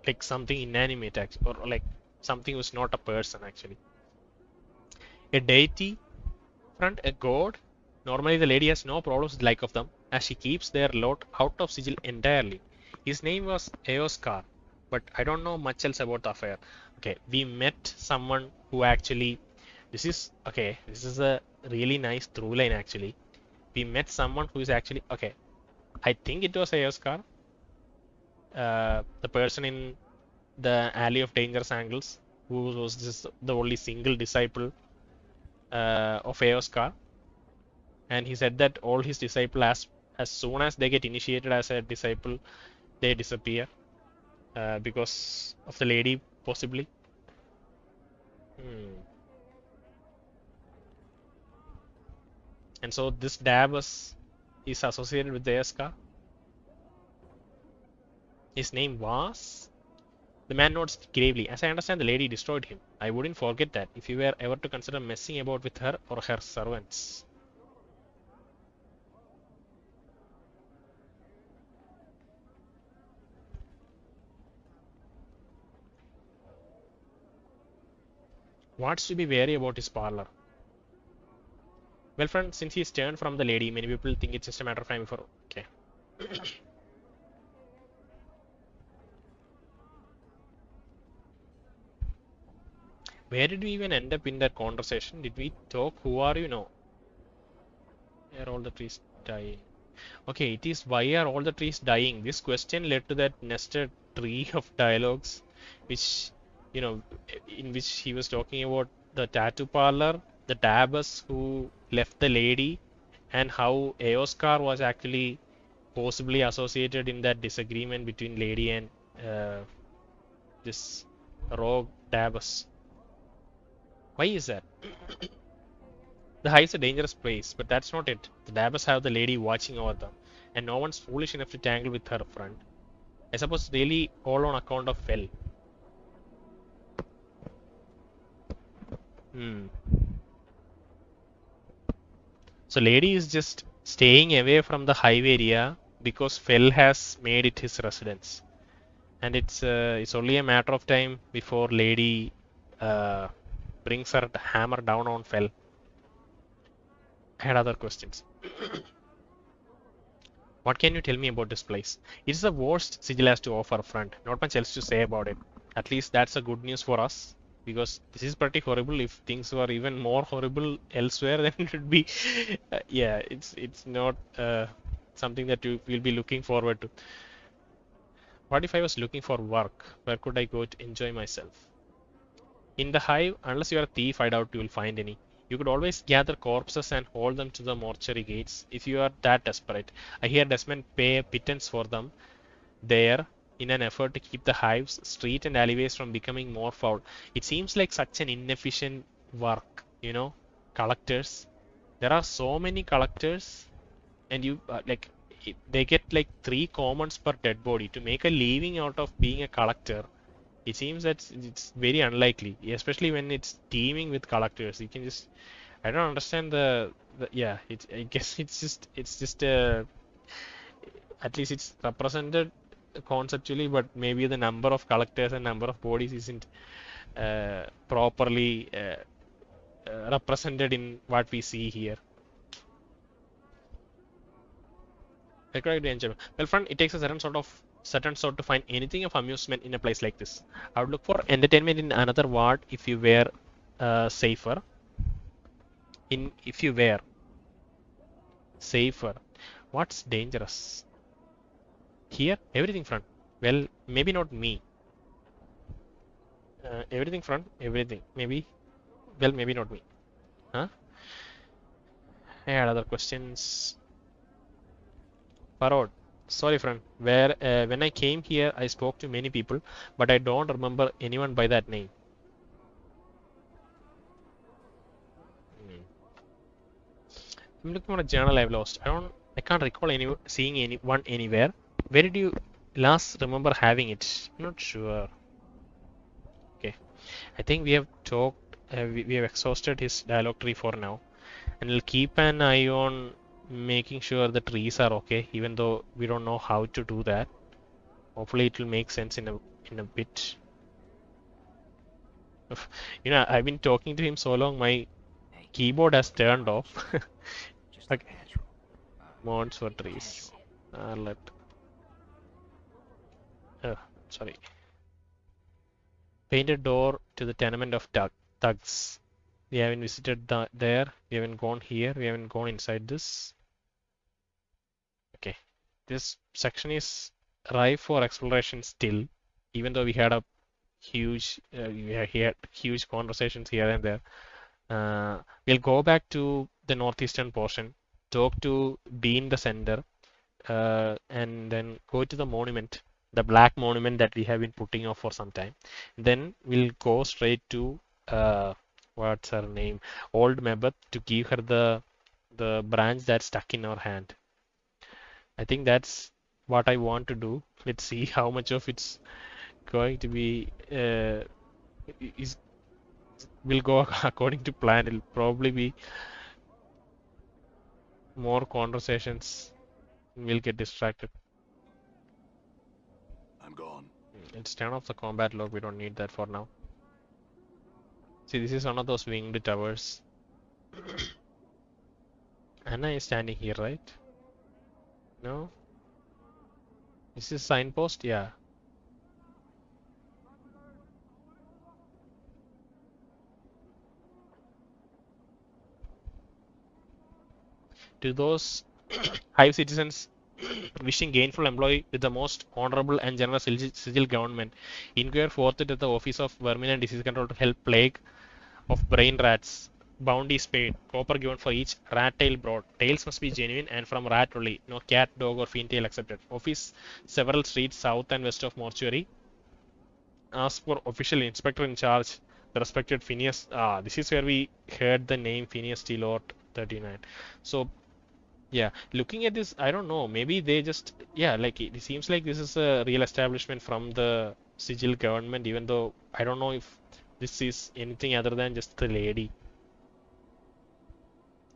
like something inanimate actually, or like something was not a person actually. A deity, front, a god. Normally, the lady has no problems with like of them, as she keeps their lot out of sigil entirely. His name was Eoskar, but I don't know much else about the affair. Okay, we met someone who actually. This is okay. This is a really nice through line actually. We met someone who is actually okay. I think it was Eoskar, the person in the Alley of Dangerous Angles, who was just the only single disciple of Eoskar. And he said that all his disciples, as soon as they get initiated as a disciple, they disappear because of the lady, possibly. Hmm. And so this Dabas is associated with the Eoskar. His name was. The man nods gravely. As I understand, the lady destroyed him. I wouldn't forget that if you were ever to consider messing about with her or her servants. What's to be wary about his parlor? Well, friend, since he's turned from the lady, many people think it's just a matter of time before. Okay. Where did we even end up in that conversation? Did we talk? Who are you? No. are all the trees dying? Okay, it is why are all the trees dying? This question led to that nested tree of dialogues, which, you know, in which he was talking about the tattoo parlor, the dabbers who left the lady, and how Eoscar was actually possibly associated in that disagreement between lady and uh, this rogue dabbers. Why is that? The high is a dangerous place, but that's not it. The dabbers have the lady watching over them, and no one's foolish enough to tangle with her friend. I suppose really all on account of Fell. Hmm. So lady is just staying away from the hive area because Fell has made it his residence, and it's only a matter of time before lady uh, brings her hammer down on Fell. I had other questions. What can you tell me about this place? It's the worst Sigil has to offer, friend. Not much else to say about it. At least that's a good news for us, because this is pretty horrible. If things were even more horrible elsewhere, then it would be, yeah, it's not something that you will be looking forward to. What if I was looking for work? Where could I go to enjoy myself? In the hive, unless you are a thief, I doubt you will find any. You could always gather corpses and haul them to the mortuary gates if you are that desperate. I hear Desmond pay a pittance for them there in an effort to keep the hives, street and alleyways from becoming more foul. It seems like such an inefficient work, collectors. There are so many collectors, and you they get like 3 commons per dead body. To make a living out of being a collector, it seems that it's very unlikely, especially when it's teaming with collectors. You can just, I don't understand the yeah. I guess it's just at least it's represented conceptually, but maybe the number of collectors and number of bodies isn't properly represented in what we see here. Required enjoyment. Well, friend, it takes a certain sort to find anything of amusement in a place like this. I would look for entertainment in another ward if you were safer. If you were safer, what's dangerous? Here, everything, friend. Well, maybe not me. Everything, friend. Everything. Maybe. Well, maybe not me. Huh? I had other questions. Parod. Sorry, friend. When I came here, I spoke to many people, but I don't remember anyone by that name. Hmm. I'm looking for a journal I've lost. I can't recall seeing anyone anywhere. Where did you last remember having it? I'm not sure. Okay. I think we have talked. We have exhausted his dialogue tree for now, and we'll keep an eye on making sure the trees are okay, even though we don't know how to do that. Hopefully, it will make sense in a bit. I've been talking to him so long, my Hey, keyboard has turned off. just Okay, natural. Mourns-for-trees. Casual. Let. Sorry. Painted door to the tenement of thugs. We haven't visited there. We haven't gone here. We haven't gone inside this. Okay. This section is ripe for exploration still, even though we had a we had huge conversations here and there. We'll go back to the northeastern portion, talk to Dean the Center, and then go to the monument, the black monument that we have been putting off for some time. Then we'll go straight to what's her name, Old Mebbeth, to give her the branch that's stuck in our hand. I think that's what I want to do. Let's see how much of it's going to be is will go according to plan. It'll probably be more conversations. We'll get distracted. I'm gone. Let's turn off the combat log. We don't need that for now. See, this is one of those winged towers. Anna is standing here, right? No? Is this signpost? Yeah. To those hive citizens wishing gainful employ with the most honorable and generous sigil government, inquire forthwith at the office of vermin and disease control to help plague of brain rats. Bounty is paid. Copper given for each rat tail brought. Tails must be genuine and from rat only. No cat, dog, or fiend tail accepted. Office several streets south and west of mortuary. Ask for official inspector in charge. The respected Phineas. This is where we heard the name Phineas T. Lord 39. So yeah, looking at this, I don't know. Maybe they just, yeah, like it seems like this is a real establishment from the sigil government, even though I don't know if this is anything other than just the lady.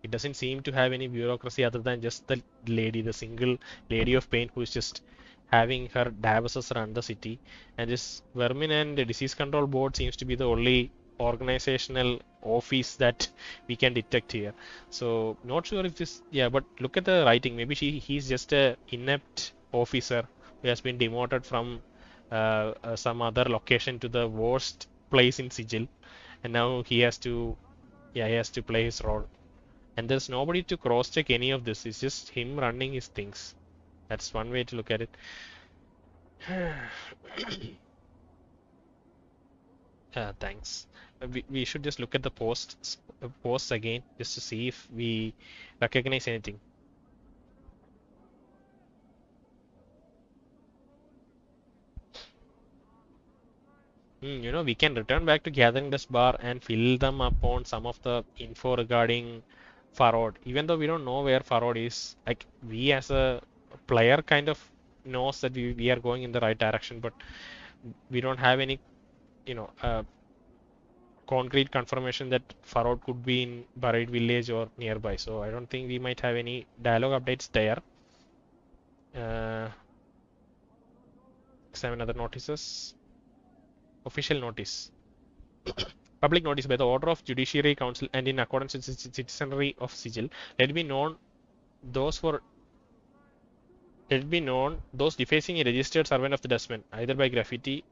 It doesn't seem to have any bureaucracy other than just the lady, the single lady of pain who is just having her dabasses run the city. And this vermin and disease control board seems to be the only organizational office that we can detect here. So not sure if this, yeah, but look at the writing. Maybe he's just a inept officer who has been demoted from some other location to the worst place in Sigil, and now he has to, yeah, he has to play his role. And there's nobody to cross-check any of this. It's just him running his things. That's one way to look at it. Thanks. We should just look at the posts again just to see if we recognize anything. We can return back to Gathering Dust Bar and fill them up on some of the info regarding Farod. Even though we don't know where Farod is, like we as a player kind of knows that we are going in the right direction, but we don't have any, concrete confirmation that Farod could be in Buried Village or nearby. So I don't think we might have any dialogue updates there. Examine other notices. Official notice. Public notice by the order of Judiciary Council and in accordance with the citizenry of Sigil. Let it be known those defacing a registered servant of the dustman, either by graffiti.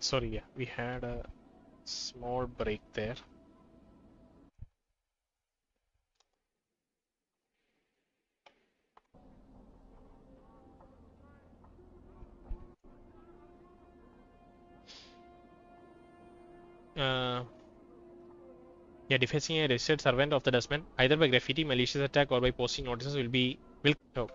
Sorry, yeah, we had a small break there. Yeah, defacing a registered servant of the dustman, either by graffiti, malicious attack, or by posting notices will. Oh.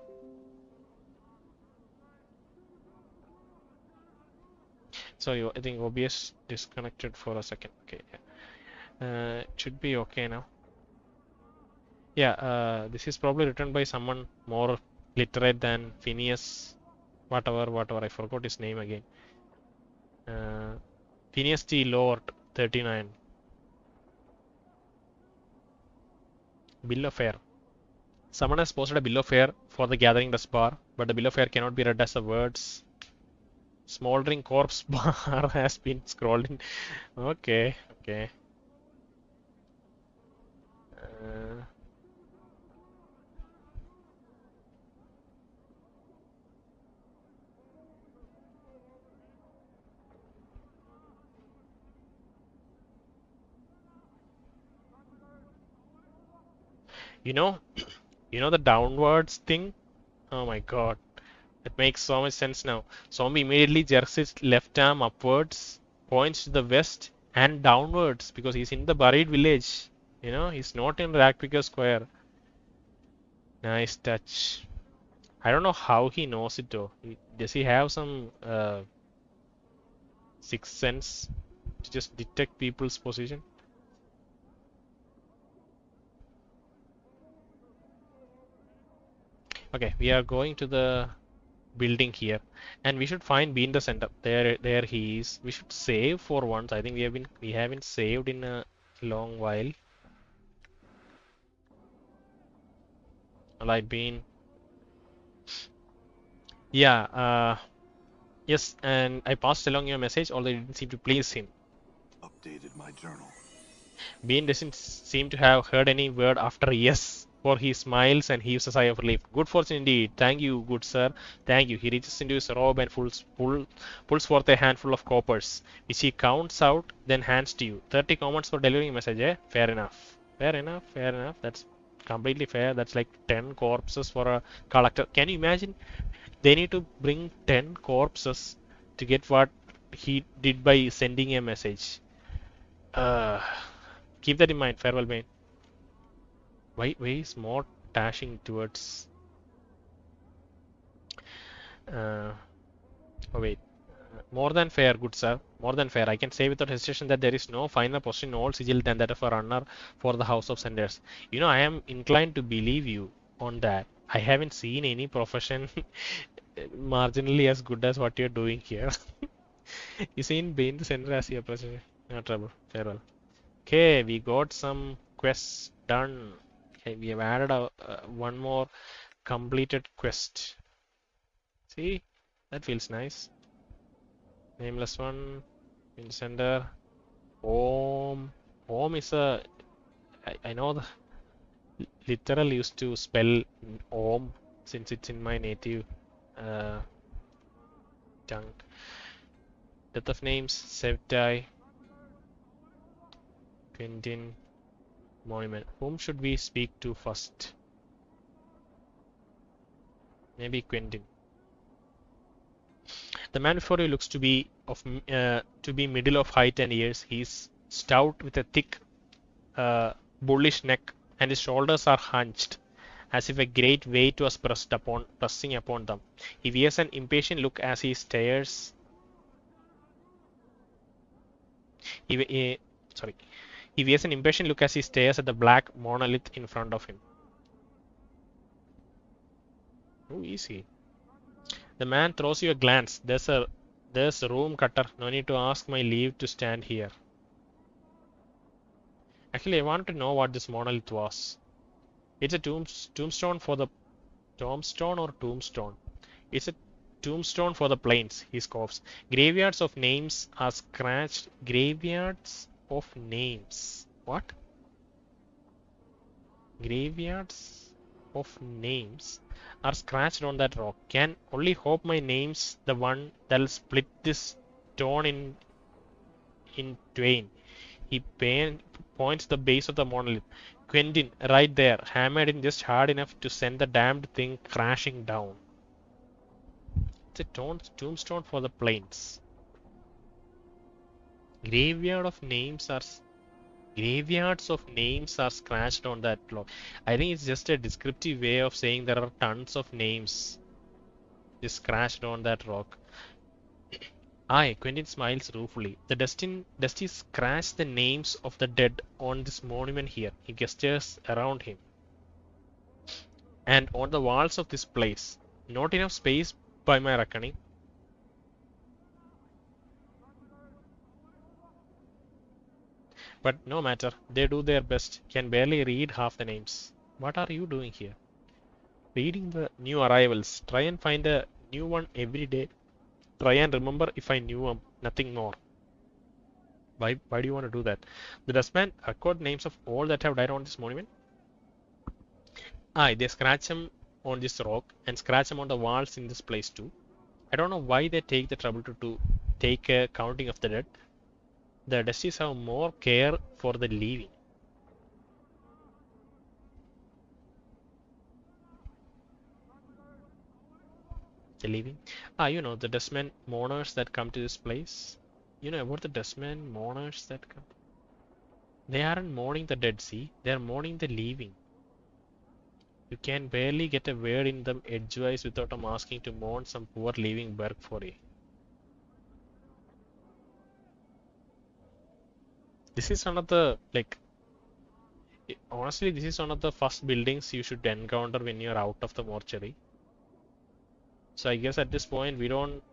Sorry, I think OBS disconnected for a second. Okay, yeah. It should be okay now. Yeah, this is probably written by someone more literate than Phineas, whatever. I forgot his name again. Phineas T. Lord 39. Bill of fare. Someone has posted a bill of fare for the Gathering Dust Bar, but the bill of fare cannot be read as the words. Smoldering corpse bar has been scrolled in. Okay. Uh, you know, the downwards thing. Oh my God, it makes so much sense now. Zombie immediately jerks his left arm upwards, points to the west and downwards because he's in the buried village. You know, he's not in Rackpicker Square. Nice touch. I don't know how he knows it though. Does he have some sixth sense to just detect people's position? Okay, we are going to the building here, and we should find B in the center. There he is. We should save for once. I think we haven't saved in a long while. Alright, Bean. Yeah. Yes, and I passed along your message, although it didn't seem to please him. Updated my journal. Bean doesn't seem to have heard any word after yes, for he smiles and heaves a sigh of relief. Good fortune indeed. Thank you, good sir. Thank you. He reaches into his robe and pulls forth a handful of coppers, which he counts out, then hands to you. 30 commons for delivering a message, eh? Fair enough. Fair enough. Fair enough. That's completely fair. That's like 10 corpses for a collector. Can you imagine? They need to bring 10 corpses to get what he did by sending a message. Uh, Keep that in mind. Farewell, Bane. Why is more dashing towards? Uh, oh wait. More than fair, good sir. More than fair. I can say without hesitation that there is no finer position in all sigil than that of a runner for the House of Senders. You know, I am inclined to believe you on that. I haven't seen any profession marginally as good as what you're doing here. You seen Bane the Sender as your president? No trouble. Farewell. Okay, we got some quests done. Okay, we have added one more completed quest. See, that feels nice. Nameless one in the center. Om. Om is a. I know the literal used to spell Om since it's in my native uh, tongue. Death of names, Sevtai, Quentin, Monument. Whom should we speak to first? Maybe Quentin. The man before you looks to be middle of height and years. He's stout with a thick, bullish neck, and his shoulders are hunched, as if a great weight was pressing upon them. He wears an impatient look as he stares. Sorry. He wears an impatient look as he stares at the black monolith in front of him. Who is he? The man throws you a glance. There's a room, cutter. No need to ask my leave to stand here. Actually, I want to know what this monolith was. It's a tombstone for the tombstone or tombstone. It's a tombstone for the plains. He scoffs. Graveyards of names are scratched. Graveyards of names. What? Graveyards of names are scratched on that rock. Can only hope my name's the one that'll split this stone in twain. He points the base of the monolith. Quentin, right there, hammered in just hard enough to send the damned thing crashing down. It's a tombstone for the plains. Graveyards of names are scratched on that log. I think it's just a descriptive way of saying there are tons of names just scratched on that rock. Aye, Quentin smiles ruefully. The Dusty scratched the names of the dead on this monument here. He gestures around him. And on the walls of this place. Not enough space by my reckoning. But no matter, they do their best, can barely read half the names. What are you doing here? Reading the new arrivals. Try and find a new one every day. Try and remember if I knew them, nothing more. Why do you want to do that? The dustman record names of all that have died on this monument. Aye, they scratch them on this rock and scratch them on the walls in this place too. I don't know why they take the trouble to take a counting of the dead. The Dusties have more care for the living. The living? Ah, you know, the dustmen mourners that come to this place. You know about the dustmen mourners that come? They aren't mourning the dead, see? They're mourning the leaving. You can barely get a word in them edgewise without them asking to mourn some poor leaving Berg for you. This is one of the, like, honestly, this is one of the first buildings you should encounter when you're out of the mortuary. So I guess at this point we don't,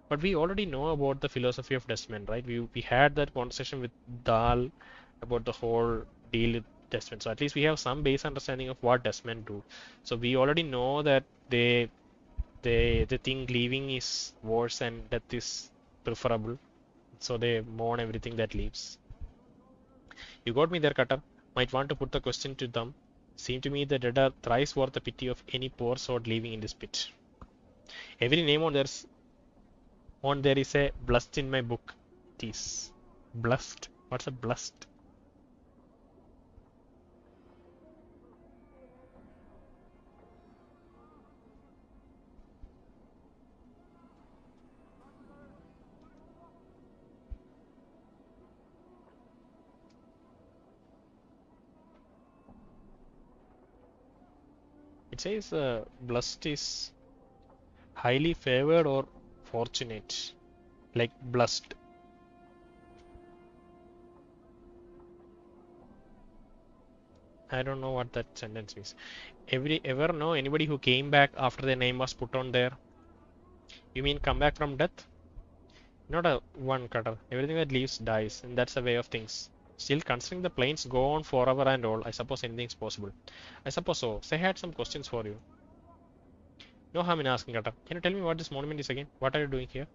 but we already know about the philosophy of Desmond, right? We had that conversation with Dahl about the whole deal with Desmond. So at least we have some base understanding of what Desmond do. So we already know that they think leaving is worse and death is preferable. So they mourn everything that leaves. You got me there, Cutter. Might want to put the question to them. Seem to me the dead are thrice worth the pity of any poor sword leaving in this pit. Every name on there is a blessed in my book. It is blessed. What's a blessed? It says blessed is highly favored or fortunate, like blessed. I don't know what that sentence means. Ever know anybody who came back after their name was put on there? You mean come back from death? Not a one cutter. Everything that leaves dies, and that's the way of things. Still, considering the planes go on forever and all, I suppose anything's possible. I suppose so. So I had some questions for you. No harm in asking, Cutter. Can you tell me what this monument is again? What are you doing here?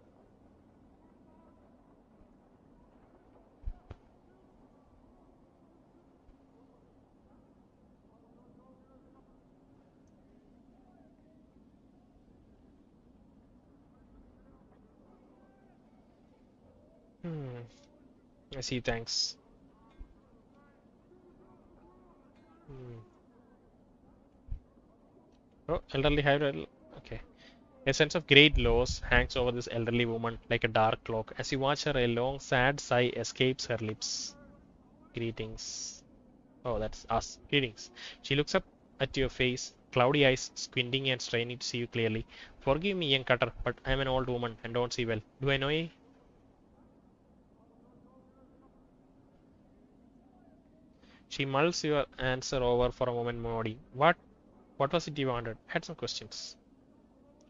I see, thanks. Hmm. Oh, elderly high. Okay. A sense of great loss hangs over this elderly woman like a dark cloak. As you watch her, a long, sad sigh escapes her lips. Greetings. Oh, that's us. Greetings. She looks up at your face, cloudy eyes squinting and straining to see you clearly. Forgive me, young cutter, but I'm an old woman and don't see well. Do I know ye? She mulls your answer over for a moment, nodding. What was it you wanted? I had some questions.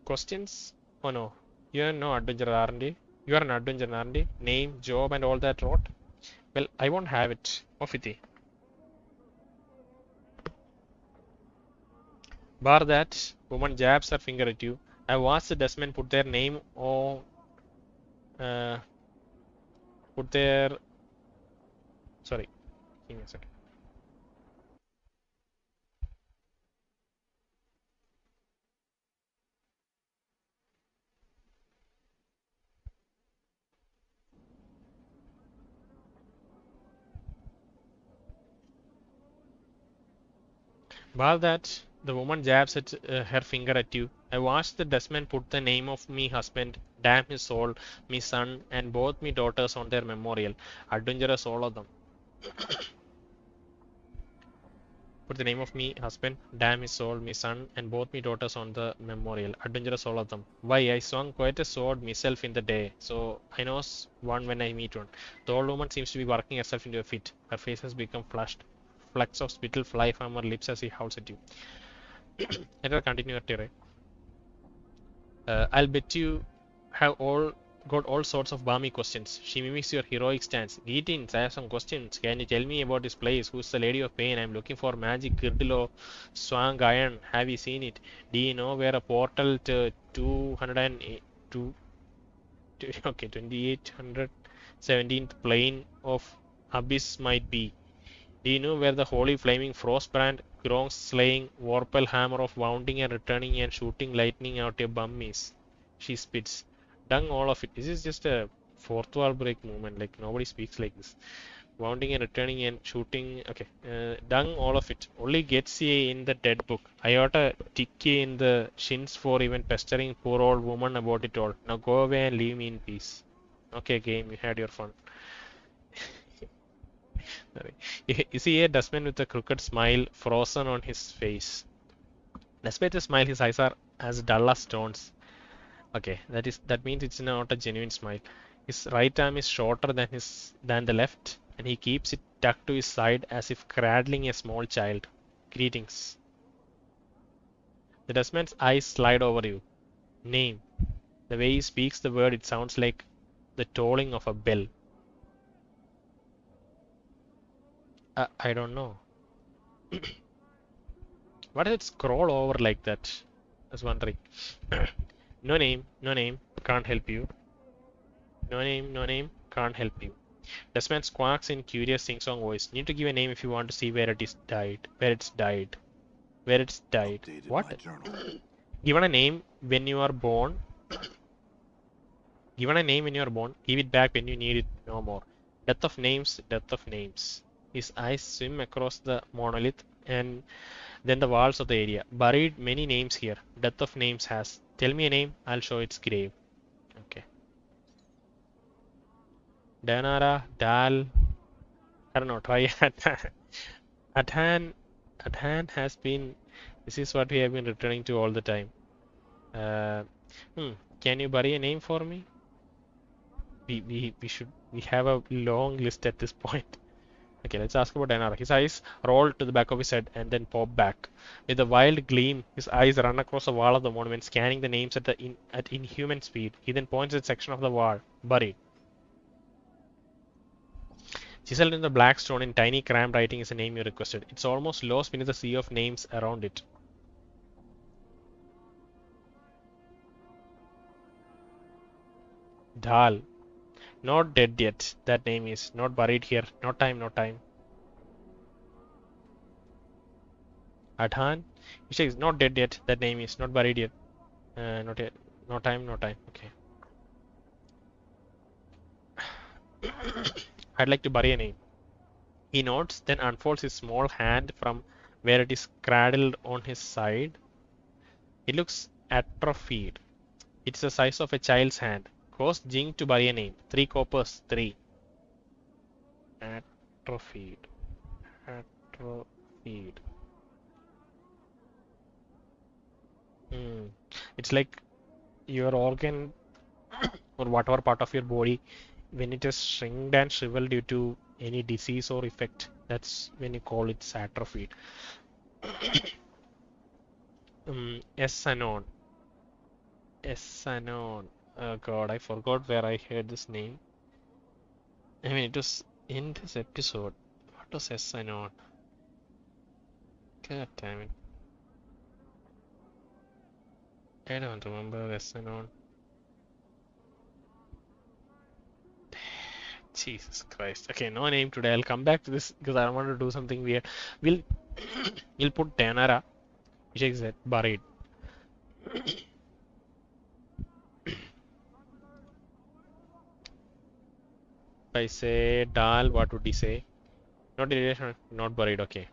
Questions? Oh no. You're no adventurer, aren't you? You are an adventurer, aren't you? Name, job, and all that rot? Well, I won't have it. Off with you. Bar that, woman jabs her finger at you. I watched the dustmen put their name on, uh, put their, sorry, give me a second. Bar that, the woman jabs at her finger at you. I watched the dustman put the name of me husband, damn his soul, me son, and both me daughters on their memorial. Adventurous all of them. Put the name of me husband, damn his soul, me son, and both me daughters on the memorial. Adventurous all of them. Why, I swung quite a sword myself in the day, so I knows one when I meet one. The old woman seems to be working herself into a fit. Her face has become flushed. Flecks of spittle fly from her lips as he howls at you. Let her continue her tirade. I'll bet you have all got all sorts of balmy questions. She mimics your heroic stance. Greetings, I have some questions. Can you tell me about this place? Who's the Lady of Pain? I'm looking for magic girdle or swang iron. Have you seen it? Do you know where a portal to 202 okay 2817th plane of abyss might be? Do you know where the holy flaming frostbrand, Grong's slaying, Vorpal hammer of wounding and returning and shooting lightning out your bum is? She spits. Dung all of it. This is just a fourth wall break movement. Like nobody speaks like this. Wounding and returning and shooting. Okay. Dung all of it. Only gets ye in the dead book. I oughta tick ye in the shins for even pestering poor old woman about it all. Now go away and leave me in peace. Okay, game. You had your fun. You see a dustman with a crooked smile frozen on his face. Despite the smile, his eyes are as dull as stones. Okay, that means it's not a genuine smile. His right arm is shorter than the left, and he keeps it tucked to his side as if cradling a small child. Greetings. The dustman's eyes slide over you. Name. The way he speaks the word, it sounds like the tolling of a bell. I don't know. Why does it scroll over like that? I was wondering. No name, can't help you. No name, can't help you. Dustman squawks in curious sing-song voice. Need to give a name if you want to see where it's died. Where it's died. Updated What? my journal. Given a name when you are born. Given a name when you are born, give it back when you need it no more. Death of names, death of names. His eyes swim across the monolith and then the walls of the area. Buried many names here. Death of names has. Tell me a name, I'll show its grave. Okay. Danara, Dal. I don't know, try Athan. Athan has been. This is what we have been returning to all the time. Uh, can you bury a name for me? We have a long list at this point. Okay, let's ask about Danara. His eyes roll to the back of his head and then pop back. With a wild gleam, his eyes run across the wall of the monument, scanning the names at inhuman speed. He then points at a section of the wall, buried. Chiseled in the black stone in tiny cramped writing is the name you requested. It's almost lost beneath the sea of names around it. Dal. Not dead yet. That name is not buried here. No time, no time. Adhan. He is not dead yet. That name is not buried yet. Not yet. No time, no time. Okay. I'd like to bury a name. He nods, then unfolds his small hand from where it is cradled on his side. It looks atrophied. It's the size of a child's hand. Cost Jing to bury a name. 3 coppers, 3. Atrophied. Atrophied. It's like your organ or whatever part of your body, when it is shrinked and shriveled due to any disease or effect, that's when you call it atrophied. Essanon. Essanon. Oh god, I forgot where I heard this name. I mean, it was in this episode. What was Essanon? God damn it. I don't remember Essanon. Jesus Christ. Okay, no name today. I'll come back to this because I want to do something weird. We'll put Danara, which is buried. If I say Dal, what would he say? Not relation, not buried. Okay.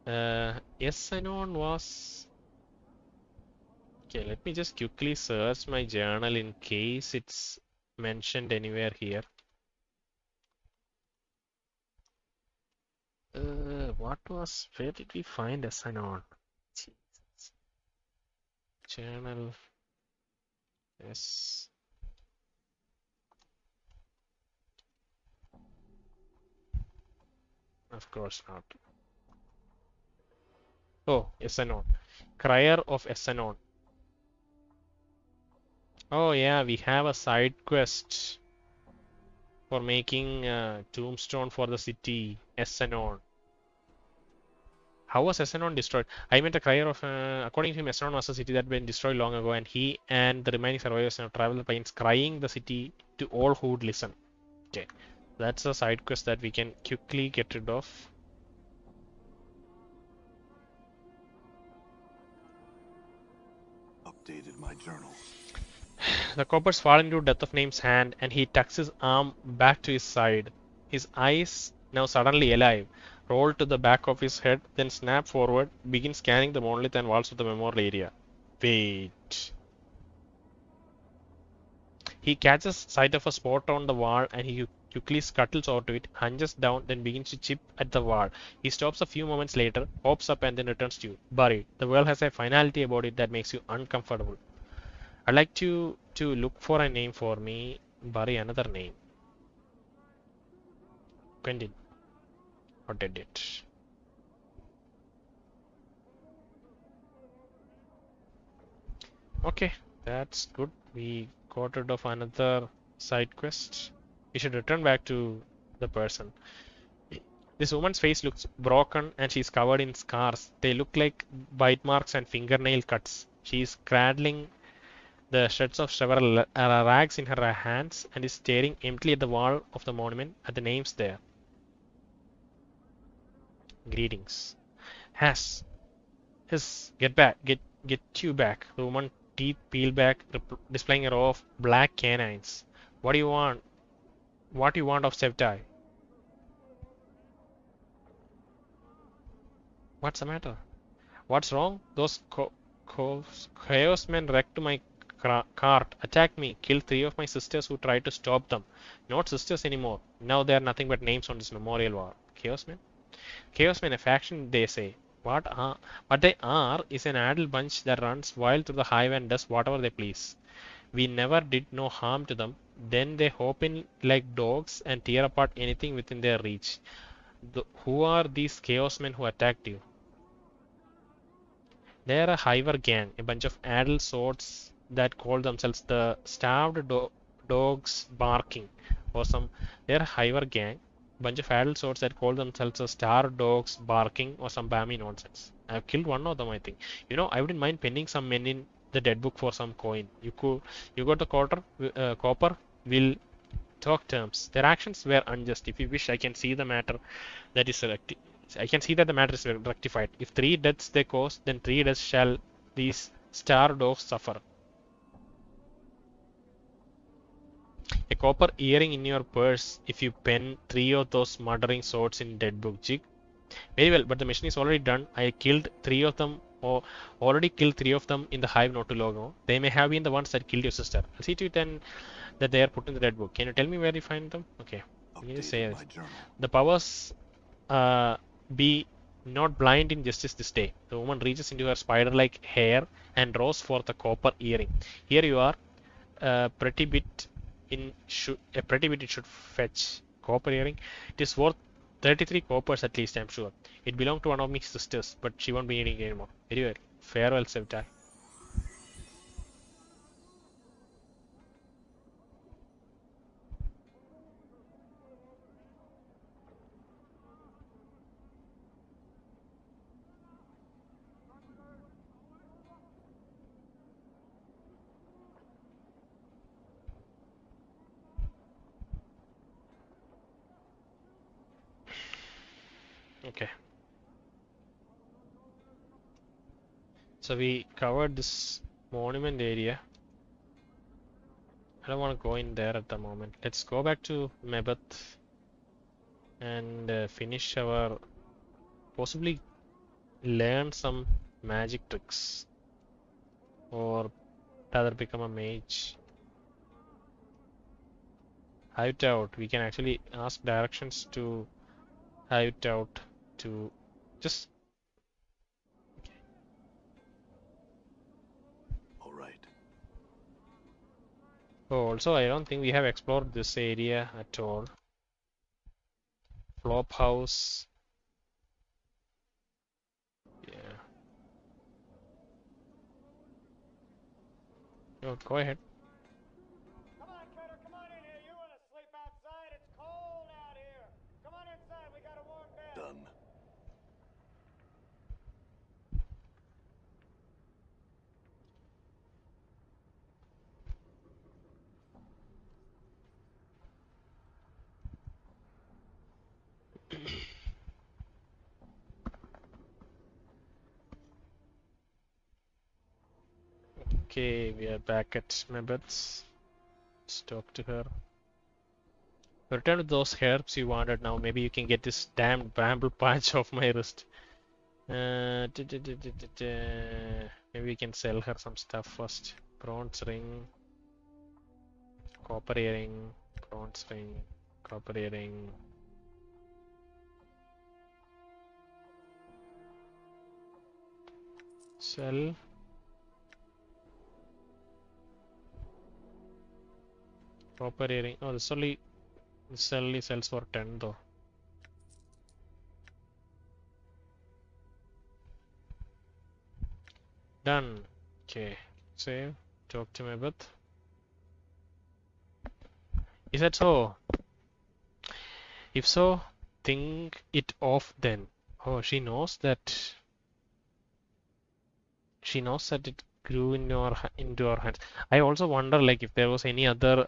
Yes, I know was. Okay, let me just quickly search my journal in case it's mentioned anywhere here. Where did we find Essanon? Jesus. Journal. Yes. Of course not. Oh, Essanon. Crier of Essanon. Oh yeah, we have a side quest for making a tombstone for the city, Essanon. How was Essanon destroyed? I meant the crier of, according to him, Essanon was a city that had been destroyed long ago, and he and the remaining survivors have traveled the plains, crying the city to all who would listen. Okay, that's a side quest that we can quickly get rid of. Updated my journal. The coppers fall into Death of Name's hand, and he tucks his arm back to his side. His eyes, now suddenly alive, roll to the back of his head, then snap forward, begin scanning the monolith and walls of the memorial area. Wait. He catches sight of a spot on the wall, and he quickly scuttles over to it, hunches down, then begins to chip at the wall. He stops a few moments later, hops up, and then returns to you. Buried. The world has a finality about it that makes you uncomfortable. I'd like to look for a name for me. Bury another name. Quentin. Or did it? Okay, that's good. We got rid of another side quest. We should return back to the person. This woman's face looks broken and she's covered in scars. They look like bite marks and fingernail cuts. She's cradling the shreds of several rags in her hands and is staring emptily at the wall of the monument at the names there. Greetings. Has. Get back. Get you back. The woman teeth peel back, displaying a row of black canines. What do you want? What do you want of Sevtai? What's the matter? What's wrong? Those chaos men wrecked my cart, attacked me, killed 3 of my sisters who tried to stop them. Not sisters anymore. Now they are nothing but names on this memorial wall. Chaos men? Chaos men, a faction, they say. What they are is an idle bunch that runs wild through the hive and does whatever they please. We never did no harm to them. Then they hop in like dogs and tear apart anything within their reach. Who are these chaos men who attacked you? They are a hiver gang, a bunch of adult sorts that call themselves the starved dogs barking, or some. They are a hiver gang, bunch of adult sorts that call themselves the starved dogs barking, or some bammy nonsense. I've killed one of them, I think. I wouldn't mind penning some men in the dead book for some coin. You got the copper. We'll talk terms. Their actions were unjust. If you wish, I can see the matter that is I can see that the matter is rectified. If 3 deaths they cause, then 3 deaths shall these star dogs suffer. A copper earring in your purse if you pen 3 of those murdering swords in dead book. Jig. Very well, but the mission is already done. I killed 3 of them, or already killed 3 of them in the hive not too long ago. They may have been the ones that killed your sister. I'll see to it then that they are put in the dead book. Can you tell me where you find them? Okay. You just say the powers be not blind in justice this day. The woman reaches into her spider-like hair and draws forth a copper earring. Here you are. A pretty bit it should fetch. Copper earring. It is worth 33 coppers at least, I'm sure. It belonged to one of my sisters, but she won't be needing it anymore. Very well. Farewell, Sevtai. Okay. So we covered this monument area. I don't want to go in there at the moment. Let's go back to Mebbeth and finish our, possibly learn some magic tricks, or rather become a mage. Hide out. We can actually ask directions to hide out to just. All right. Oh, also I don't think we have explored this area at all. Flop house. Yeah. Oh, go ahead. Come on, Cutter, come on in here. You want to sleep outside? It's cold out here. Come on inside. We got a warm bed. Done. Okay, we are back at Mebbeth's. Let's talk to her. Return with those herbs you wanted now. Maybe you can get this damned bramble patch off my wrist. Maybe we can sell her some stuff first. Bronze ring, copper earring, bronze ring, Copper earring. Sell. Copper earring. Oh, this only sells for 10 though. Done. Okay. Save. Talk to Mebbeth. Is that so? If so, think it off then. Oh, she knows that. She knows that it grew into our hands. I also wonder, like, if there was any other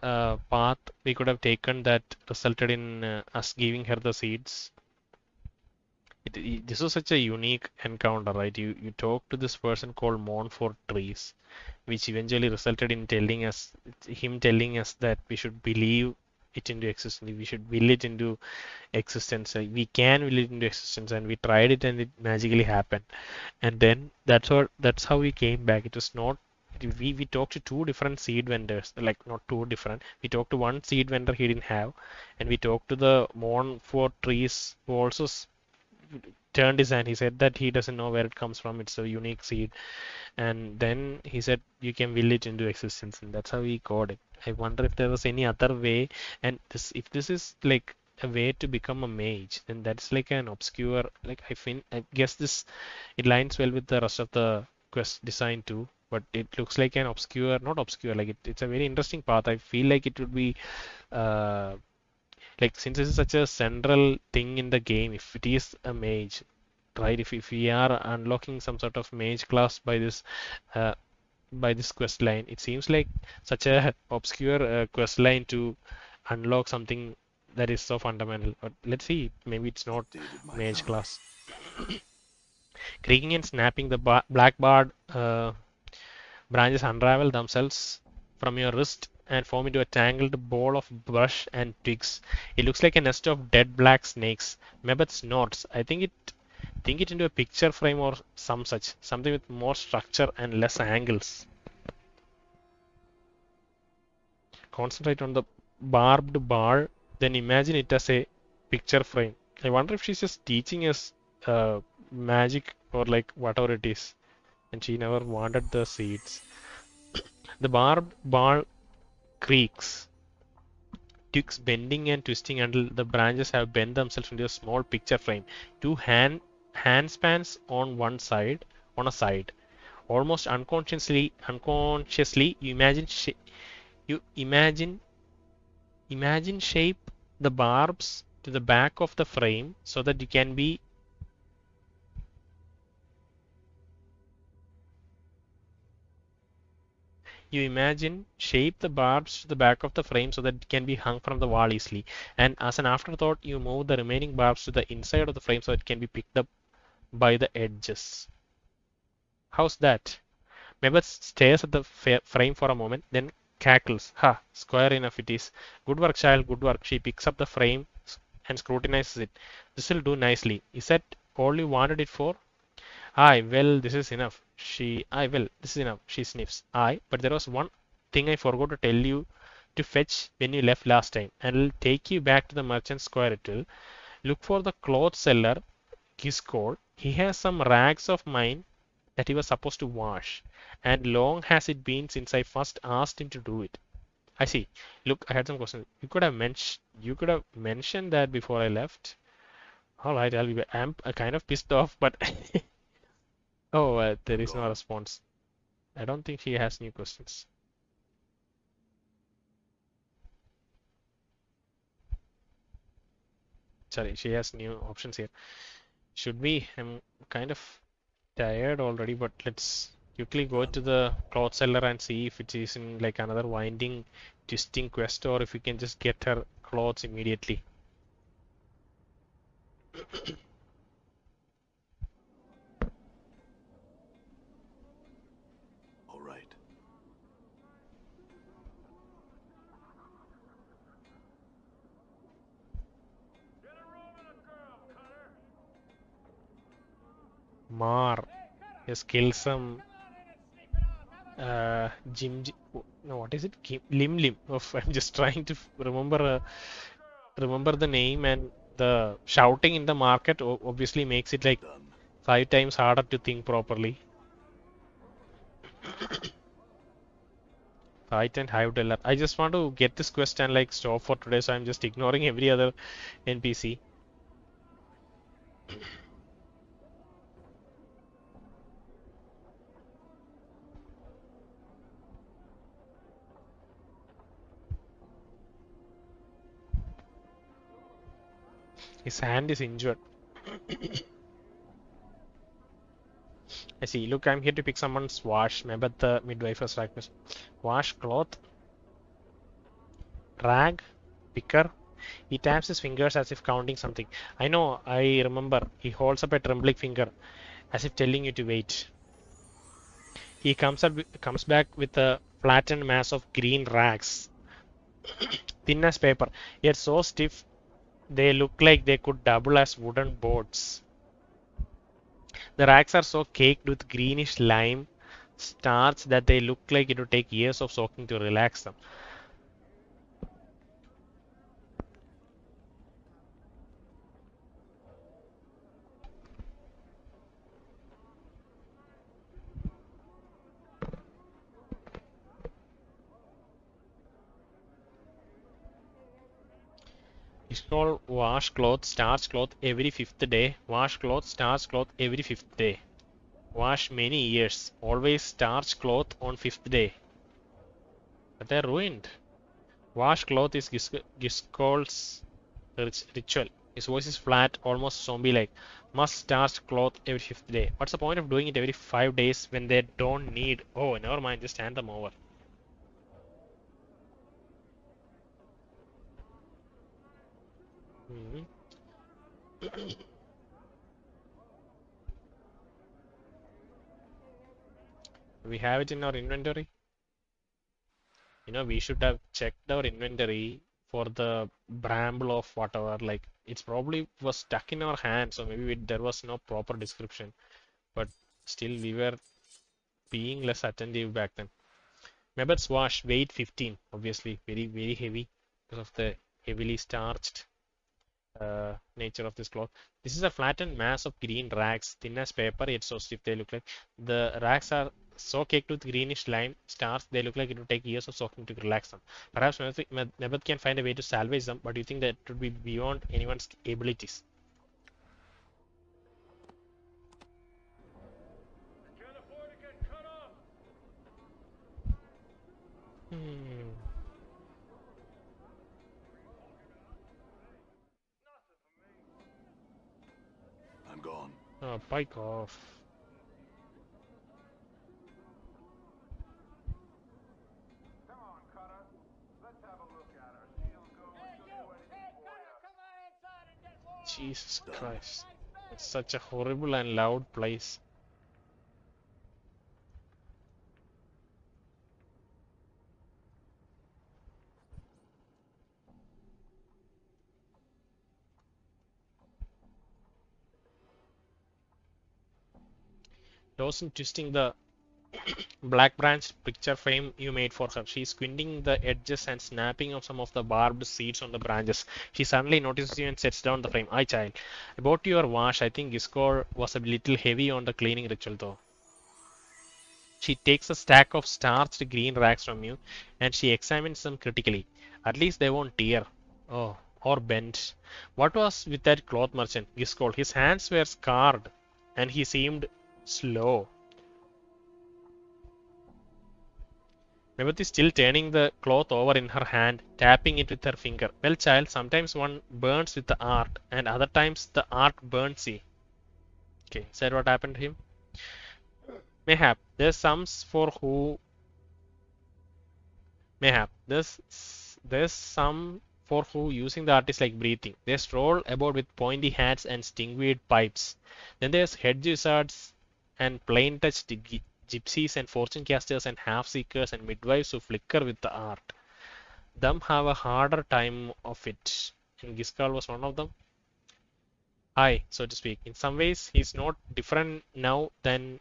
path we could have taken that resulted in us giving her the seeds. This was such a unique encounter, right? You talk to this person called Mourns-for-trees, which eventually resulted in him telling us that we should believe it into existence. We should will it into existence. We can will it into existence, and we tried it, and it magically happened. And then that's how we came back. It was not. We talked to two different seed vendors, like not two different. We talked to one seed vendor he didn't have, and we talked to the Mourns-for-trees who also turned his hand. He said that he doesn't know where it comes from. It's a unique seed. And then he said you can will it into existence, and that's how we got it. I wonder if there was any other way. And if this is like a way to become a mage, then that's like an obscure. Like I guess it lines well with the rest of the quest design too. But it looks like an obscure, not obscure. Like it's a very interesting path. I feel like it would be. Like since this is such a central thing in the game, if it is a mage, right? If we are unlocking some sort of mage class uh, by this quest line, it seems like such a obscure quest line to unlock something that is so fundamental. But let's see, maybe it's not Updated my mage journal. class. Creaking and snapping, the blackbarred branches unravel themselves from your wrist and form into a tangled ball of brush and twigs. It looks like a nest of dead black snakes. Mebbeth snorts. Think it into a picture frame or something with more structure and less angles. Concentrate on the barbed bar, then imagine it as a picture frame. I wonder if she's just teaching us magic or like whatever it is, and she never wanted the seeds. The barbed bar creaks, twigs bending and twisting until the branches have bent themselves into a small picture frame. Two handspans on a side. Almost unconsciously, you imagine shape the barbs to the back of the frame so that you can be. You imagine shape the barbs to the back of the frame so that it can be hung from the wall easily. And as an afterthought, you move the remaining barbs to the inside of the frame so it can be picked up by the edges. How's that? Mebbeth stares at the frame for a moment, then cackles. Ha! Square enough it is. Good work, child, good work. She picks up the frame and scrutinizes it. This will do nicely. Is that all you wanted it for? Aye, well, this is enough. This is enough. She sniffs. Aye, but there was one thing I forgot to tell you to fetch when you left last time, and I'll take you back to the merchant square. It will. Look for the cloth seller, Giscold. He has some rags of mine that he was supposed to wash, and long has it been since I first asked him to do it. I see. Look, I had some questions. You could have mentioned that before I left. All right, I'm kind of pissed off, but oh, there is no response. I don't think she has new questions. Sorry, she has new options here. Should we? I'm kind of tired already, but let's quickly go to the cloth seller and see if it is in like another winding, twisting quest, or if we can just get her clothes immediately. All right. Mar has killed some Jim. No, what is it? Lim Lim. I'm just trying to remember remember the name, and the shouting in the market obviously makes it like Done. 5 times harder to think properly. Fight and hive dweller. I just want to get this quest and like stop for today, so I'm just ignoring every other NPC. His hand is injured. I see. Look, I'm here to pick someone's wash. Mebbeth the midwifer's rag. Wash cloth. Rag. Picker. He taps his fingers as if counting something. I know, I remember. He holds up a trembling finger as if telling you to wait. He comes back with a flattened mass of green rags, thin as paper, yet so stiff they look like they could double as wooden boards. The rags are so caked with greenish lime starch that they look like it would take years of soaking to relax them. It's called wash cloth, starch cloth every fifth day. Wash cloth, starch cloth every fifth day. Wash many years. Always starch cloth on fifth day. But they're ruined. Wash cloth is Giscold's ritual. His voice is flat, almost zombie-like. Must starch cloth every fifth day. What's the point of doing it every 5 days when they don't need? Oh, never mind. Just hand them over. Hmm. We have it in our inventory. We should have checked our inventory for the bramble of whatever. Like, it's probably was stuck in our hands, so maybe there was no proper description. But still, we were being less attentive back then. Mebbeth's wash, weight 15. Obviously, very, very heavy because of the heavily starched nature of this cloth. This is a flattened mass of green rags, thin as paper, yet so stiff they look like. The rags are so caked with greenish lime stars, they look like it would take years of soaking to relax them. Perhaps Mebbeth can find a way to salvage them, but do you think that would be beyond anyone's abilities? Can't afford to get cut off. Hmm. I'm gone. Oh, bike off. Come on, Cutter. Let's have a look at her. She'll go and she'll do anything for you. Come on inside and get warm. Jesus Christ. It's such a horrible and loud place. Dawson twisting the black branch picture frame you made for her. She's squinting the edges and snapping off some of the barbed seeds on the branches. She suddenly notices you and sets down the frame. Aye, child. About your wash, I think Giscor was a little heavy on the cleaning ritual though. She takes a stack of starched green rags from you and she examines them critically. At least they won't tear. Oh, or bend. What was with that cloth merchant, Giscor? His hands were scarred and he seemed slow. Mebbeth is still turning the cloth over in her hand, tapping it with her finger. Well, child, sometimes one burns with the art, and other times the art burns you. Okay, is that what happened to him? Mayhap, there's some for who. Mayhap, there's some for who using the art is like breathing. They stroll about with pointy hats and stingweed pipes. Then there's hedge wizards and plain touch gypsies and fortune casters and half seekers and midwives who flicker with the art. Them have a harder time of it. And Giscard was one of them. Aye, so to speak. In some ways, he's not different now than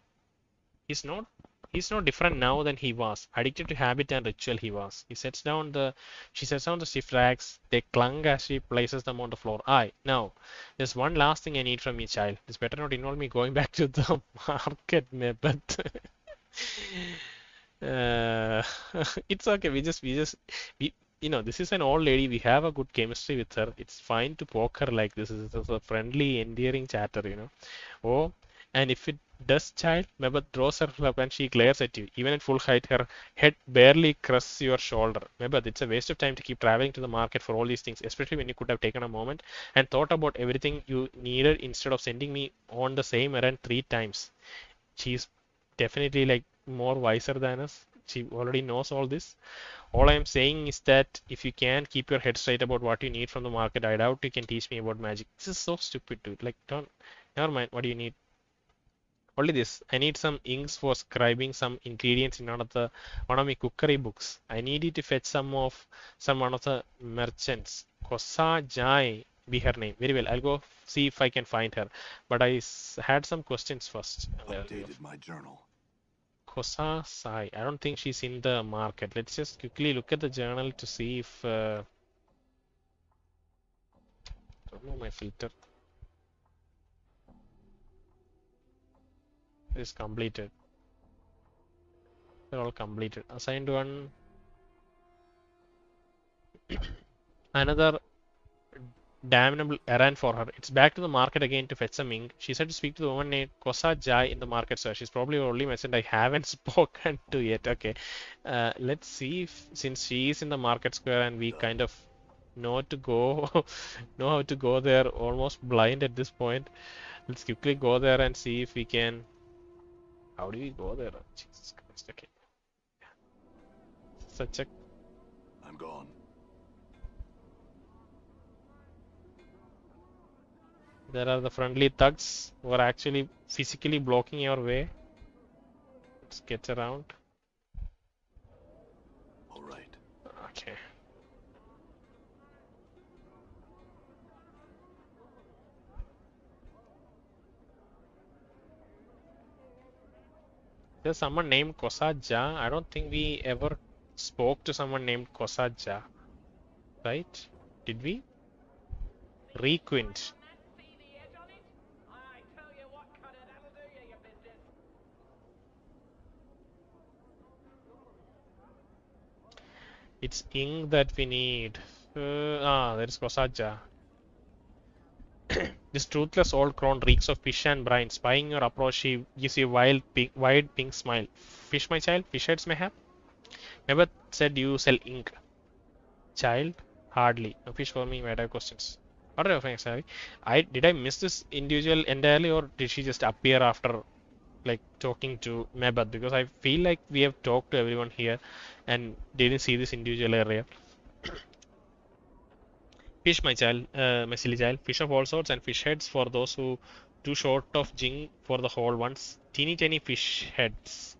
he's not He's no different now than he was. Addicted to habit and ritual he was. She sets down the stiff rags. They clung as she places them on the floor. Now, there's one last thing I need from you, child. This better not involve me going back to the market, Mebbeth. uh, it's okay. We, this is an old lady. We have a good chemistry with her. It's fine to poke her like this. It's a friendly, endearing chatter. Oh, and if it does, child, Mebbeth draws her up and she glares at you. Even at full height, her head barely crusts your shoulder. Mebbeth, it's a waste of time to keep traveling to the market for all these things, especially when you could have taken a moment and thought about everything you needed instead of sending me on the same errand 3 times. She's definitely like more wiser than us. She already knows all this. All I am saying is that if you can't keep your head straight about what you need from the market, I doubt you can teach me about magic. This is so stupid, dude. Like, never mind. What do you need? Only this. I need some inks for scribing some ingredients in one of my cookery books. I need you to fetch one of the merchants. Kosa Jai be her name. Very well. I'll go see if I can find her. But I had some questions first. Updated my journal. Kosa Sai. I don't think she's in the market. Let's just quickly look at the journal to see if. Don't know my filter. It is completed. They're all completed. Assigned one. Another damnable errand for her. It's back to the market again to fetch some ink. She said to speak to the woman named Kosa Jai in the market, sir. She's probably the only merchant I haven't spoken to yet. Okay. Let's see if, since she is in the market square and we kind of know how to go there almost blind at this point. Let's quickly go there and see if we can. How do we go there? Jesus Christ. Okay. Such a. I'm gone. There are the friendly thugs who are actually physically blocking your way. Let's get around. All right. Okay. There's someone named Kosaja. I don't think we ever spoke to someone named Kosaja. Right? Did we? Requint. See the edge on it? I tell you what, cutter, that'll do you your business. It's ink that we need. There is Kosaja. This truthless old crone reeks of fish and brine. Spying your approach, she gives you a wide pink smile. Fish, my child? Fish heads, mayhap? Mebbeth said you sell ink. Child? Hardly. No fish for me, might have questions. What are you offering, sorry? Did I miss this individual entirely, or did she just appear after like talking to Mebbeth? Because I feel like we have talked to everyone here and didn't see this individual area. Fish, my child, my silly child. Fish of all sorts and fish heads for those who too short of jing for the whole ones. Teeny tiny fish heads.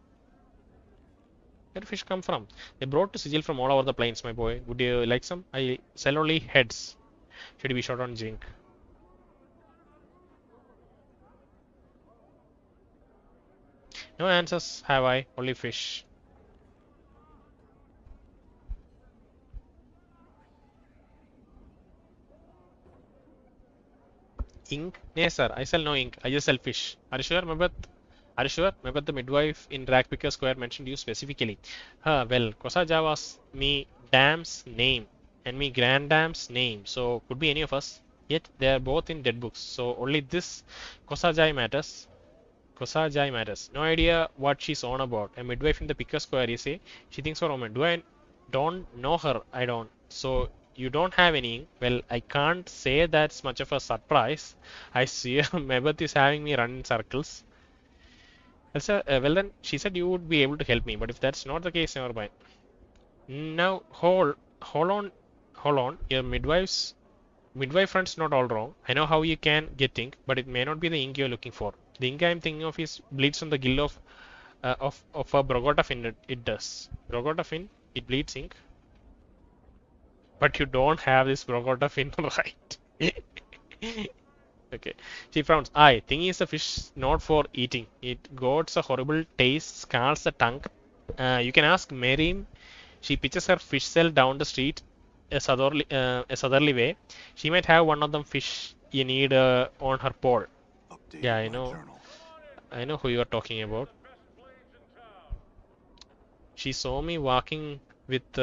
Where do fish come from? They brought to sigil from all over the plains, my boy. Would you like some? I sell only heads. Should you be short on jink? No answers have I, only fish. Ink? Nay, sir, I sell no ink. I just sell fish. Are you sure, Mebbeth? Are you sure? Mebbeth, the midwife in Ragpicker Square, mentioned you specifically. Well, Kosaja was me dam's name and me granddam's name, so could be any of us. Yet they are both in dead books, so only this Kosajai matters. Kosajai matters. No idea what she's on about. A midwife in the Picker Square, you say? She thinks for a woman. Don't know her? I don't. So you don't have any? Well, I can't say that's much of a surprise. I see Mebbeth is having me run in circles. Well then, she said you would be able to help me, but if that's not the case, never mind. Now, hold on. Your midwife front's not all wrong. I know how you can get ink, but it may not be the ink you're looking for. The ink I'm thinking of is bleeds from the gill of a Brogota fin. It does. Brogota fin, it bleeds ink. But you don't have this Brogota fin, right? Okay. She frowns. I think is a fish not for eating. It got a horrible taste, scars the tongue. You can ask Meir'am. She pitches her fish cell down the street a southerly way. She might have one of them fish you need on her pole. Yeah, Updated my journal. I know who you are talking about. She saw me walking with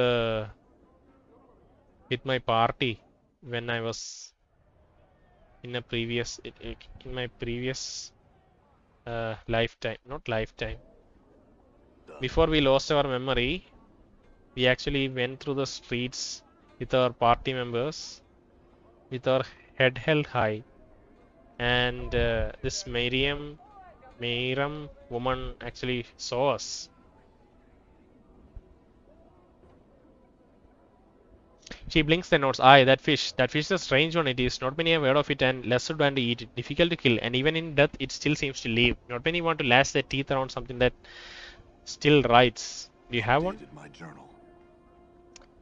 my party when I was in a previous in my previous lifetime, not lifetime. Done. Before we lost our memory, we actually went through the streets with our party members with our head held high, and this Meir'am woman actually saw us. She blinks and nods. Aye, that fish. That fish is a strange one. It is. Not many have heard of it, and less would want to eat it. Difficult to kill, and even in death, it still seems to live. Not many want to lash their teeth around something that still writes. Do you have one? Updated my journal.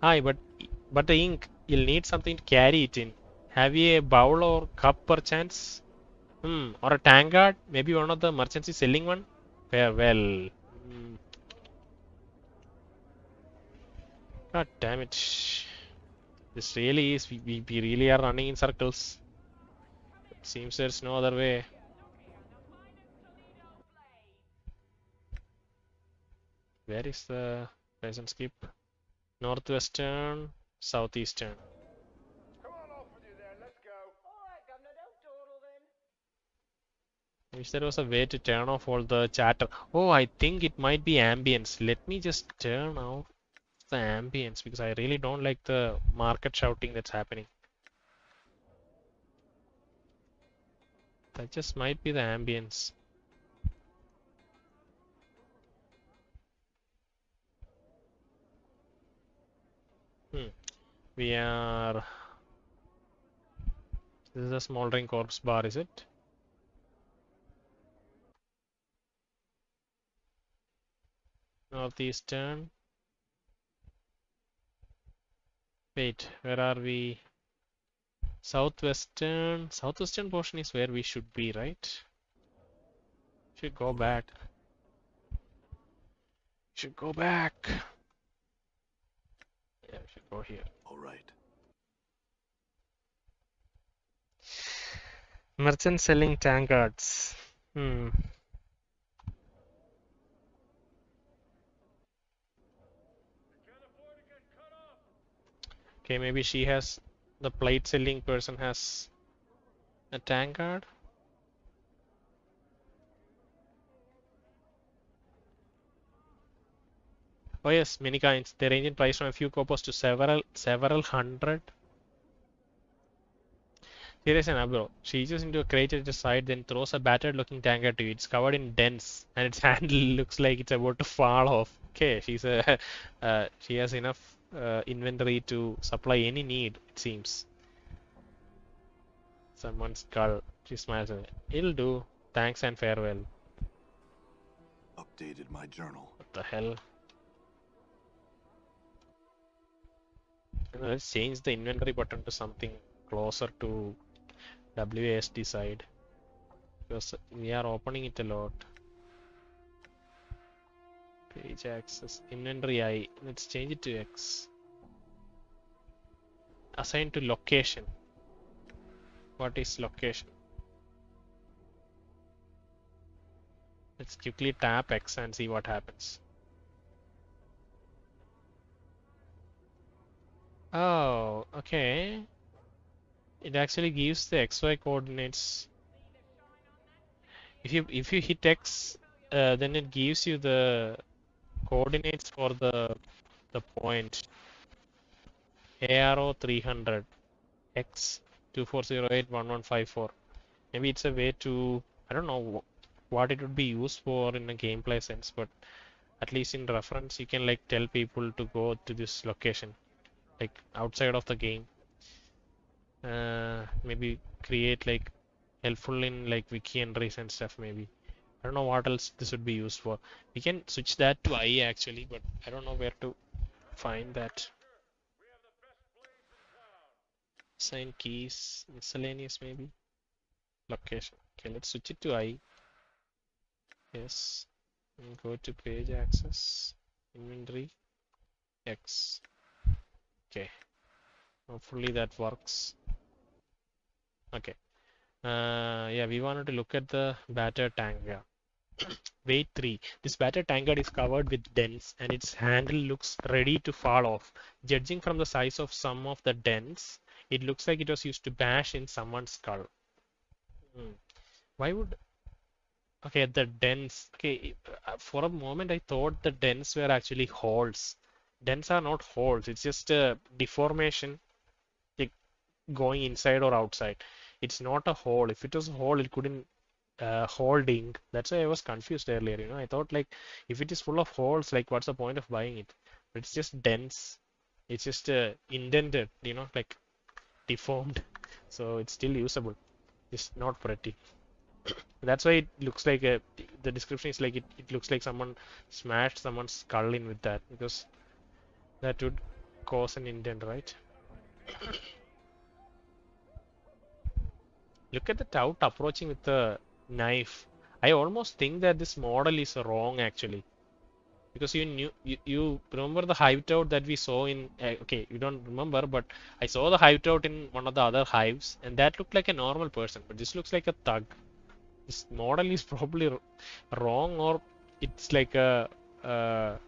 Aye, but the ink. You'll need something to carry it in. Have you a bowl or cup perchance? Or a tankard? Maybe one of the merchants is selling one? Well. God damn it. This really is. We really are running in circles. It seems there's no other way. Where is the present skip? Northwestern, southeastern. Come on off with you then, let's go. Alright, Governor, don't dawdle then. I wish there was a way to turn off all the chatter. Oh, I think it might be ambience. Let me just turn off the ambience because I really don't like the market shouting that's happening. That just might be the ambience. We are. This is a smoldering corpse bar, is it? Northeastern. Wait, where are we? Southwestern. Southwestern portion is where we should be, right? Should go back. Should go back. Yeah, we should go here. All right. Merchant selling tankards. Okay, maybe she has. The plate selling person has a tankard. Oh yes, many kinds. They range in price from a few coppers to several hundred. Serious enough, bro. She reaches into a crate at the side, then throws a battered-looking tankard to you. It's covered in dents, and its handle looks like it's about to fall off. Okay, she has enough inventory to supply any need, it seems. Someone's skull. She smiles at it. It'll do. Thanks and farewell. Updated my journal. What the hell? Let's change the inventory button to something closer to WASD side because we are opening it a lot. Page access, inventory I. Let's change it to X. Assign to location. What is location? Let's quickly tap X and see what happens. Oh, okay. It actually gives the XY coordinates. If you hit X, then it gives you the coordinates for the point. ARO 300 X 24081154. Maybe it's a way to, I don't know what it would be used for in a gameplay sense, but at least in reference you can like tell people to go to this location, like outside of the game. Maybe create like helpful in like wiki entries and stuff maybe. I don't know what else this would be used for. We can switch that to IE actually, but I don't know where to find that. Assign keys, miscellaneous maybe. location. Okay, let's switch it to I. Yes. And go to page access, inventory, X. Okay. Hopefully that works. Okay. Yeah, we wanted to look at the batter tanker. Weight 3. This batter tankard is covered with dents and its handle looks ready to fall off. Judging from the size of some of the dents, it looks like it was used to bash in someone's skull. Hmm. Why would... Okay, the dents. Okay, for a moment I thought the dents were actually holes. Dents are not holes. It's just a deformation, like going inside or outside. It's not a hole. If it was a hole, it couldn't hold ink. That's why I was confused earlier. You know, I thought like if it is full of holes, like what's the point of buying it? But it's just dents. It's just indented. You know, like deformed. So it's still usable. It's not pretty. That's why it looks like the description is like it looks like someone smashed someone's skull in with that, because that would cause an indent, right? Look at the tout approaching with the knife. I almost think that this model is wrong actually, because you remember the hideout that we saw in okay, you don't remember, but I saw the hideout in one of the other hives and that looked like a normal person, but this looks like a thug. This model is probably wrong, or it's like a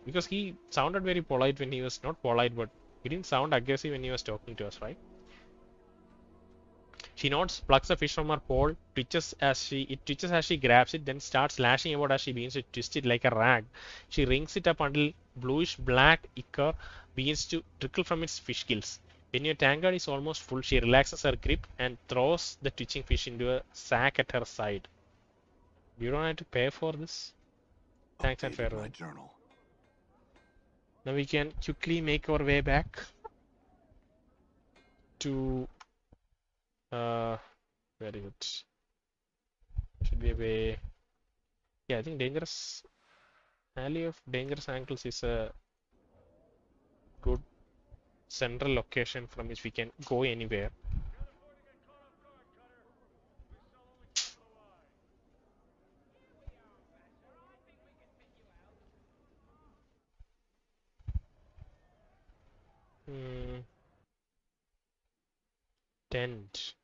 because he sounded very polite when he was not polite, but he didn't sound aggressive when he was talking to us, right? She nods, plucks a fish from her pole, twitches as she grabs it, then starts lashing about as she begins to twist it like a rag. She wrings it up until bluish black ichor begins to trickle from its fish gills. When your tankard is almost full, she relaxes her grip and throws the twitching fish into a sack at her side. You don't have to pay for this. Thanks and Updated my farewell. journal. Now we can quickly make our way back to where is it? Should be a way. Yeah, I think dangerous alley of dangerous ankles is a good central location from which we can go anywhere. Hmm. Tent.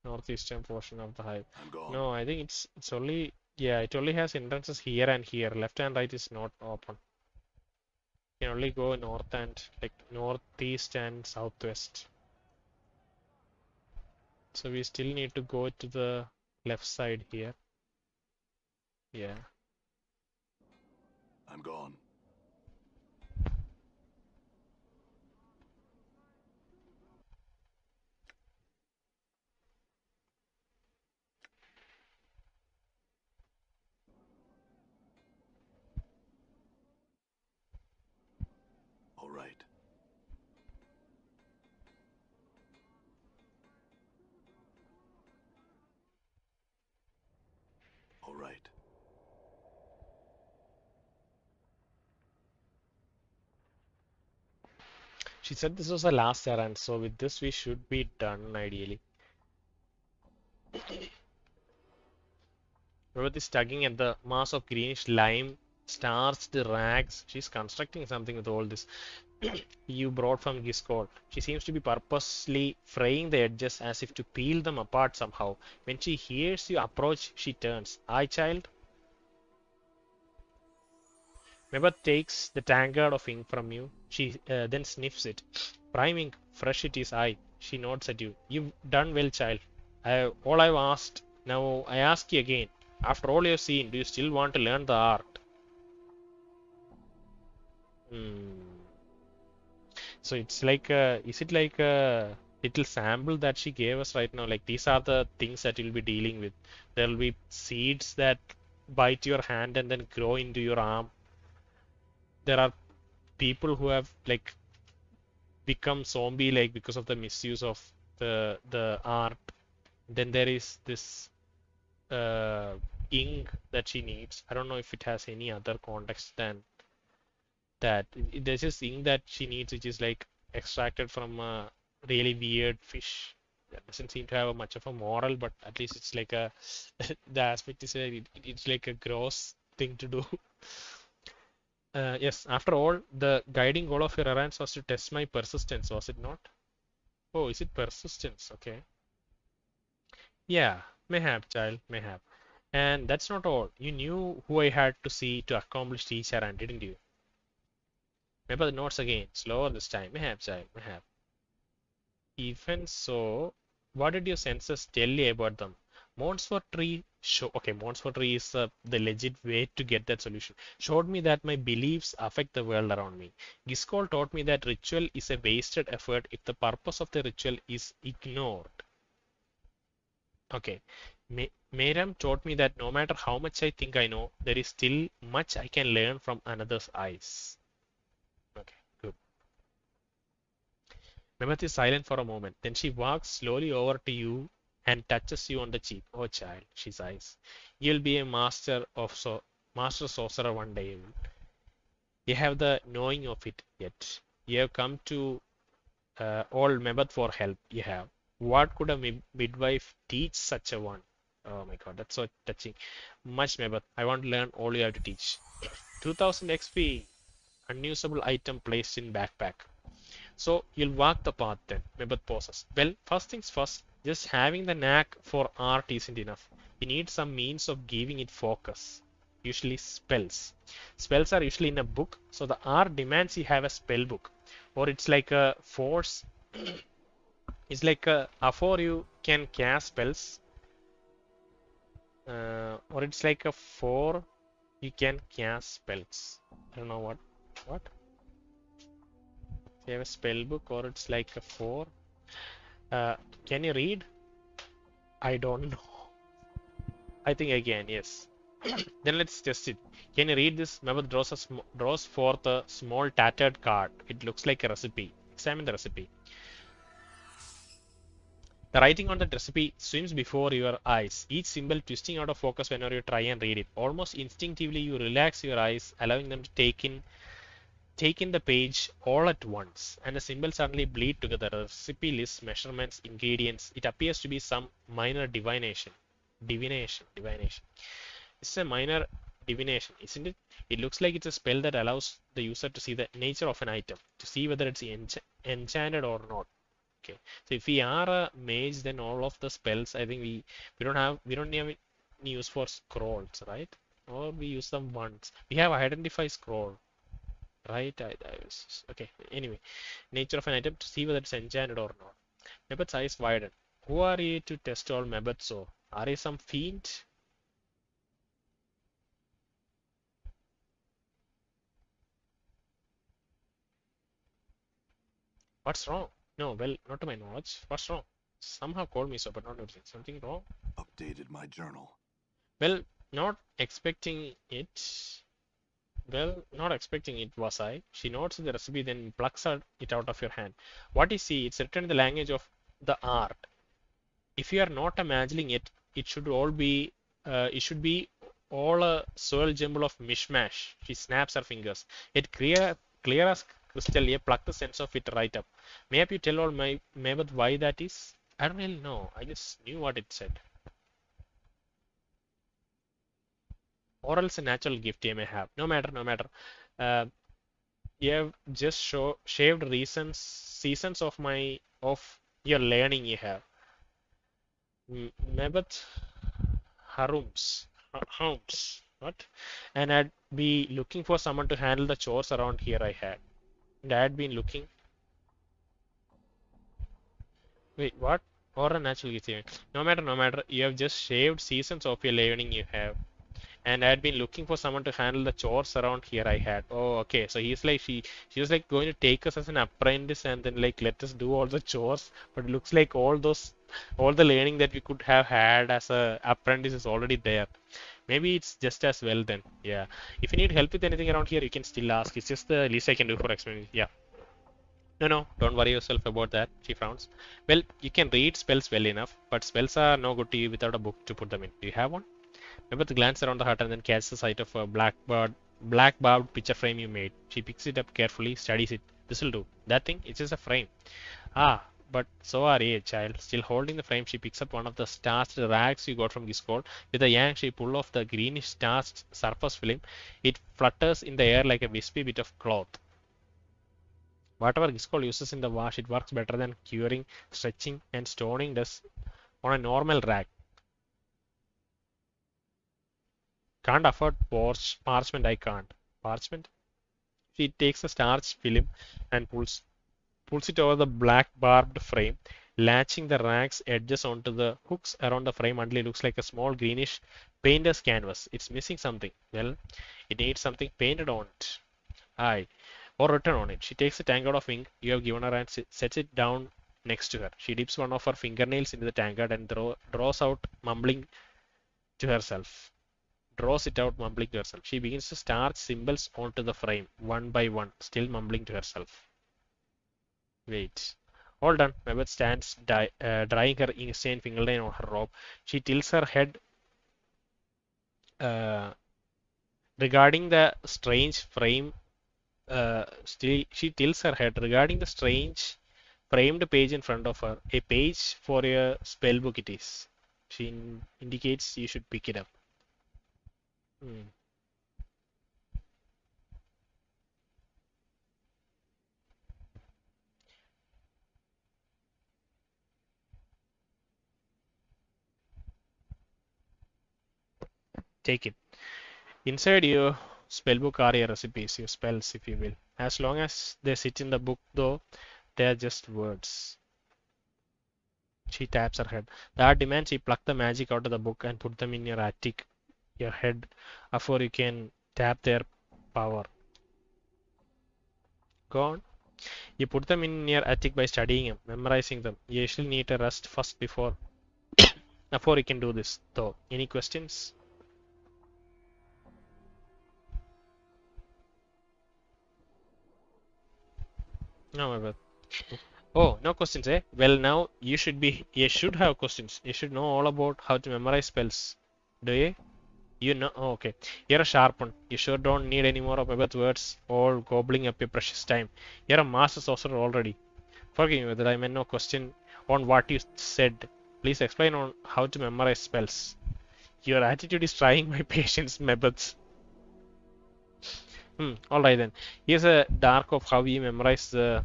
Northeastern portion of the hive. I'm gone. No, I think it's only, yeah, it only has entrances here and here. Left and right is not open. You can only go north and like northeast and southwest. So we still need to go to the left side here. Yeah. I'm gone. All right. All right. She said this was the last errand, so with this we should be done ideally. Meredith is tugging at the mass of greenish lime, starched rags. She's constructing something with all this you brought from Giscol. She seems to be purposely fraying the edges as if to peel them apart somehow. When she hears you approach, she turns. Aye, child? Mebbeth takes the tankard of ink from you. She then sniffs it. Prime ink, fresh it is. Aye. She nods at you. You've done well, child. All I've asked. Now I ask you again. After all you've seen, do you still want to learn the art? Hmm. So it's like is it like a little sample that she gave us right now? Like these are the things that you'll be dealing with. There will be seeds that bite your hand and then grow into your arm. There are people who have like become zombie like because of the misuse of the art. Then there is this uh, ink that she needs. I don't know if it has any other context than that. There's this ink that she needs, which is like extracted from a really weird fish. that doesn't seem to have much of a moral, but at least it's like a the aspect is it's like a gross thing to do. Yes, after all, the guiding goal of your errands was to test my persistence, was it not? Oh, is it persistence? Okay. Yeah, mayhap, child, mayhap. And that's not all. You knew who I had to see to accomplish each errand, didn't you? Remember the notes again. Slower this time. Mayhap, child, mayhap. Even so, what did your senses tell you about them? Mourns-for-tree show. Okay, Mourns-for-tree is the legit way to get that solution. Showed me that my beliefs affect the world around me. Giscol taught me that ritual is a wasted effort if the purpose of the ritual is ignored. Okay. Meir'am taught me that no matter how much I think I know, there is still much I can learn from another's eyes. Okay, good. Mebbeth is silent for a moment. Then she walks slowly over to you and touches you on the cheek. Oh, child, she sighs. You'll be a master sorcerer one day. You have the knowing of it yet. You have come to Old Mebbeth for help. You have. What could a midwife teach such a one? Oh my God, that's so touching. Much Mebbeth. I want to learn all you have to teach. 2000 XP. Unusable item placed in backpack. So you'll walk the path then. Mebbeth pauses. Well, first things first, just having the knack for art isn't enough. You need some means of giving it focus. Usually spells. Spells are usually in a book, so the art demands you have a spell book. Or it's like a force. It's like afore you can cast spells. Or it's like a 4 you can cast spells. I don't know what. What? You have a spell book, or it's like a 4. Can you read? I don't know. I think I can, yes. Then let's test it. Can you read this? Mebbeth draws forth a small tattered card. It looks like a recipe. Examine the recipe. The writing on that recipe swims before your eyes, each symbol twisting out of focus whenever you try and read it. Almost instinctively, you relax your eyes, allowing them to take in the page all at once, and the symbols suddenly bleed together. The recipe lists measurements, ingredients. It appears to be some minor divination. It's a minor divination, isn't it? It looks like it's a spell that allows the user to see the nature of an item, to see whether it's enchanted or not. Okay, so if we are a mage, then all of the spells, I think we don't have any use for scrolls, right? Or we use them once. We have identify scroll, right? Okay. Anyway, nature of an item to see whether it's enchanted or not. Mebbeth's eyes widen. Who are you to test all Mebbeth so? Are you some fiend? What's wrong? No, well, not to my knowledge. What's wrong? Somehow called me so, but not noticing. Something wrong? Updated my journal. Well, not expecting it. Well, not expecting it, was I? She notes the recipe, then plucks it out of your hand. What you see, it's written in the language of the art. If you are not imagining it, it should be all a swirl jumble of mishmash. She snaps her fingers. It clear as crystal. You pluck the sense of it right up. Maybe you tell all my Mebbeth why that is? I don't really know. I just knew what it said. Or else a natural gift you may have. No matter. You have just shaved seasons of your learning you have. Mebbeth harums. What? And I'd be looking for someone to handle the chores around here I had. And I had been looking. Wait, what? Or a natural gift. No matter. You have just shaved seasons of your learning you have. And I had been looking for someone to handle the chores around here I had. Oh, okay. So he's like she was like going to take us as an apprentice and then like let us do all the chores. But it looks like all the learning that we could have had as a apprentice is already there. Maybe it's just as well then. Yeah. If you need help with anything around here, you can still ask. It's just the least I can do for explaining. Yeah. No, don't worry yourself about that. She frowns. Well, you can read spells well enough, but spells are no good to you without a book to put them in. Do you have one? Mebbeth glances around the hut and then catches the sight of a black barbed picture frame you made. She picks it up carefully, studies it. This'll do. That thing, it's just a frame. Ah, but so are you, child. Still holding the frame, she picks up one of the starched rags you got from Giscold. With a yank, she pulls off the greenish starched surface film. It flutters in the air like a wispy bit of cloth. Whatever Giscold uses in the wash, it works better than curing, stretching, and stoning does on a normal rag. Can't afford parchment, I can't. Parchment? She takes the starch film and pulls it over the black barbed frame, latching the rag's edges onto the hooks around the frame until it looks like a small greenish painter's canvas. It's missing something. Well, it needs something painted on it. Aye, or written on it. She takes the tankard of ink you have given her and sets it down next to her. She dips one of her fingernails into the tankard and draws out, mumbling to herself. Draws it out, mumbling to herself. She begins to start symbols onto the frame, one by one, still mumbling to herself. Wait. All done. Mebbeth stands drying her ink-stained fingernail on her robe. She tilts her head regarding the strange frame. She tilts her head regarding the strange framed page in front of her. A page for a spellbook it is. She indicates you should pick it up. Take it. Inside your spellbook are your recipes, your spells, if you will. As long as they sit in the book, though, they are just words. She taps her head. The art demands you pluck the magic out of the book and put them in your attic, your head, before you can tap their power. Go on. You put them in your attic by studying them, memorizing them. You usually need a rest first before you can do this, though. Any questions? No, but oh, no questions, eh? Well, now you should have questions. You should know all about how to memorize spells. Do you? You know, oh, okay. You're a sharp one. You sure don't need any more of Mebbeth words or gobbling up your precious time. You're a master sorcerer already. Forgive me that I meant no question on what you said. Please explain on how to memorize spells. Your attitude is trying my patience, Mebbeth. Alright then. Here's a dark of how you memorize the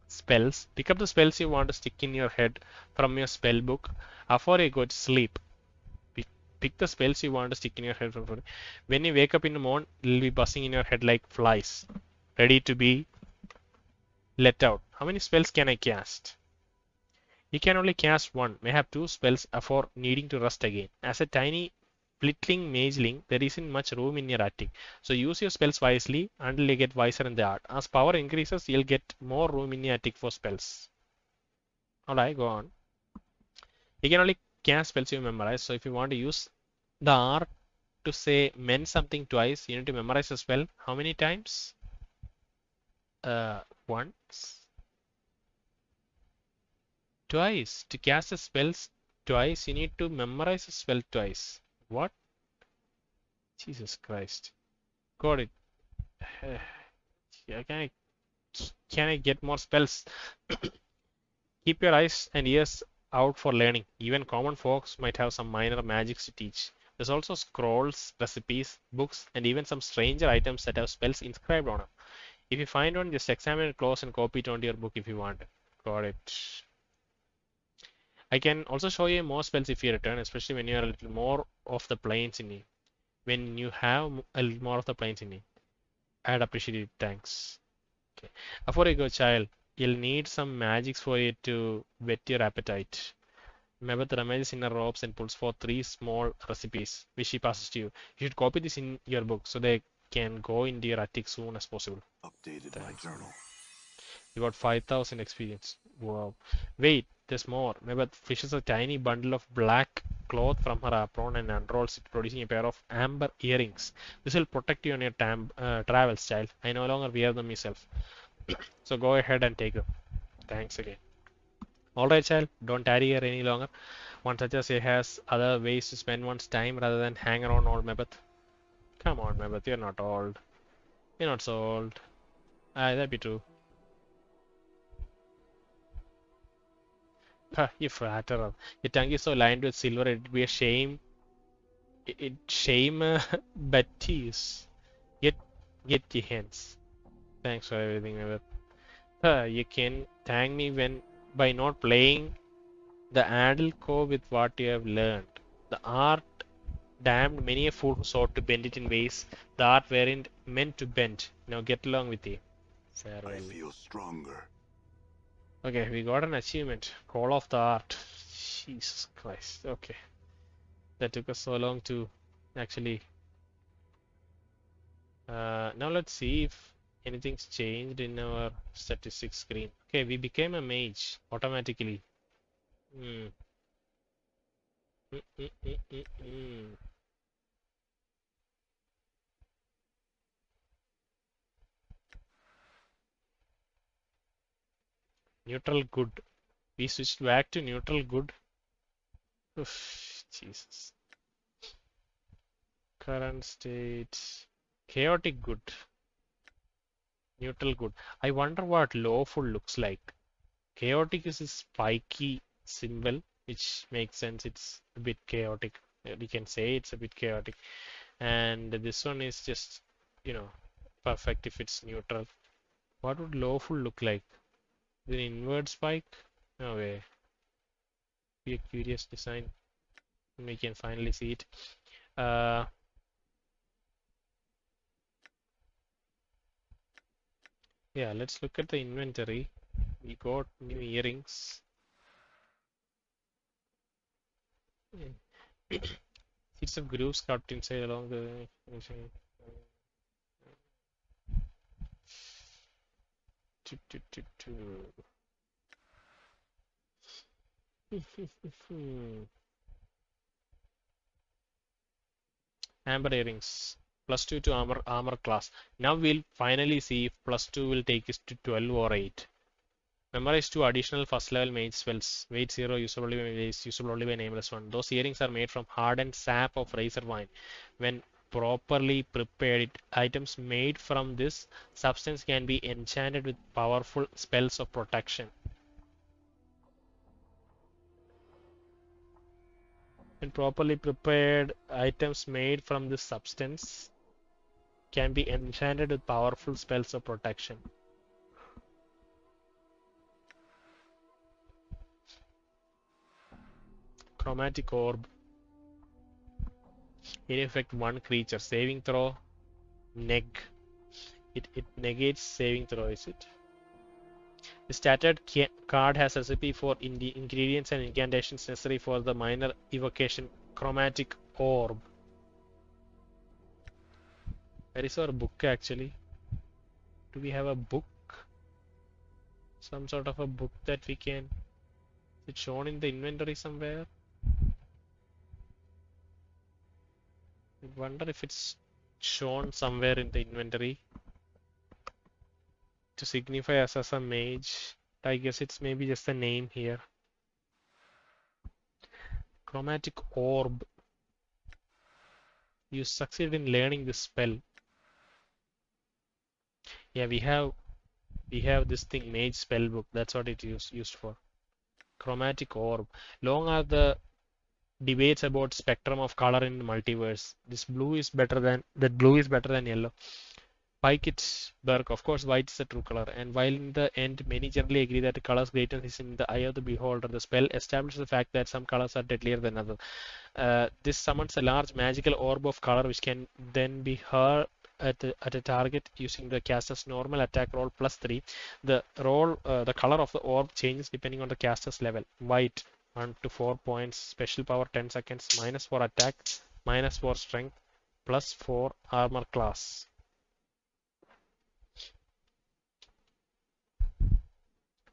spells. Pick up the spells you want to stick in your head from your spell book before you go to sleep. Pick the spells you want to stick in your head. When you wake up in the morning, it'll be buzzing in your head like flies, ready to be let out. How many spells can I cast? You can only cast one. May have two spells before needing to rest again. As a tiny flittling mageling, there isn't much room in your attic. So use your spells wisely until you get wiser in the art. As power increases, you'll get more room in your attic for spells. Alright, go on. You can only cast spells you memorize. So if you want to use the art to say mend something twice, you need to memorize a spell. How many times? Once. Twice. To cast a spell twice, you need to memorize a spell twice. What? Jesus Christ. Got it. Can I get more spells? Keep your eyes and ears out for learning. Even common folks might have some minor magics to teach. There's also scrolls, recipes, books, and even some stranger items that have spells inscribed on them. If you find one, just examine it close and copy it onto your book if you want. Got it. I can also show you more spells if you return, especially when you are a little more of the planes in you. When you have a little more of the planes in you. I'd appreciate it. Thanks. Okay. Before you go, child, you'll need some magics for you to whet your appetite. Mebbeth remains in her robes and pulls forth 3 small recipes, which she passes to you. You should copy this in your book so they can go into your attic soon as possible. Updated my journal. You got 5,000 experience. Wow. Wait, there's more. Mebbeth fishes a tiny bundle of black cloth from her apron and unrolls it, producing a pair of amber earrings. This will protect you on your travels, child. I no longer wear them myself. So go ahead and take them. Thanks again. Alright, child. Don't tarry here any longer. One such as he has other ways to spend one's time rather than hang around Old Mebbeth. Come on, Mebbeth. You're not old. You're not so old. Aye, that'd be true. You flatterer. Your tongue is so lined with silver, it'd be a shame. Shame, Baptiste. Get, get your hands. Thanks for everything, Meir'am. You can thank me when by not playing the Adel Co with what you have learned. The art damned many a fool who sought to bend it in ways the art weren't meant to bend. Now get along with you. I Farewell. feel stronger. Okay, we got an achievement. Call of the Art. Jesus Christ. Okay. That took us so long to actually. Now let's see if anything's changed in our statistics screen. Okay, we became a mage automatically. Hmm. Mm, mm, mm, mm, mm. Neutral good. We switched back to neutral good. Oof, Jesus. Current state. Chaotic good. Neutral good. I wonder what lawful looks like. Chaotic is a spiky symbol, which makes sense. It's a bit chaotic. We can say it's a bit chaotic. And this one is just, you know, perfect if it's neutral. What would lawful look like? The inward spike? No way. Be a curious design. We can finally see it. Uh, yeah, let's look at the inventory. We got new earrings. Seeds of grooves carved inside along the. Amber earrings. +2 to armor class. Now we'll finally see if +2 will take us to 12 or 8. Memorize 2 additional first level mage spells. Weight 0, usable only by nameless one. Those earrings are made from hardened sap of razor vine. When properly prepared, items made from this substance can be enchanted with powerful spells of protection. When properly prepared, items made from this substance can be enchanted with powerful spells of protection. Chromatic orb. In effect, one creature. Saving throw. Neg. It negates saving throw, is it? The started card has recipe for the ingredients and incantations necessary for the minor evocation. Chromatic orb. Where is our book actually? Do we have a book? Some sort of a book that we can. Is it shown in the inventory somewhere? I wonder if it's shown somewhere in the inventory to signify us as a mage. I guess it's maybe just a name here. Chromatic orb. You succeed in learning this spell. Yeah, we have this thing, mage spell book. That's what it used for. Chromatic orb. Long are the debates about spectrum of color in the multiverse. Blue is better than yellow. Pike its Berg, of course, white is the true color. And while in the end, many generally agree that the color's greatness is in the eye of the beholder, the spell establishes the fact that some colors are deadlier than others. This summons a large magical orb of color which can then be hurled at a target using the caster's normal attack roll +3. The color of the orb changes depending on the caster's level. White 1 to 4 points, special power 10 seconds, -4 attack, -4 strength, +4 armor class.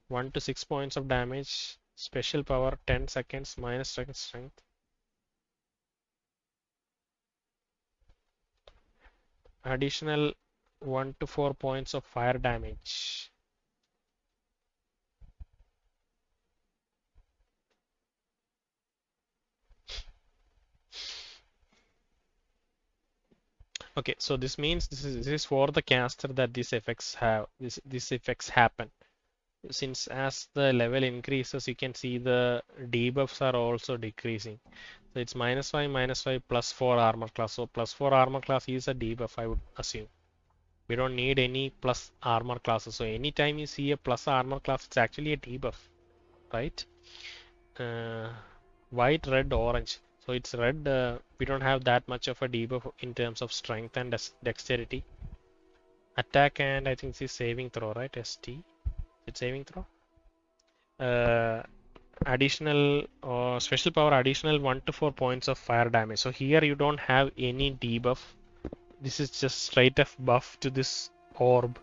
1 to 6 points of damage, special power 10 seconds, -2 strength. Additional 1 to 4 points of fire damage. Okay, so this means this is for the caster that these effects happen. since as the level increases, you can see the debuffs are also decreasing. So it's -5 +4 armor class. So +4 armor class is a debuff, I would assume. We don't need any plus armor classes. So anytime you see a plus armor class, it's actually a debuff, right? Uh, White, red, orange. So it's red. We don't have that much of a debuff in terms of strength and dexterity. Attack and I think it's saving throw, right? ST. It's saving throw. Additional special power additional 1 to 4 points of fire damage. So here you don't have any debuff. This is just straight up buff to this orb.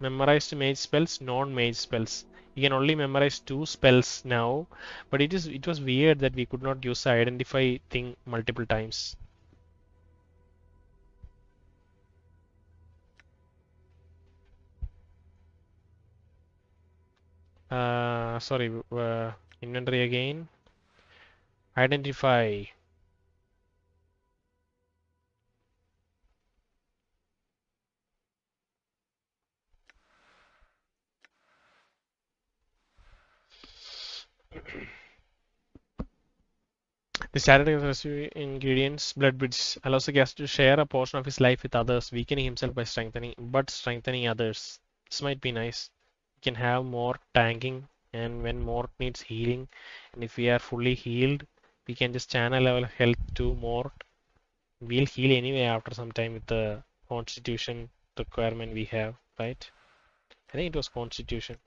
Memorized mage spells, non-mage spells. You can only memorize 2 spells now, but it was weird that we could not use the identify thing multiple times. Sorry, inventory again. Identify. The strategic recipe ingredients blood bridge allows the guest to share a portion of his life with others, weakening himself by strengthening others. This might be nice. We can have more tanking, and when Mort needs healing, and if we are fully healed, we can just channel our health to Mort. We'll heal anyway after some time with the constitution requirement we have, right? I think it was constitution.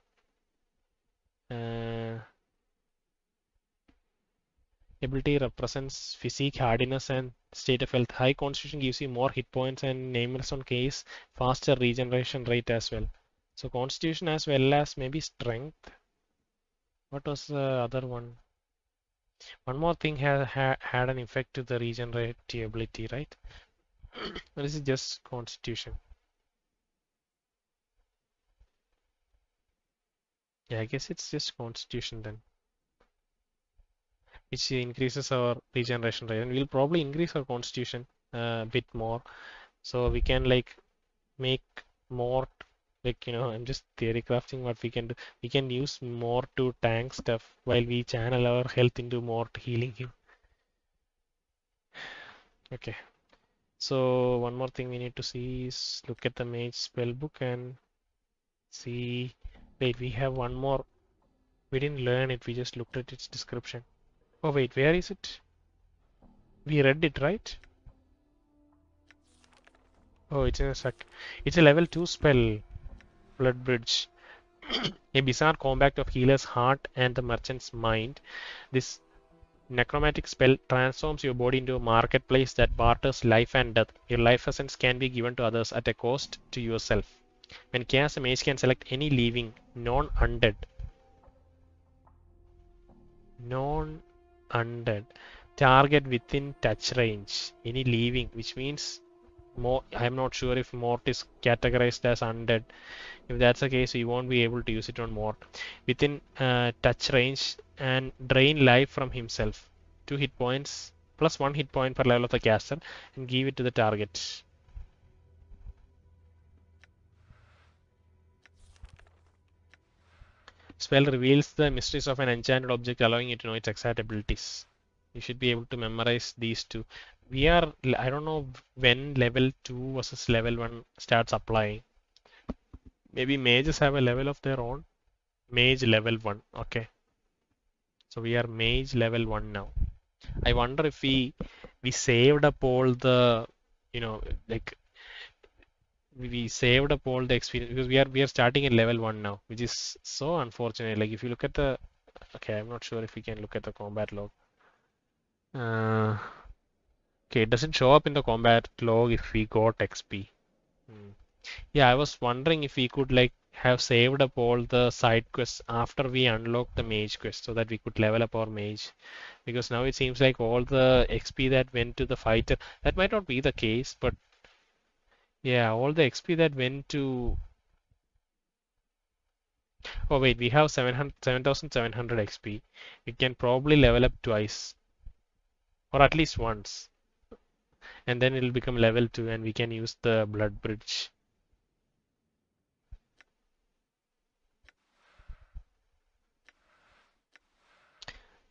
Ability represents physique, hardiness, and state of health. High constitution gives you more hit points and nameless on case, faster regeneration rate as well. So constitution as well as maybe strength. What was the other one? One more thing had an effect to the regenerative ability, right? Or is it just constitution? Yeah, I guess it's just constitution then. Which increases our regeneration rate, and we'll probably increase our constitution a bit more, so we can like make more, like, I'm just theory crafting what we can do. We can use more to tank stuff while we channel our health into more to healing him. Okay, so one more thing we need to see is look at the mage spell book and see. Wait, we have one more. We didn't learn it, we just looked at its description. Oh wait, where is it? We read it, right? Oh, it's in a sec. It's a level 2 spell, Blood Bridge. A bizarre combat of healer's heart and the merchant's mind. This necromantic spell transforms your body into a marketplace that barters life and death. Your life essence can be given to others at a cost to yourself. When cast, a mage can select any living, non-undead target within touch range. Any living, which means more. I'm not sure if Mort is categorized as undead. If that's the case, we won't be able to use it on Mort. Within touch range and drain life from himself. 2 hit points plus 1 hit point per level of the caster and give it to the target. Spell reveals the mysteries of an enchanted object, allowing you to know its exact abilities. You should be able to memorize these two. I don't know when level 2 versus level 1 starts applying. Maybe mages have a level of their own. Mage level 1. Okay. So we are mage level 1 now. I wonder if we saved up all the, like we saved up all the experience, because we are starting at level 1 now, which is so unfortunate. Like if you look at the, okay, I'm not sure if we can look at the combat log. Okay, it doesn't show up in the combat log if we got XP. Yeah, I was wondering if we could like have saved up all the side quests after we unlock the mage quest so that we could level up our mage. Because now it seems like all the XP that went to the fighter, that might not be the case, but yeah, all the XP that went to. Oh wait, we have 7,700 XP. We can probably level up twice, or at least once, and then it'll become level 2, and we can use the blood bridge.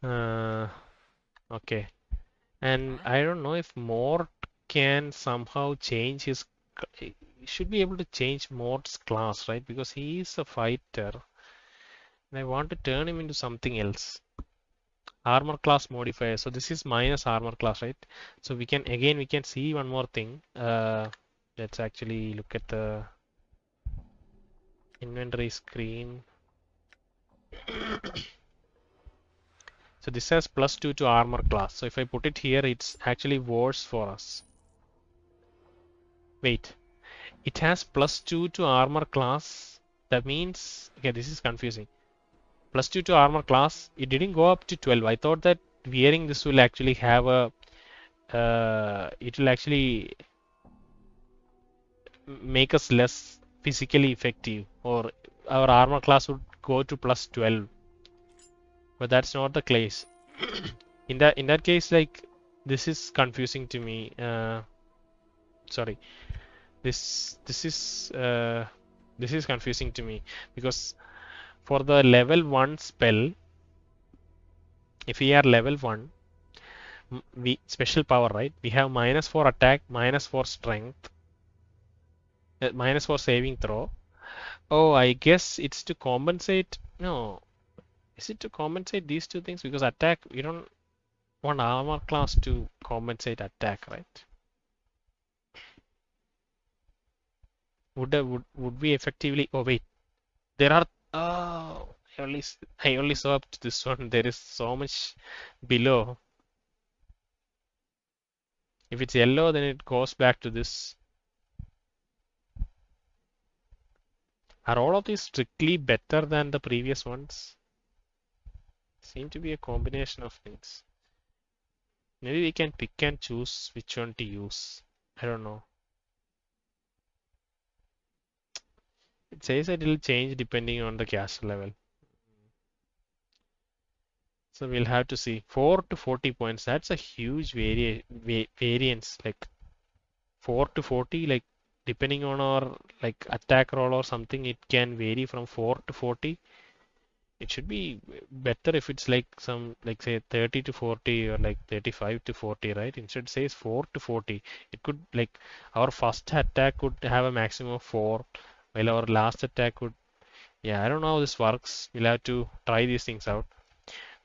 Okay. And Huh? I don't know if Mort can somehow change his. He should be able to change Mort's class, right? Because he is a fighter. And I want to turn him into something else. Armor class modifier. So this is minus armor class, right? So we can see one more thing. Let's actually look at the inventory screen. So this has +2 to armor class. So if I put it here, it's actually worse for us. Wait, it has +2 to armor class. That means, okay, this is confusing. +2 to armor class. It didn't go up to 12. I thought that wearing this will actually have a, it will actually make us less physically effective, or our armor class would go to +12. But that's not the case. In that case, like, this is confusing to me. Sorry, this is confusing to me, because for the level 1 spell, if we are level 1, we special power, right? We have -4 attack, -4 strength, -4 saving throw. Oh, I guess it's to compensate. No, is it to compensate these two things? Because attack, we don't want armor class to compensate attack, right? Would we effectively? Oh wait, there are. Oh, I only saw up to this one. There is so much below. If it's yellow, then it goes back to this. Are all of these strictly better than the previous ones? Seem to be a combination of things. Maybe we can pick and choose which one to use. I don't know. It says that it'll change depending on the caster level. So we'll have to see. 4 to 40 points. That's a huge variance. Like 4 to 40, like depending on our like attack roll or something, it can vary from 4 to 40. It should be better if it's like some, like say 30 to 40 or like 35 to 40, right? Instead it says 4 to 40. It could, like, our first attack could have a maximum of 4, while our last attack could, yeah, I don't know how this works. We'll have to try these things out.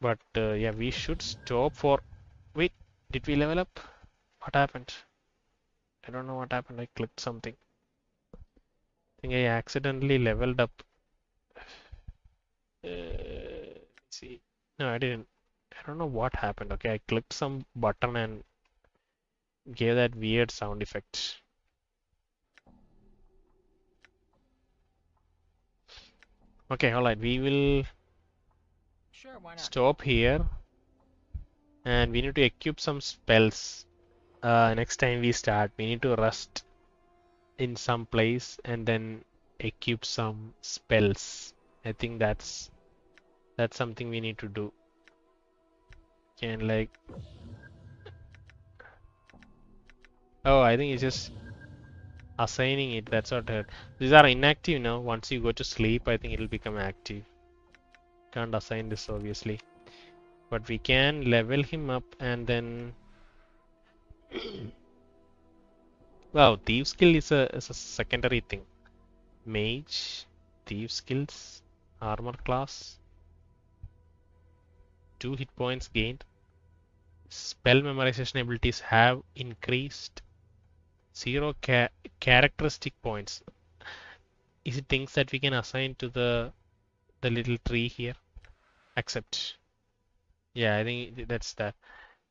But yeah, we should stop for, wait, did we level up? What happened? I don't know what happened. I clicked something. I think I accidentally leveled up. Let's see. No, I didn't. I don't know what happened. Okay, I clicked some button and gave that weird sound effect. Okay, alright, we will Sure, why not? stop here and we need to equip some spells. Next time we start, we need to rest in some place and then equip some spells. I think that's something we need to do. Can, like, oh, I think it's just assigning it. That's what I heard. These are inactive now. Once you go to sleep, I think it'll become active. Can't assign this obviously, but we can level him up and then. Wow, thief skill is a secondary thing. Mage, thief skills, armor class, 2 hit points gained. Spell memorization abilities have increased. 0 characteristic points. Is it things that we can assign to the little tree here? Accept. Yeah, I think that's that.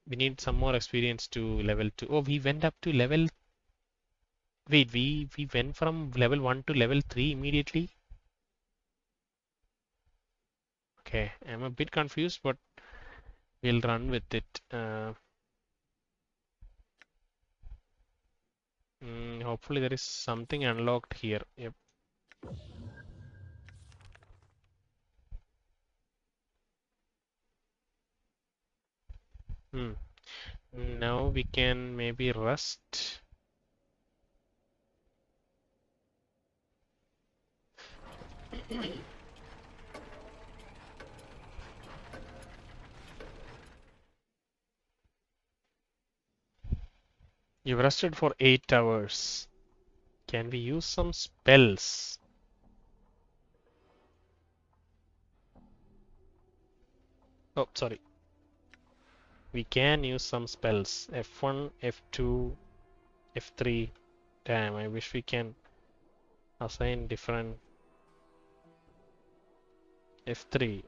We need some more experience to level 2. Oh, we went up to level. Wait, we went from level 1 to level 3 immediately. Okay, I'm a bit confused, but we'll run with it. Hopefully there is something unlocked here. Yep. Now we can maybe rest. You've rested for 8 hours. Can we use some spells? Oh, sorry. We can use some spells. F1, F2, F3. Damn, I wish we can assign different F3.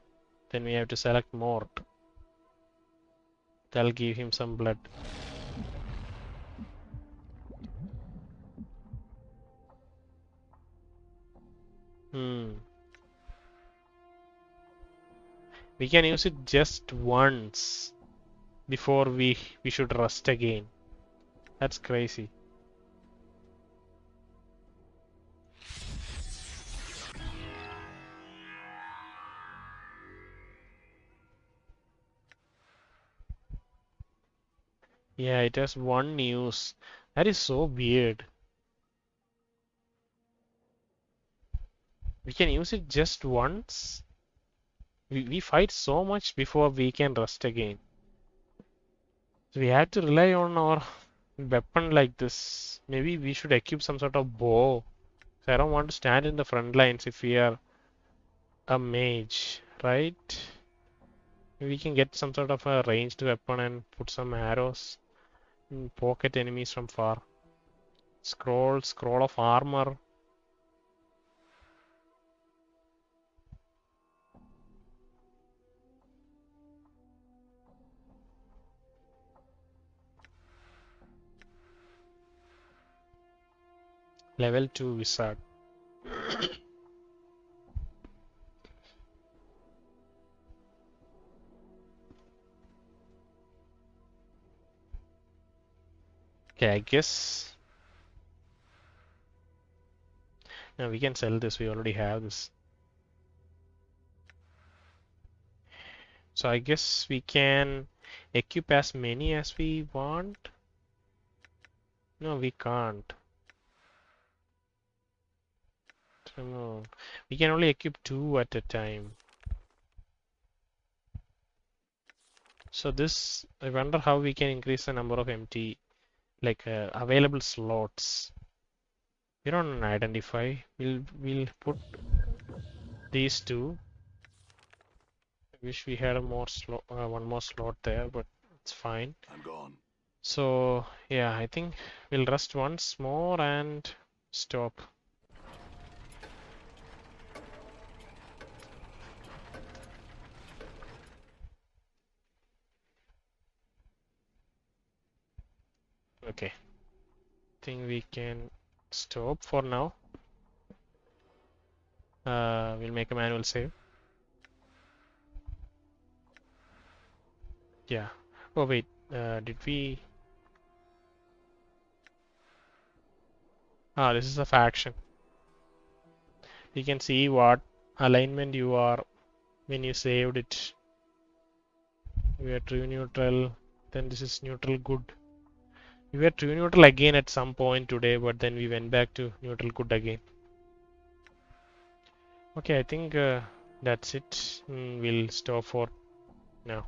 Then we have to select Mort. That'll give him some blood. We can use it just once before we should rest again. That's crazy. Yeah, it has one use. That is so weird. We can use it just once. We fight so much before we can rest again. So we have to rely on our weapon like this. Maybe we should equip some sort of bow. So I don't want to stand in the front lines if we are a mage, right? We can get some sort of a ranged weapon and put some arrows and poke at enemies from far. Scroll of armor. Level 2 wizard. Okay, I guess. No, we can sell this. We already have this. So I guess we can equip as many as we want. No, we can't. No. We can only equip 2 at a time. So this, I wonder how we can increase the number of empty, available slots. We don't identify. We'll put these two. I wish we had a more slot, one more slot there, but it's fine. I'm gone. So yeah, I think we'll rest once more and stop. Okay, think we can stop for now. We'll make a manual save. Yeah. Oh wait, did we? Ah, this is a faction. You can see what alignment you are when you saved it. We are true neutral. Then this is neutral good. We were true neutral again at some point today, but then we went back to neutral good again. Okay, I think that's it. We'll stop for now.